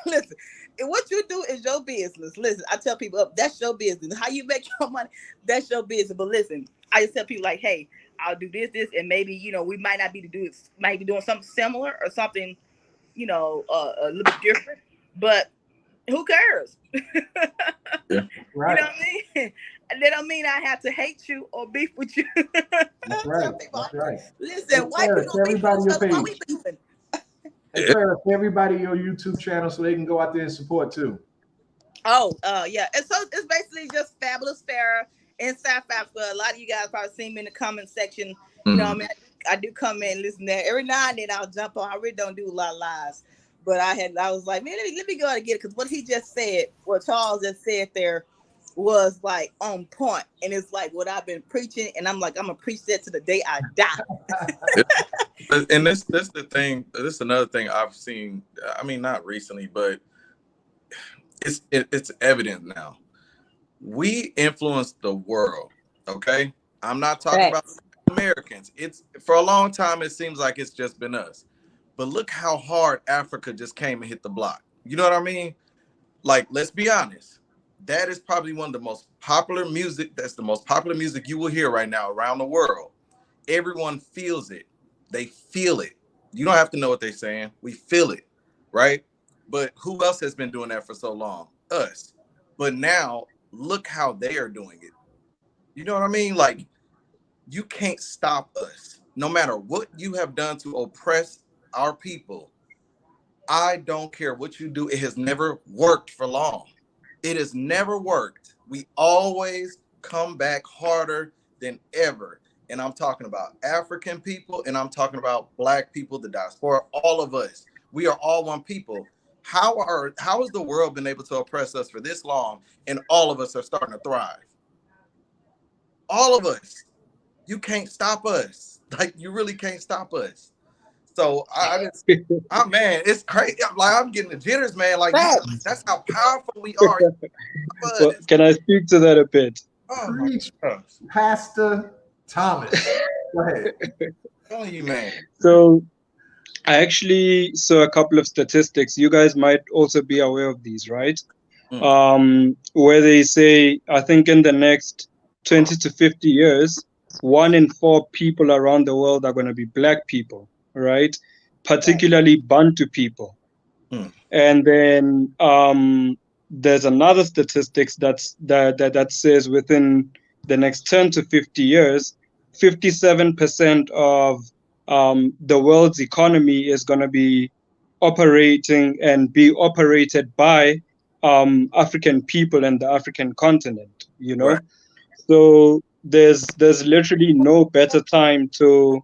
Speaker 10: listen. What you do is your business. Listen, I tell people, that's your business. How you make your money, that's your business. But listen, I just tell people like, hey, I'll do this, and maybe we might not be might be doing something similar or something, a little bit different. But who cares?
Speaker 1: Right.
Speaker 10: You know what I mean? That don't mean I have to hate you or beef with you.
Speaker 1: That's right. That's right.
Speaker 10: Listen, white people beef with each other. Why we beefing?
Speaker 1: Hey, Sarah, everybody your YouTube channel so they can go out there and support too.
Speaker 10: Oh, yeah. And so it's basically just Fabulous Farrah in South Africa. A lot of you guys probably seen me in the comment section. You know what I mean? I do come in and listen there. Every now and then I'll jump on. I really don't do a lot of lives. But I was like, man, let me go out and get it. Because what he just said, what Charles just said there, was like on point. And it's like what I've been preaching. And I'm like, I'm going to preach that to the day I die.
Speaker 9: And that's the thing. This is another thing I've seen. I mean, not recently, but it's evident now. We influence the world. Okay. I'm not talking about Americans. It's for a long time. It seems like it's just been us. But look how hard Africa just came and hit the block. You know what I mean? Like, let's be honest. that is probably one of the most popular music. That's the most popular music you will hear right now around the world. Everyone feels it. They feel it. You don't have to know what they're saying. We feel it, right? But who else has been doing that for so long? Us. But now look how they are doing it. You know what I mean? Like, you can't stop us. No matter what you have done to oppress our people, I don't care what you do. It has never worked for long. It has never worked. We always come back harder than ever. And I'm talking about African people, and I'm talking about Black people, the diaspora, all of us. We are all one people. How has the world been able to oppress us for this long, and all of us are starting to thrive? All of us. You can't stop us. Like, you really can't stop us. So man, it's crazy. I'm getting the jitters, man. Like, that's how powerful we are.
Speaker 2: Well, can I speak to that a bit?
Speaker 9: Oh,
Speaker 1: Preach, Pastor Thomas. Go ahead.
Speaker 9: Telling you, man.
Speaker 2: So I actually saw a couple of statistics. You guys might also be aware of these, right? Where they say, I think in the next 20 to 50 years, 1 in 4 people around the world are going to be Black people, right? Particularly Bantu people. And then there's another statistics that says within the next 10 to 50 years, 57% of the world's economy is going to be operating and be operated by African people and the African continent, you know?
Speaker 9: Right.
Speaker 2: So there's literally no better time to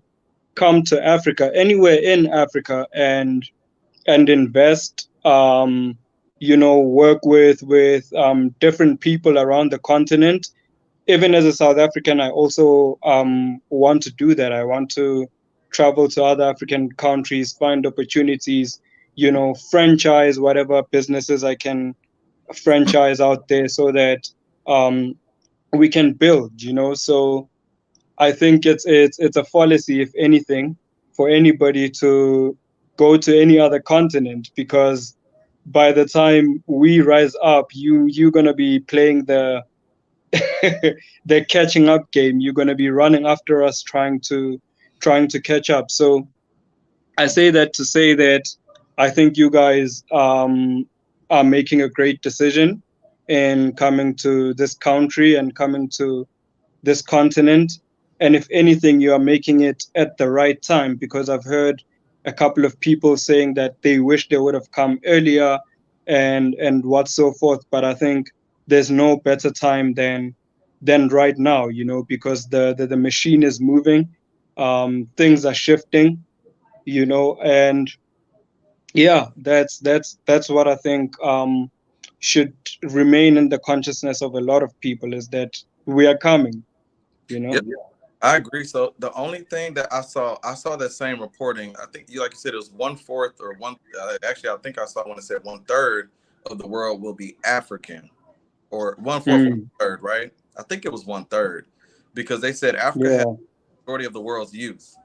Speaker 2: come to Africa, anywhere in Africa, and invest, you know, work with different people around the continent. Even as a South African, I also want to do that. I want to travel to other African countries, find opportunities, you know, franchise whatever businesses I can franchise out there so that we can build, you know. So I think it's a fallacy, if anything, for anybody to go to any other continent, because by the time we rise up, you're gonna be playing the the catching up game. You're gonna be running after us, trying to catch up. So I say that to say that I think you guys are making a great decision in coming to this country and coming to this continent. And if anything, you are making it at the right time, because I've heard a couple of people saying that they wish they would have come earlier and what so forth. But I think there's no better time than right now, you know, because the machine is moving, things are shifting, you know, and yeah, that's what I think should remain in the consciousness of a lot of people, is that we are coming, you know.
Speaker 9: Yep. I agree. So the only thing that I saw that same reporting. I think, like you said, it was 1/4 or one. Actually, I think I saw when it said 1/3 of the world will be African, or 1/4, 1/3, right? I think it was 1/3, because they said Africa has the majority of the world's youth.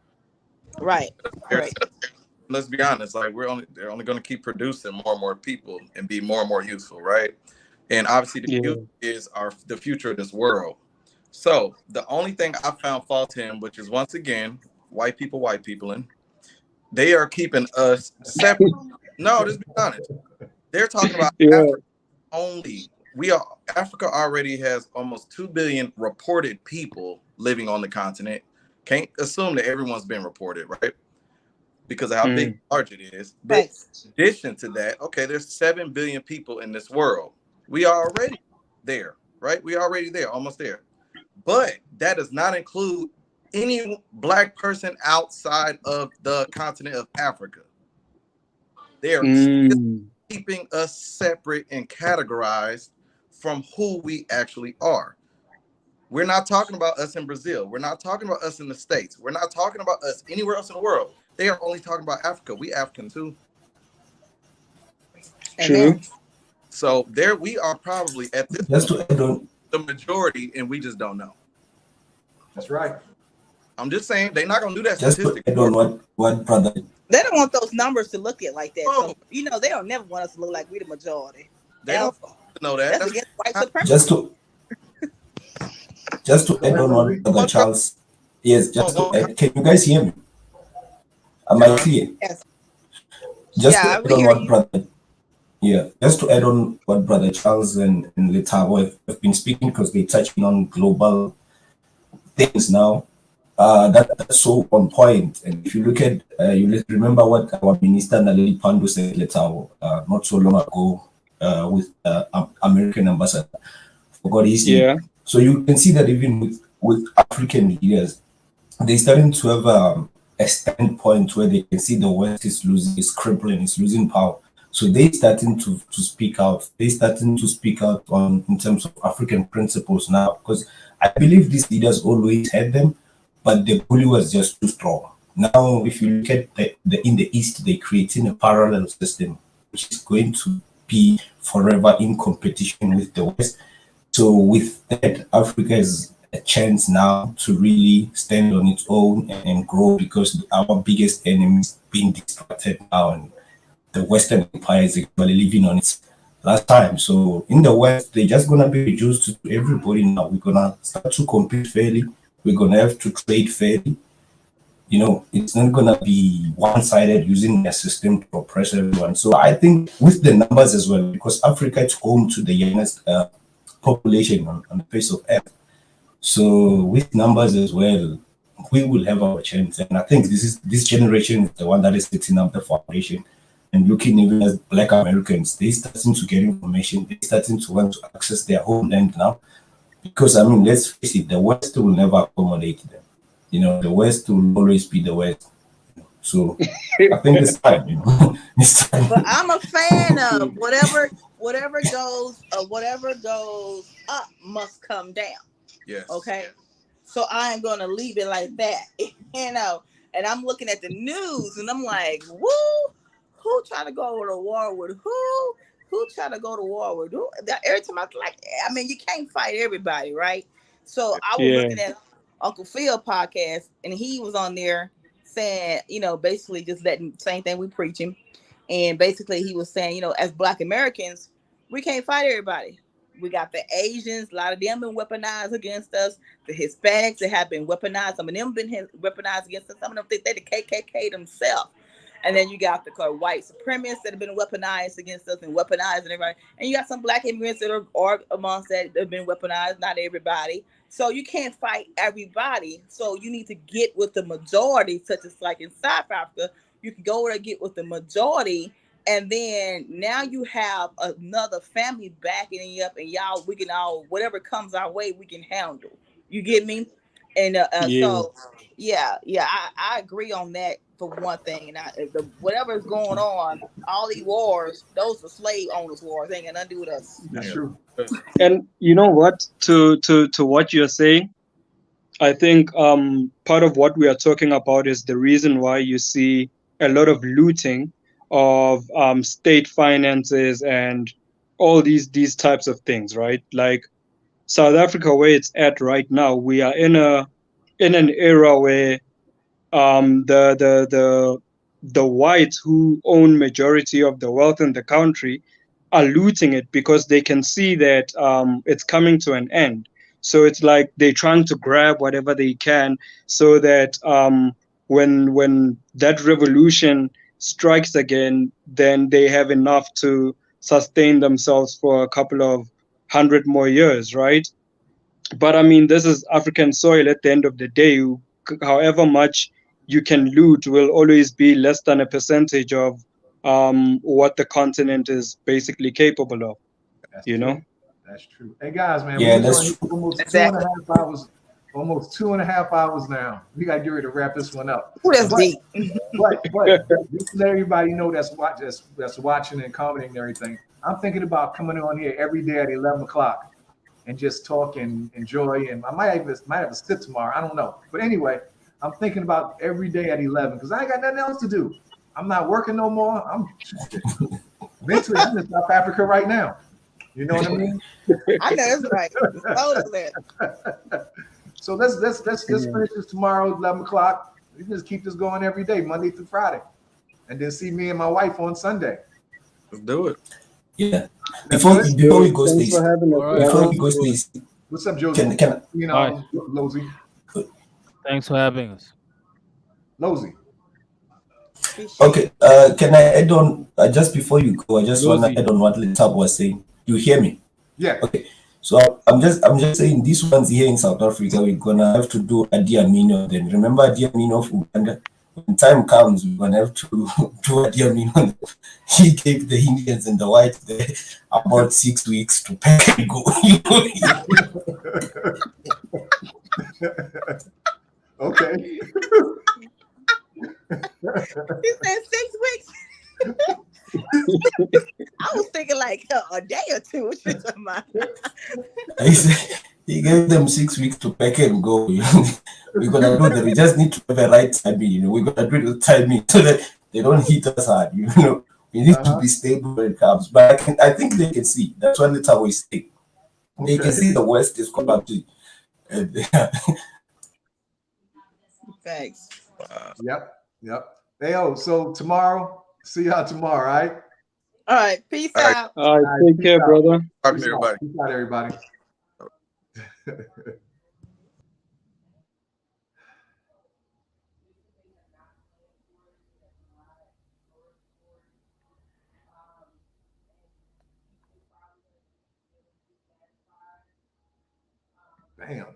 Speaker 10: Right. Right.
Speaker 9: Let's be honest. Like, they're only going to keep producing more and more people and be more and more useful, right? And obviously, the youth is the future of this world. So the only thing I found fault in, which is once again, white peopling, they are keeping us separate. No, just be honest. They're talking about Africa only. Africa already has almost 2 billion reported people living on the continent. Can't assume that everyone's been reported, right? Because of how big large it is. But in addition to that, okay, there's 7 billion people in this world. We are already there, right? We are already there, almost there. But that does not include any Black person outside of the continent of Africa. They are still keeping us separate and categorized from who we actually are. We're not talking about us in Brazil. We're not talking about us in the States. We're not talking about us anywhere else in the world. They are only talking about Africa. We African too.
Speaker 2: True.
Speaker 9: So there we are, probably at this point, the majority, and we just don't know.
Speaker 1: That's right.
Speaker 9: I'm just saying, they're not gonna do that
Speaker 4: Just
Speaker 9: statistic.
Speaker 4: what brother.
Speaker 10: They don't want those numbers to look at like that. So, you know, they don't never want us to look like we the majority.
Speaker 9: know that.
Speaker 10: That's against white supremacy.
Speaker 4: Just to add on what Brother Charles, yes, just to add, can you guys hear me? Am I clear?
Speaker 10: Yes.
Speaker 4: Just
Speaker 10: Yeah,
Speaker 4: to
Speaker 10: we
Speaker 4: add on
Speaker 10: hear
Speaker 4: what
Speaker 10: you.
Speaker 4: Brother, yeah, just to add on what Brother Charles and Letabo have been speaking, because they're touching on global things now. That's so on point. And if you look at, you remember what our Minister Naledi Pandor said, Letabo, not so long ago, with American ambassador. Forgot his name.
Speaker 2: Yeah.
Speaker 4: So you can see that even with African leaders, they're starting to have a standpoint where they can see the West is crippling, is losing power. So they're starting to speak out. They're starting to speak out on in terms of African principles now, because I believe these leaders always had them, but the bully was just too strong. Now, if you look at in the East, they're creating a parallel system, which is going to be forever in competition with the West. So with that, Africa has a chance now to really stand on its own and grow, because our biggest enemy is being distracted now, and the Western Empire is actually living on its last time. So in the West, they're just gonna be reduced to everybody now. We're gonna start to compete fairly. We're gonna have to trade fairly. You know, it's not gonna be one-sided using their system to oppress everyone. So I think with the numbers as well, because Africa is home to the youngest population on the face of Earth. So with numbers as well, we will have our chance. And I think this generation is the one that is setting up the foundation. And looking even as Black Americans, they're starting to get information. They're starting to want to access their homeland now. Because, I mean, let's face it, the West will never accommodate them. You know, the West will always be the West. So I think it's time, you know. It's time.
Speaker 10: But I'm a fan of whatever goes up must come down.
Speaker 9: Yes.
Speaker 10: Okay. So I am gonna leave it like that. You know, and I'm looking at the news and I'm like, woo, who trying to go to war with who? Who trying to go to war with who? Every time I mean, you can't fight everybody, right? So I was looking at Uncle Phil podcast, and he was on there saying, you know, basically just letting same thing we preaching. And basically he was saying, you know, as Black Americans, we can't fight everybody. We got the Asians, a lot of them been weaponized against us. The Hispanics that have been weaponized, some of them been weaponized against us. Some of them think they the KKK themselves. And then you got the white supremacists that have been weaponized against us and weaponized and everybody. And you got some Black immigrants that are amongst that have been weaponized, not everybody. So you can't fight everybody. So you need to get with the majority, such as like in South Africa. You can go there and get with the majority, and then now you have another family backing you up, and y'all, we can all, whatever comes our way, we can handle. You get me? And so, yeah, I agree on that for one thing. And whatever's going on, all these wars, those are slave owners' wars. They ain't got nothing to do with us.
Speaker 1: That's true.
Speaker 2: And you know what? To what you're saying, I think part of what we are talking about is the reason why you see a lot of looting of state finances and all these types of things, right? Like South Africa, where it's at right now, we are in an era where the whites who own majority of the wealth in the country are looting it because they can see that it's coming to an end. So it's like they're trying to grab whatever they can, so that when that revolution strikes again, then they have enough to sustain themselves for a couple of 100 more years, right? But I mean, this is African soil at the end of the day. However much you can loot will always be less than a percentage of what the continent is basically capable of.
Speaker 1: That's
Speaker 2: You
Speaker 1: true.
Speaker 2: know?
Speaker 1: That's true. Hey guys, man,
Speaker 4: Yeah,
Speaker 1: we've been on
Speaker 4: that's
Speaker 1: here for almost
Speaker 10: Exactly.
Speaker 1: 2.5 hours. Almost 2.5 hours now. We gotta get ready to wrap this one up.
Speaker 10: Ooh, that's
Speaker 1: But-
Speaker 10: deep.
Speaker 1: But just to let everybody know that's watching and commenting and everything, I'm thinking about coming on here every day at 11 o'clock and just talk and enjoy. And I might have a sit tomorrow. I don't know. But anyway, I'm thinking about every day at 11 because I ain't got nothing else to do. I'm not working no more. I'm mentally I'm in South Africa right now. You know what I mean?
Speaker 10: I know that's right. Totally.
Speaker 1: So let's finish this tomorrow at 11 o'clock. We can just keep this going every day, Monday through Friday. And then see me and my wife on Sunday.
Speaker 9: Let's do it.
Speaker 4: Yeah.
Speaker 1: That's
Speaker 4: Before
Speaker 1: good.
Speaker 4: before we go,
Speaker 2: Thanks for
Speaker 4: Stacey.
Speaker 2: having us,
Speaker 8: All right,
Speaker 4: Before
Speaker 2: brother.
Speaker 4: we go, Stacey.
Speaker 1: What's up, Josie?
Speaker 4: Can
Speaker 8: Bye.
Speaker 1: Losey.
Speaker 8: Thanks for having us.
Speaker 1: Losey.
Speaker 10: Appreciate
Speaker 4: okay?
Speaker 10: it.
Speaker 4: Can I add on just before you go? I just want to
Speaker 8: Rosie.
Speaker 4: add on what Letap was saying. You hear me?
Speaker 1: Yeah.
Speaker 4: Okay. So I'm just saying these ones here in South Africa, we're gonna have to do a Diamino. Then remember Diamino of Uganda. When time comes, we're gonna have to do a Diamino. He gave the Indians and the whites there about 6 weeks to pack and go.
Speaker 1: Okay.
Speaker 10: He said 6 weeks. I was thinking like a day or two. What you talking about?
Speaker 4: He said he gave them 6 weeks to pack and go. We're gonna do that. We just need to have a right timing. We're gonna do the timing so that they don't hit us hard. We need to be stable when it comes. But I think they can see. That's what Letap was saying. They can see the West is collapsing.
Speaker 10: Thanks.
Speaker 1: Yep. Hey, so tomorrow, see y'all tomorrow, right?
Speaker 10: All right. Peace
Speaker 9: All right.
Speaker 10: out.
Speaker 2: All right, take
Speaker 1: peace
Speaker 2: care,
Speaker 1: out.
Speaker 2: brother.
Speaker 9: Talk to everybody.
Speaker 1: Peace out, everybody. Damn.